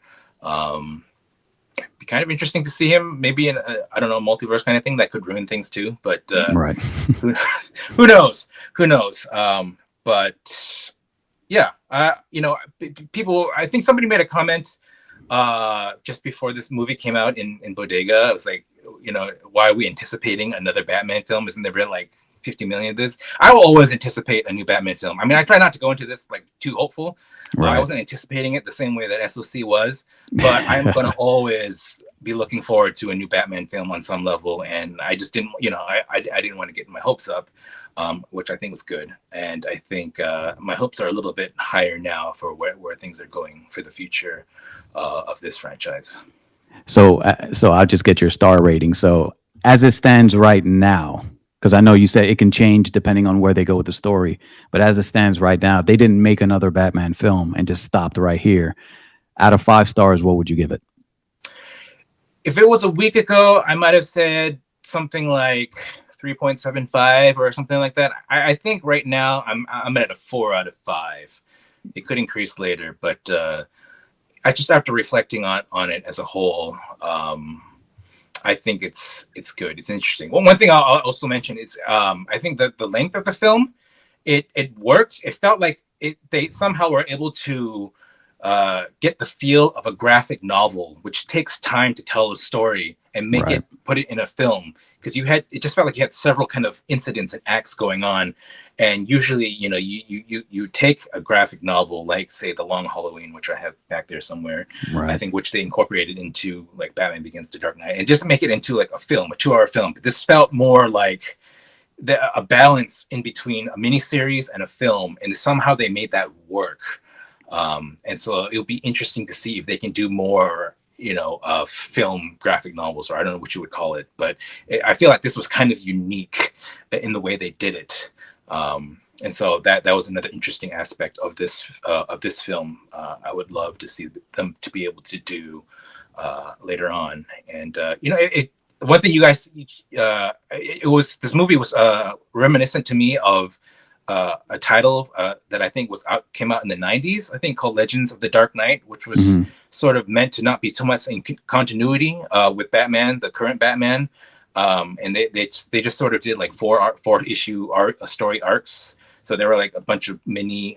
Be kind of interesting to see him maybe in I don't know, multiverse kind of thing that could ruin things too, but right. who knows but yeah, people, I think somebody made a comment just before this movie came out in Bodega. I was like, why are we anticipating another Batman film? Isn't there been like 50 million of this? I will always anticipate a new Batman film. I mean, I try not to go into this like too hopeful. Right. I wasn't anticipating it the same way that SOC was, but I'm going to always be looking forward to a new Batman film on some level. And I just didn't, I didn't want to get my hopes up, which I think was good. And I think my hopes are a little bit higher now for where things are going for the future of this franchise. So I'll just get your star rating. So as it stands right now, because I know you said it can change depending on where they go with the story, but as it stands right now, if they didn't make another Batman film and just stopped right here, out of 5 stars, what would you give it? If it was a week ago, I might have said something like 3.75 or something like that. I think right now I'm at a 4 out of 5. It could increase later, but I just after reflecting on it as a whole, I think it's good. It's interesting. Well, one thing I'll also mention is I think that the length of the film, it worked. It felt like they somehow were able to get the feel of a graphic novel, which takes time to tell a story and make Right. it, put it in a film. Because it just felt like you had several kind of incidents and acts going on. And usually, you take a graphic novel, like say The Long Halloween, which I have back there somewhere, Right. I think, which they incorporated into like Batman Begins, The Dark Knight, and just make it into like a film, a 2-hour film. But this felt more like a balance in between a miniseries and a film, and somehow they made that work. And so it'll be interesting to see if they can do more, film graphic novels, or I don't know what you would call it, but I feel like this was kind of unique in the way they did it. And so that was another interesting aspect of this film. I would love to see them to be able to do later on. And one thing you guys, this movie was reminiscent to me of a title that I think came out in the 90s, I think, called Legends of the Dark Knight, which was sort of meant to not be so much in continuity with Batman, the current Batman. And they just sort of did like 4-issue story arcs. So there were like a bunch of mini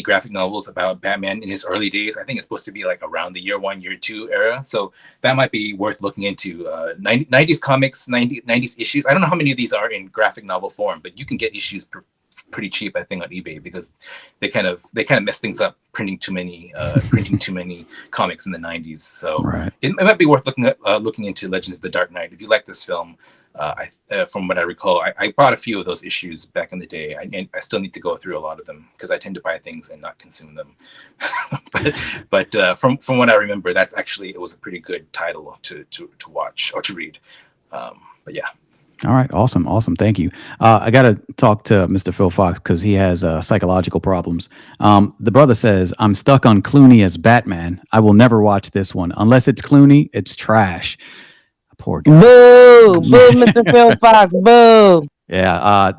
graphic novels about Batman in his early days. I think it's supposed to be like around the year 1, year 2 era. So that might be worth looking into. 90s comics, 90s issues. I don't know how many of these are in graphic novel form, but you can get issues pretty cheap, I think, on eBay, because they kind of mess things up printing too many comics in the 90s. So Right. it might be worth looking into Legends of the Dark Knight. If you like this film, from what I recall, I bought a few of those issues back in the day. I still need to go through a lot of them because I tend to buy things and not consume them. but from what I remember, it was a pretty good title to watch or to read. But yeah. All right. Awesome. Thank you. I got to talk to Mr. Phil Fox because he has psychological problems. The brother says, I'm stuck on Clooney as Batman. I will never watch this one. Unless it's Clooney, it's trash. Poor guy. Boo, Mr. Phil Fox, boo. Yeah.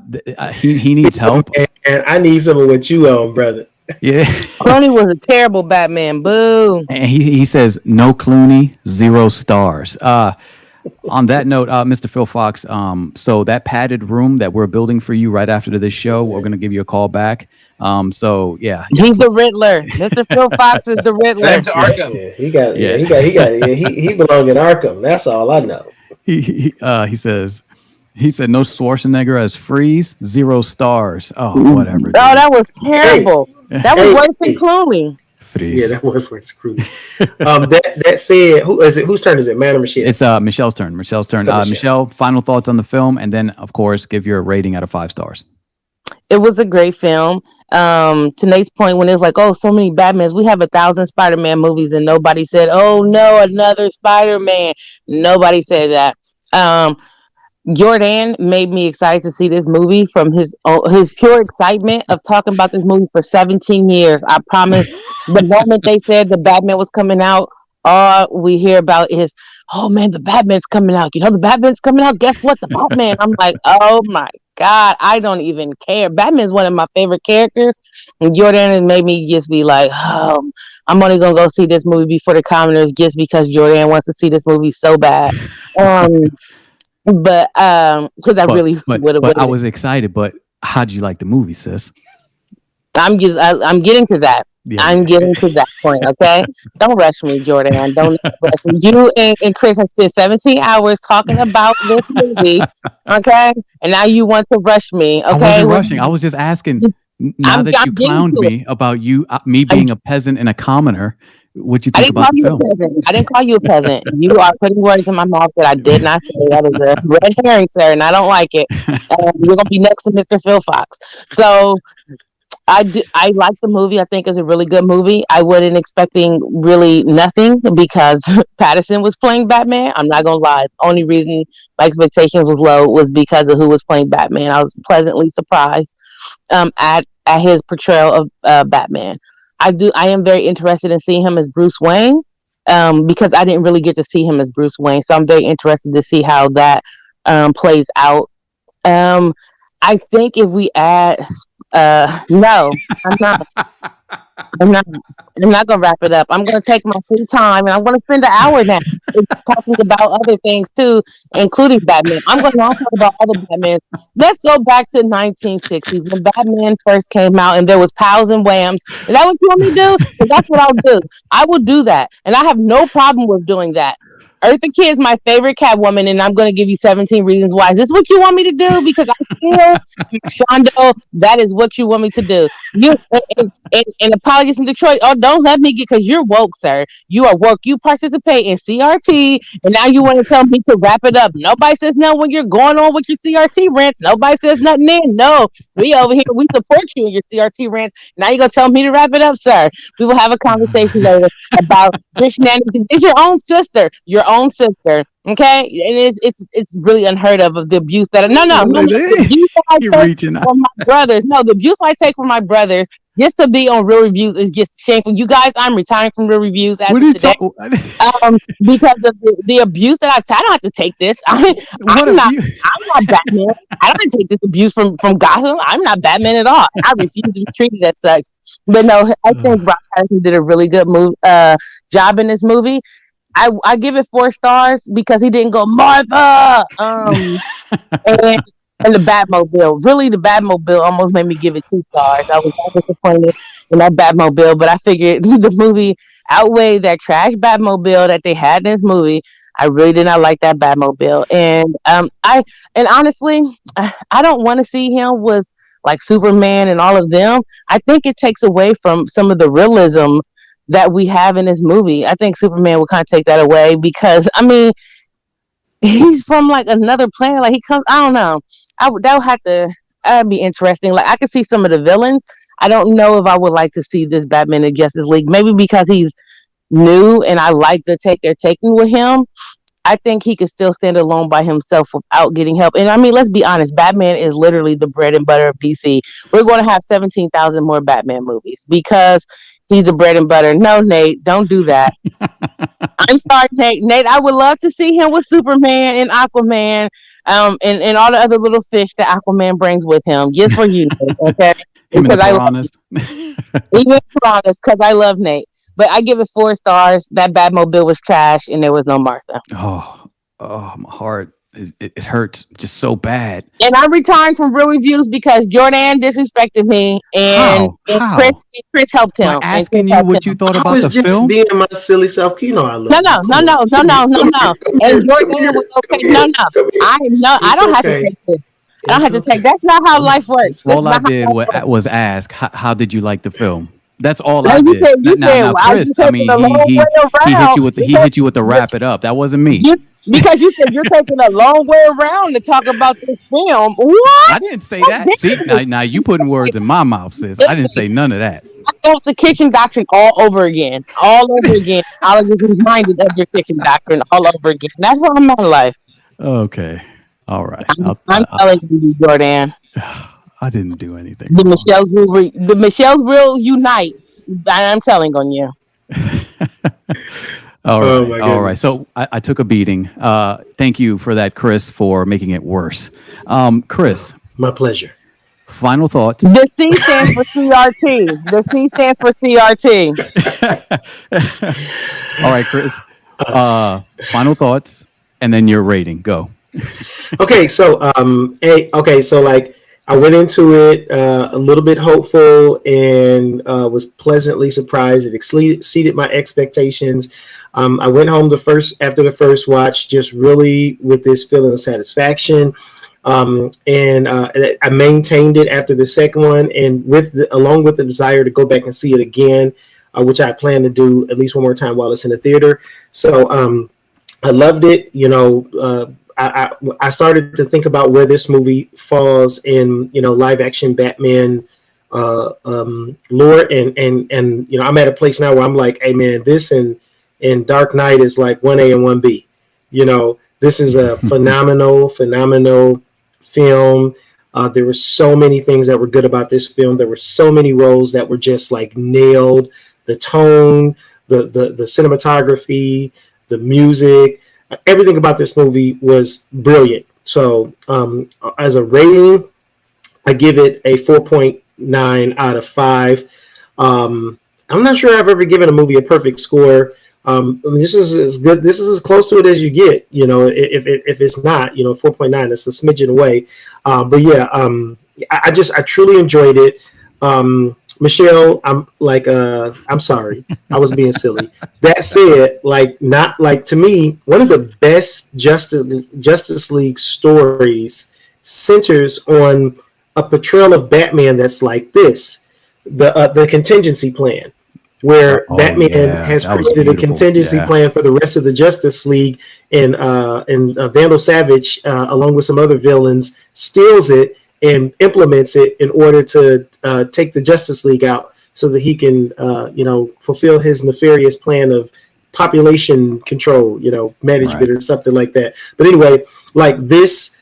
He needs help. And I need some of what you own, brother. Yeah. Clooney was a terrible Batman, boo. And he says, no Clooney, 0 stars. On that note, Mr. Phil Fox, so that padded room that we're building for you right after this show, we're going to give you a call back. So yeah, he's the Riddler. Mr. Phil Fox is the Riddler. Send him to Arkham. He belonged in Arkham. That's all I know. He said no Schwarzenegger as Freeze, 0 stars. Oh, whatever. Dude. Oh, that was terrible. That was worse than Clooney. Freeze. Yeah, that was worse. That said, who is it? Whose turn is it? Man or Michelle? It's Michelle's turn. Michelle, final thoughts on the film, and then of course give your rating out of 5 stars. It was a great film. To Nate's point, when it was like, oh, so many Batmans, we have 1,000 Spider-Man movies, and nobody said, oh no, another Spider-Man. Nobody said that. Jordan made me excited to see this movie from his pure excitement of talking about this movie for 17 years. I promise. The moment they said the Batman was coming out, all we hear about is, oh man, the Batman's coming out. The Batman's coming out. Guess what? The Batman. I'm like, oh my God, I don't even care. Batman's one of my favorite characters. And Jordan has made me just be like, oh, I'm only going to go see this movie before the commoners just because Jordan wants to see this movie so bad. But because I really would have. But I was excited. But how did you like the movie, sis? I'm getting to that. Yeah. I'm getting to that point. Okay, don't rush me, Jordan. Don't rush me. You and Chris have spent 17 hours talking about this movie. Okay, and now you want to rush me. Okay, I wasn't rushing. I was just asking. Now that you clowned me about me being a peasant and a commoner. What you think about the film? I didn't call you a peasant. You are putting words in my mouth that I did not say. That is a red herring, sir, and I don't like it. You're gonna be next to Mr. Phil Fox. So I like the movie. I think it's a really good movie. I wasn't expecting really nothing because Pattinson was playing Batman. I'm not gonna lie. The only reason my expectations was low was because of who was playing Batman. I was pleasantly surprised at his portrayal of Batman. I am very interested in seeing him as Bruce Wayne because I didn't really get to see him as Bruce Wayne. So I'm very interested to see how that plays out. I think if we add, no, I'm not. I'm not gonna wrap it up. I'm gonna take my sweet time and I'm gonna spend an hour now talking about other things too, including Batman. I'm gonna now talk about other Batman. Let's go back to the 1960s when Batman first came out and there was pals and whams. Is that what you want me to do? 'Cause that's what I'll do. I will do that, and I have no problem with doing that. Eartha Kitt is my favorite Catwoman, and I'm going to give you 17 reasons why. Is this what you want me to do? Because I feel, Shondo, that is what you want me to do. You and apologies in Detroit. Oh, don't let me get, because you're woke, sir. You are woke. You participate in CRT, and now you want to tell me to wrap it up. Nobody says no when you're going on with your CRT rants. Nobody says nothing then. No, we over here, we support you in your CRT rants. Now you're going to tell me to wrap it up, sir. We will have a conversation later about your shenanigans. It's your own sister. Your own sister. Okay, and it's really unheard of the abuse that no the abuse that I take from my brothers. No, the abuse I take from my brothers just to be on Real Reviews is just shameful. You guys, I'm retiring from Real Reviews as of today. Because of the abuse that I don't have to take this. I'm not Batman. I don't take this abuse from Gotham. I'm not Batman at all. I refuse to be treated as such. But no, I think Rob Pattinson did a really good job in this movie. I give it 4 stars because he didn't go Martha. And the Batmobile. Really, the Batmobile almost made me give it 2 stars. I was so disappointed in that Batmobile, but I figured the movie outweighed that trash Batmobile that they had in this movie. I really did not like that Batmobile, and honestly, I don't want to see him with like Superman and all of them. I think it takes away from some of the realism that we have in this movie. I think Superman will kind of take that away because I mean he's from like another planet. Like he comes, I don't know. That would have to. That'd be interesting. Like I could see some of the villains. I don't know if I would like to see this Batman in Justice League. Maybe because he's new and I like the take they're taking with him. I think he could still stand alone by himself without getting help. And I mean, let's be honest, Batman is literally the bread and butter of DC. We're going to have 17,000 more Batman movies because he's the bread and butter. No, Nate, don't do that. I'm sorry, Nate. Nate, I would love to see him with Superman and Aquaman, and all the other little fish that Aquaman brings with him, just for you, Nate, okay? Because even Piranhas, because I love Nate. But I give it 4 stars. That Batmobile was trash, and there was no Martha. Oh, my heart. It hurts just so bad. And I'm retiring from Real Reviews because Jordan disrespected me, and Chris helped him. By asking you what you thought about the film? I was just being my silly self. You know I love No. And Jordan was okay. No. I don't have to take this. I don't have to take. That's not how life works. All I did was ask, how did you like the film? That's all I did. Now, Chris, I mean, he hit you with the wrap it up. That wasn't me. Because you said you're taking a long way around to talk about this film. What? I didn't say that. See, now you putting words in my mouth, sis. I didn't say none of that. I felt the kitchen doctrine all over again. I was just reminded of your kitchen doctrine all over again. That's what I'm at in life. Okay. All right. I'm telling you, Jordan. I didn't do anything. The Michelle's will unite. I'm telling on you. All right. So I took a beating. Thank you for that, Chris, for making it worse. Chris. My pleasure. Final thoughts. The C stands for CRT. The C stands for CRT. All right, Chris. Final thoughts, and then your rating. Go. Okay, so like I went into it a little bit hopeful and was pleasantly surprised. It exceeded my expectations. I went home after the first watch, just really with this feeling of satisfaction. And I maintained it after the second one, and along with the desire to go back and see it again, which I plan to do at least one more time while it's in the theater. So I loved it. You know, I started to think about where this movie falls in, live action Batman lore, and you know, I'm at a place now where I'm like, hey man, this and Dark Knight is like 1A and 1B. You know, this is a phenomenal film. There were so many things that were good about this film. There were so many roles that were just like nailed. The tone, the cinematography, the music, everything about this movie was brilliant. So as a rating, I give it a 4.9 out of 5. I'm not sure I've ever given a movie a perfect score. I mean, this is as good. This is as close to it as you get. You know, if it's not, 4.9, it's a smidgen away. But yeah, I truly enjoyed it. Michelle, I'm sorry, I was being silly. That said, not like, to me, one of the best Justice League stories centers on a portrayal of Batman that's like this, the contingency plan, where Batman has created a contingency plan for the rest of the Justice League, and Vandal Savage, along with some other villains, steals it and implements it in order to take the Justice League out so that he can, fulfill his nefarious plan of population control, management, or something like that. But anyway, like this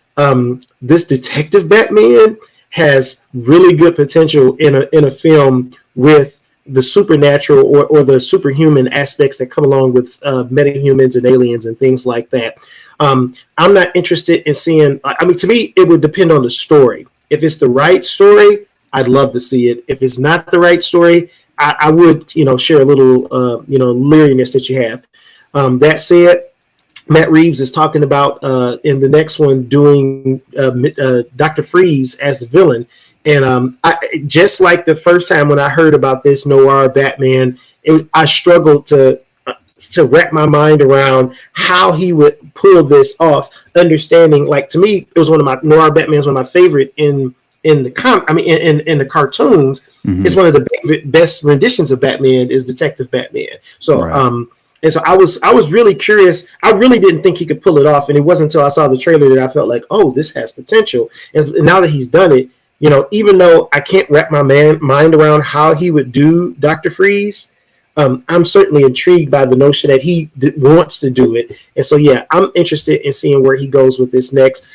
detective Batman has really good potential in a film with the supernatural or the superhuman aspects that come along with metahumans and aliens and things like that. I'm not interested in seeing. I mean, to me, it would depend on the story. If it's the right story, I'd love to see it. If it's not the right story, I would, share a little, leeriness that you have. That said, Matt Reeves is talking about in the next one doing Dr. Freeze as the villain. And I just like the first time when I heard about this noir Batman, I struggled to wrap my mind around how he would pull this off. Understanding, like, to me, it was one of my noir Batman's one of my favorite in the in the cartoons. Mm-hmm. It's one of the best renditions of Batman is Detective Batman. So right. And so I was really curious. I really didn't think he could pull it off, and it wasn't until I saw the trailer that I felt like, oh, this has potential. And now that he's done it, even though I can't wrap my mind around how he would do Dr. Freeze, I'm certainly intrigued by the notion that he wants to do it. And so, yeah, I'm interested in seeing where he goes with this next.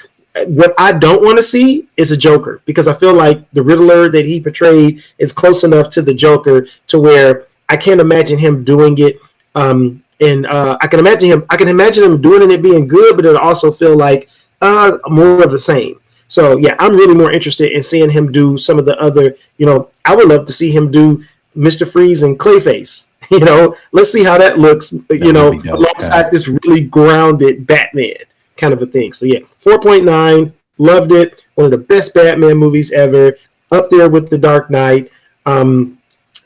What I don't want to see is a Joker, because I feel like the Riddler that he portrayed is close enough to the Joker to where I can't imagine him doing it. I can imagine him doing it and it being good, but it also feel like more of the same. So, yeah, I'm really more interested in seeing him do some of the other, I would love to see him do Mr. Freeze and Clayface. Let's see how that looks, alongside this really grounded Batman kind of a thing. So, yeah, 4.9, loved it. One of the best Batman movies ever, up there with The Dark Knight. And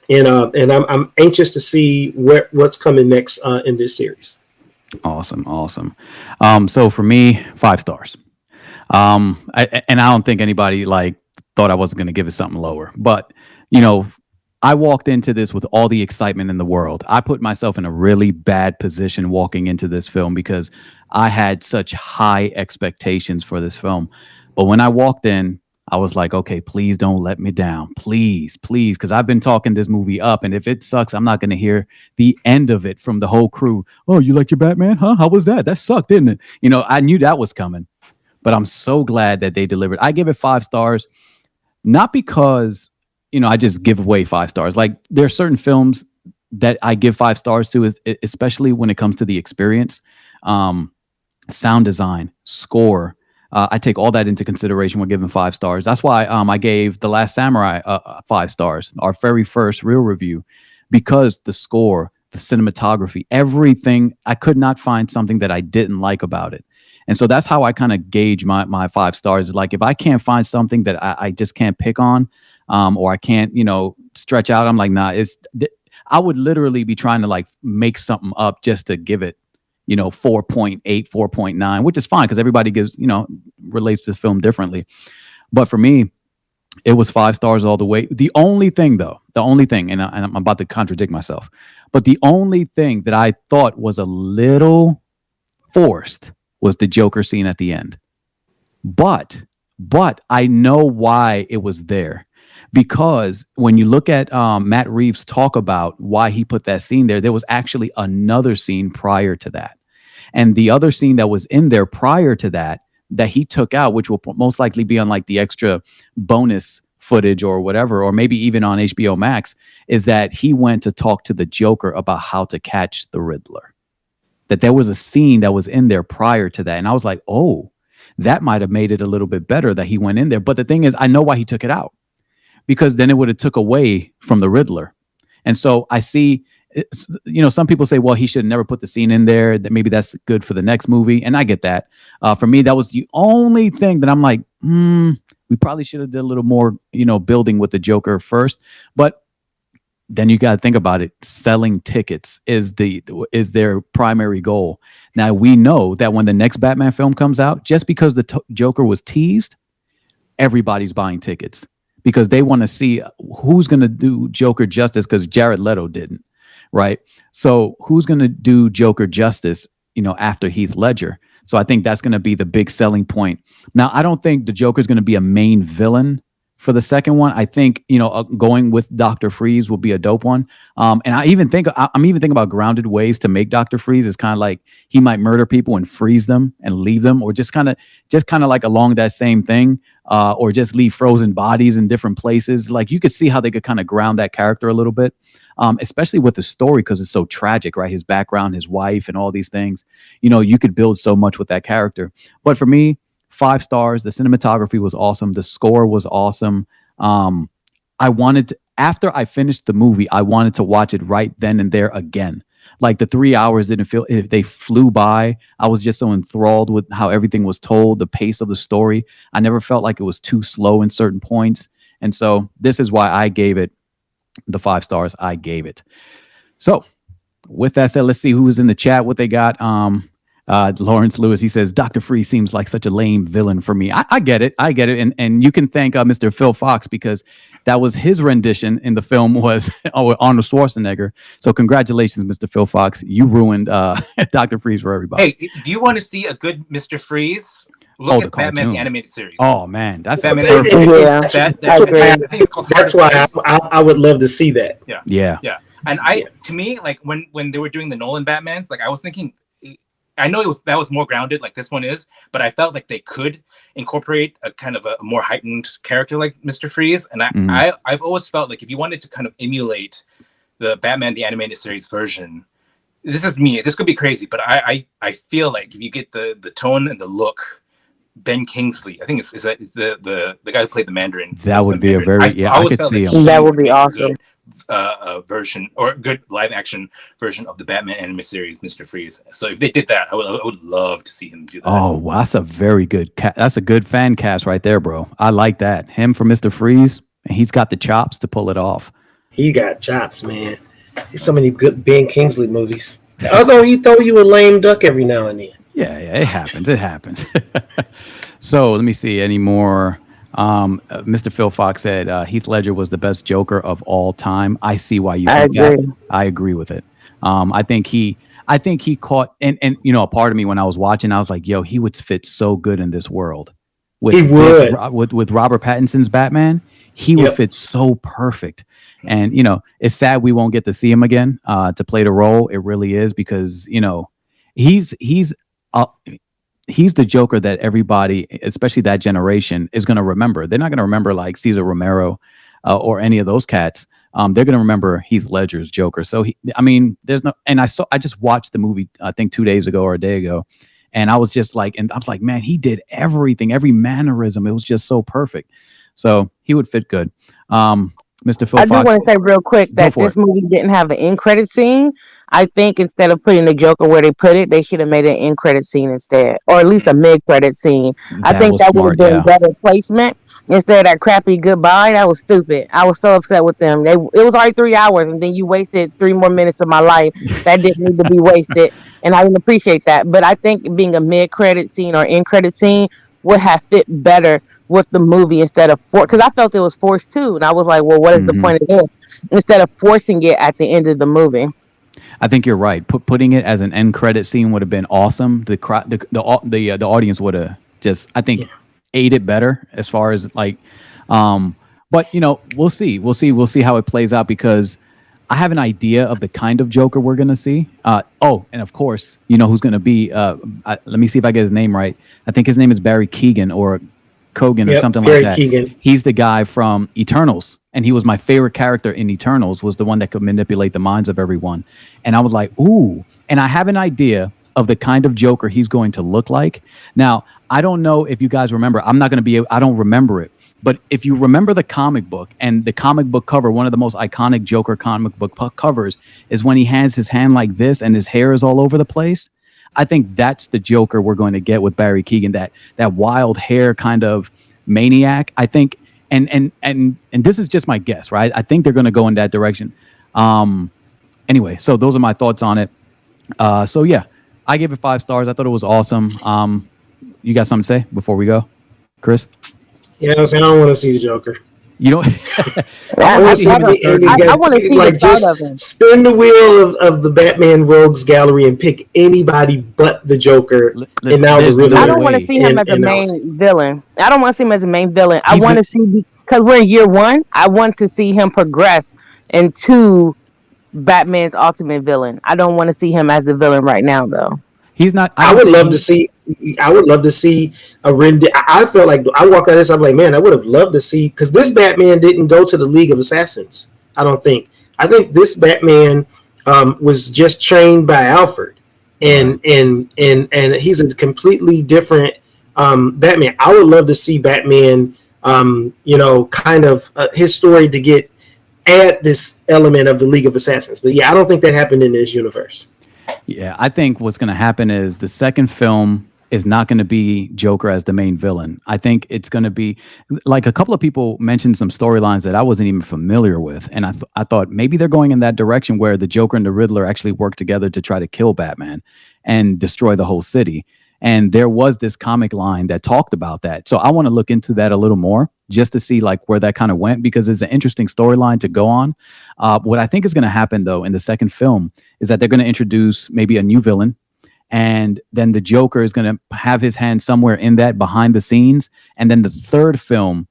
I'm anxious to see what's coming next in this series. Awesome. So for me, 5 stars. I don't think anybody thought I wasn't going to give it something lower, but I walked into this with all the excitement in the world. I put myself in a really bad position walking into this film because I had such high expectations for this film. But when I walked in, I was like, okay, please don't let me down. Please, because I've been talking this movie up, and if it sucks, I'm not going to hear the end of it from the whole crew. Oh, you like your Batman? Huh? How was that? That sucked, didn't it? I knew that was coming. But I'm so glad that they delivered. I give it 5 stars, not because, I just give away 5 stars. Like, there are certain films that I give 5 stars to, especially when it comes to the experience, sound design, score. I take all that into consideration when giving 5 stars. That's why I gave The Last Samurai 5 stars, our very first real review, because the score, the cinematography, everything, I could not find something that I didn't like about it. And so that's how I kind of gauge my 5 stars. Like, if I can't find something that I just can't pick on, or I can't, stretch out, I'm like, nah, I would literally be trying to make something up just to give it, 4.8, 4.9, which is fine because everybody gives, relates to the film differently. But for me, it was 5 stars all the way. The only thing, and I'm about to contradict myself, but the only thing that I thought was a little forced was the Joker scene at the end. But I know why it was there. Because when you look at Matt Reeves talk about why he put that scene there was actually another scene prior to that. And the other scene that was in there prior to that he took out, which will most likely be on the extra bonus footage or whatever, or maybe even on HBO Max, is that he went to talk to the Joker about how to catch the Riddler. That there was a scene that was in there prior to that. And I was like, oh, that might have made it a little bit better that he went in there. But the thing is, I know why he took it out. Because then it would have took away from the Riddler. And so I see, some people say, well, he should never put the scene in there. That maybe that's good for the next movie, and I get that. For me, that was the only thing that I'm like, we probably should have did a little more, building with the Joker first. But then you got to think about it. Selling tickets is their primary goal. Now we know that when the next Batman film comes out, just because the Joker was teased, everybody's buying tickets because they want to see who's going to do Joker justice, because Jared Leto didn't, right? So who's going to do Joker justice, after Heath Ledger? So I think that's going to be the big selling point. Now, I don't think the Joker is going to be a main villain for the second one. I think, going with Dr. Freeze will be a dope one. And I'm even thinking about grounded ways to make Dr. Freeze. Is kind of like he might murder people and freeze them and leave them, or just kind of like along that same thing, or just leave frozen bodies in different places. Like you could see how they could kind of ground that character a little bit, especially with the story, because it's so tragic, right? His background, his wife, and all these things. You could build so much with that character. But for me, 5 stars. The cinematography was awesome. The score was awesome. After I finished the movie, I wanted to watch it right then and there again. Like the 3 hours didn't feel, they flew by. I was just so enthralled with how everything was told, the pace of the story. I never felt like it was too slow in certain points. And so this is why I gave it the 5 stars I gave it. So with that said, let's see who's in the chat, what they got. Lawrence Lewis, he says, Dr. Freeze seems like such a lame villain for me. I get it. And you can thank Mr. Phil Fox, because that was his rendition in the film was Arnold Schwarzenegger. So congratulations, Mr. Phil Fox. You ruined Dr. Freeze for everybody. Hey, do you want to see a good Mr. Freeze? Look at Batman the Animated Series. Oh, man. That's Batman. Yeah. I think it's called That's why I would love to see that. Yeah. And to me, like when they were doing the Nolan Batmans, like I was thinking, I know that was more grounded, like this one is, but I felt like they could incorporate a kind of a more heightened character like Mr. Freeze. And I've always felt like if you wanted to kind of emulate the Batman the Animated Series version, this is me. This could be crazy, but I feel like if you get the tone and the look, Ben Kingsley, I think it's the guy who played the Mandarin. That would be Mandarin. I could see him. That would be awesome. Version or a good live action version of the Batman anime series, Mr. Freeze. So if they did that, I would love to see him do that. Oh, wow, that's a very good that's a good fan cast right there, bro. I like that. Him for Mr. Freeze, and he's got the chops to pull it off. He got chops, man. There's so many good Ben Kingsley movies. Although he throw you a lame duck every now and then. Yeah, it happens. So let me see any more. Mr. Phil Fox said Heath Ledger was the best Joker of all time. I see why you think that. I agree with it. I think he caught and a part of me when I was watching, I was like, yo, he would fit so good in this world. With Robert Pattinson's Batman, he would fit so perfect. And it's sad we won't get to see him again to play the role. It really is, because he's the Joker that everybody, especially that generation, is going to remember. They're not going to remember like Cesar Romero or any of those cats. They're going to remember Heath Ledger's Joker. So there's no. And I just watched the movie, I think 2 days ago or a day ago, and I was like, man, he did everything, every mannerism. It was just so perfect. So he would fit good. Mr. Phil Fox. I do want to say real quick that this movie didn't have an end credit scene. I think instead of putting the Joker where they put it, they should have made an end credit scene instead, or at least a mid credit scene. I think that would have been better placement instead of that crappy goodbye. That was stupid. I was so upset with them. It was already 3 hours, and then you wasted 3 more minutes of my life that didn't need to be wasted, and I didn't appreciate that. But I think being a mid credit scene or end credit scene would have fit better with the movie instead of because I felt it was forced too, and I was like, well, what is the point of this? Instead of forcing it at the end of the movie. I think you're right. Putting it as an end credit scene would have been awesome. The audience would have just, I think, ate it better as far as like, but we'll see. We'll see how it plays out, because I have an idea of the kind of Joker we're gonna see. And of course, who's gonna be. Let me see if I get his name right. I think his name is Barry Keoghan or Kogan or something like that. Keegan. He's the guy from Eternals, and he was my favorite character in Eternals. Was the one that could manipulate the minds of everyone, and I was like, ooh. And I have an idea of the kind of Joker he's going to look like. Now, I don't know if you guys remember. I'm not going to be. I don't remember it, But if you remember the comic book and the comic book cover, one of the most iconic Joker comic book covers is when he has his hand like this and his hair is all over the place. I think that's the Joker we're going to get with Barry Keoghan, that wild hair kind of maniac. I think, and this is just my guess, right? I think they're going to go in that direction. Anyway, so those are my thoughts on it. So yeah, I gave it 5 stars. I thought it was awesome. You got something to say before we go, Chris? Yeah, I don't want to see the Joker. You know, I want to see like the just start of him. spin the wheel of the Batman Rogues Gallery and pick anybody but the Joker. And now the Riddler. I don't want to see him as a main villain. I don't want to see him as a main villain. I want to see, because we're in year 1, I want to see him progress into Batman's ultimate villain. I don't want to see him as the villain right now, though. He's not. I would love to see a rendition. I felt like I walked out of this. I'm like, man, I would have loved to see, because this Batman didn't go to the League of Assassins. I don't think. I think this Batman was just trained by Alfred, and he's a completely different Batman. I would love to see Batman. Kind of his story to add this element of the League of Assassins. But yeah, I don't think that happened in this universe. Yeah, I think what's going to happen is the second film is not going to be Joker as the main villain. I think it's going to be, like, a couple of people mentioned some storylines that I wasn't even familiar with. And I thought maybe they're going in that direction where the Joker and the Riddler actually work together to try to kill Batman and destroy the whole city. And there was this comic line that talked about that. So I want to look into that a little more just to see like where that kind of went, because it's an interesting storyline to go on. What I think is going to happen, though, in the second film is that they're going to introduce maybe a new villain. And then the Joker is going to have his hand somewhere in that behind the scenes. And then the third film,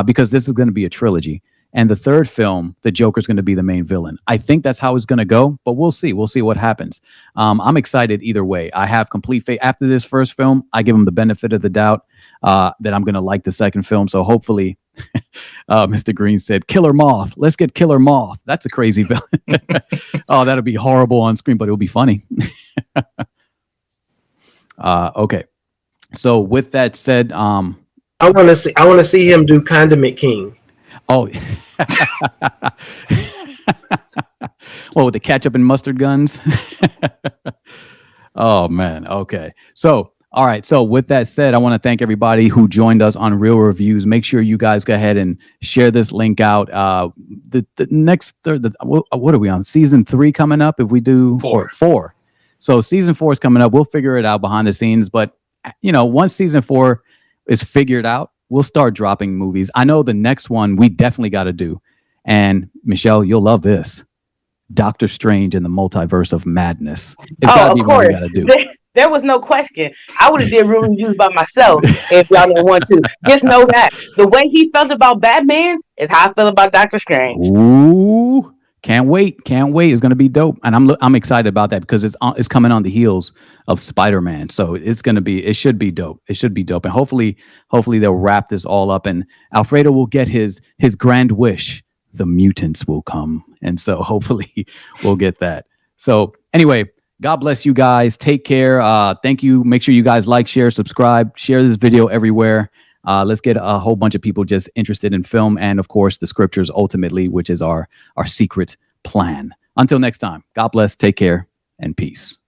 because this is going to be a trilogy, and the third film, the Joker's going to be the main villain. I think that's how it's going to go, but we'll see. We'll see what happens. I'm excited either way. I have complete faith. After this first film, I give him the benefit of the doubt that I'm going to like the second film. So hopefully, Mr. Green said, Killer Moth. Let's get Killer Moth. That's a crazy villain. Oh, that'll be horrible on screen, but it'll be funny. Okay. So with that said, I want to see him do Condiment King. Oh, well, with the ketchup and mustard guns. Oh, man. Okay. So, all right. So with that said, I want to thank everybody who joined us on Real Reviews. Make sure you guys go ahead and share this link out. The next what are we on? Season 3 coming up? If we do 4. So season 4 is coming up. We'll figure it out behind the scenes. But, once season 4 is figured out, we'll start dropping movies. I know the next one we definitely got to do. And Michelle, you'll love this. Doctor Strange and the Multiverse of Madness. It's of course. There was no question. I would have did real reviews by myself if y'all didn't want to. Just know that the way he felt about Batman is how I feel about Doctor Strange. Ooh, can't wait. It's going to be dope. And I'm excited about that because it's coming on the heels of Spider-Man. So it should be dope. And hopefully they'll wrap this all up and Alfredo will get his grand wish. The mutants will come. And so hopefully we'll get that. So anyway, God bless you guys. Take care. Thank you. Make sure you guys like, share, subscribe, share this video everywhere. Let's get a whole bunch of people just interested in film and, of course, the scriptures ultimately, which is our secret plan. Until next time, God bless, take care, and peace.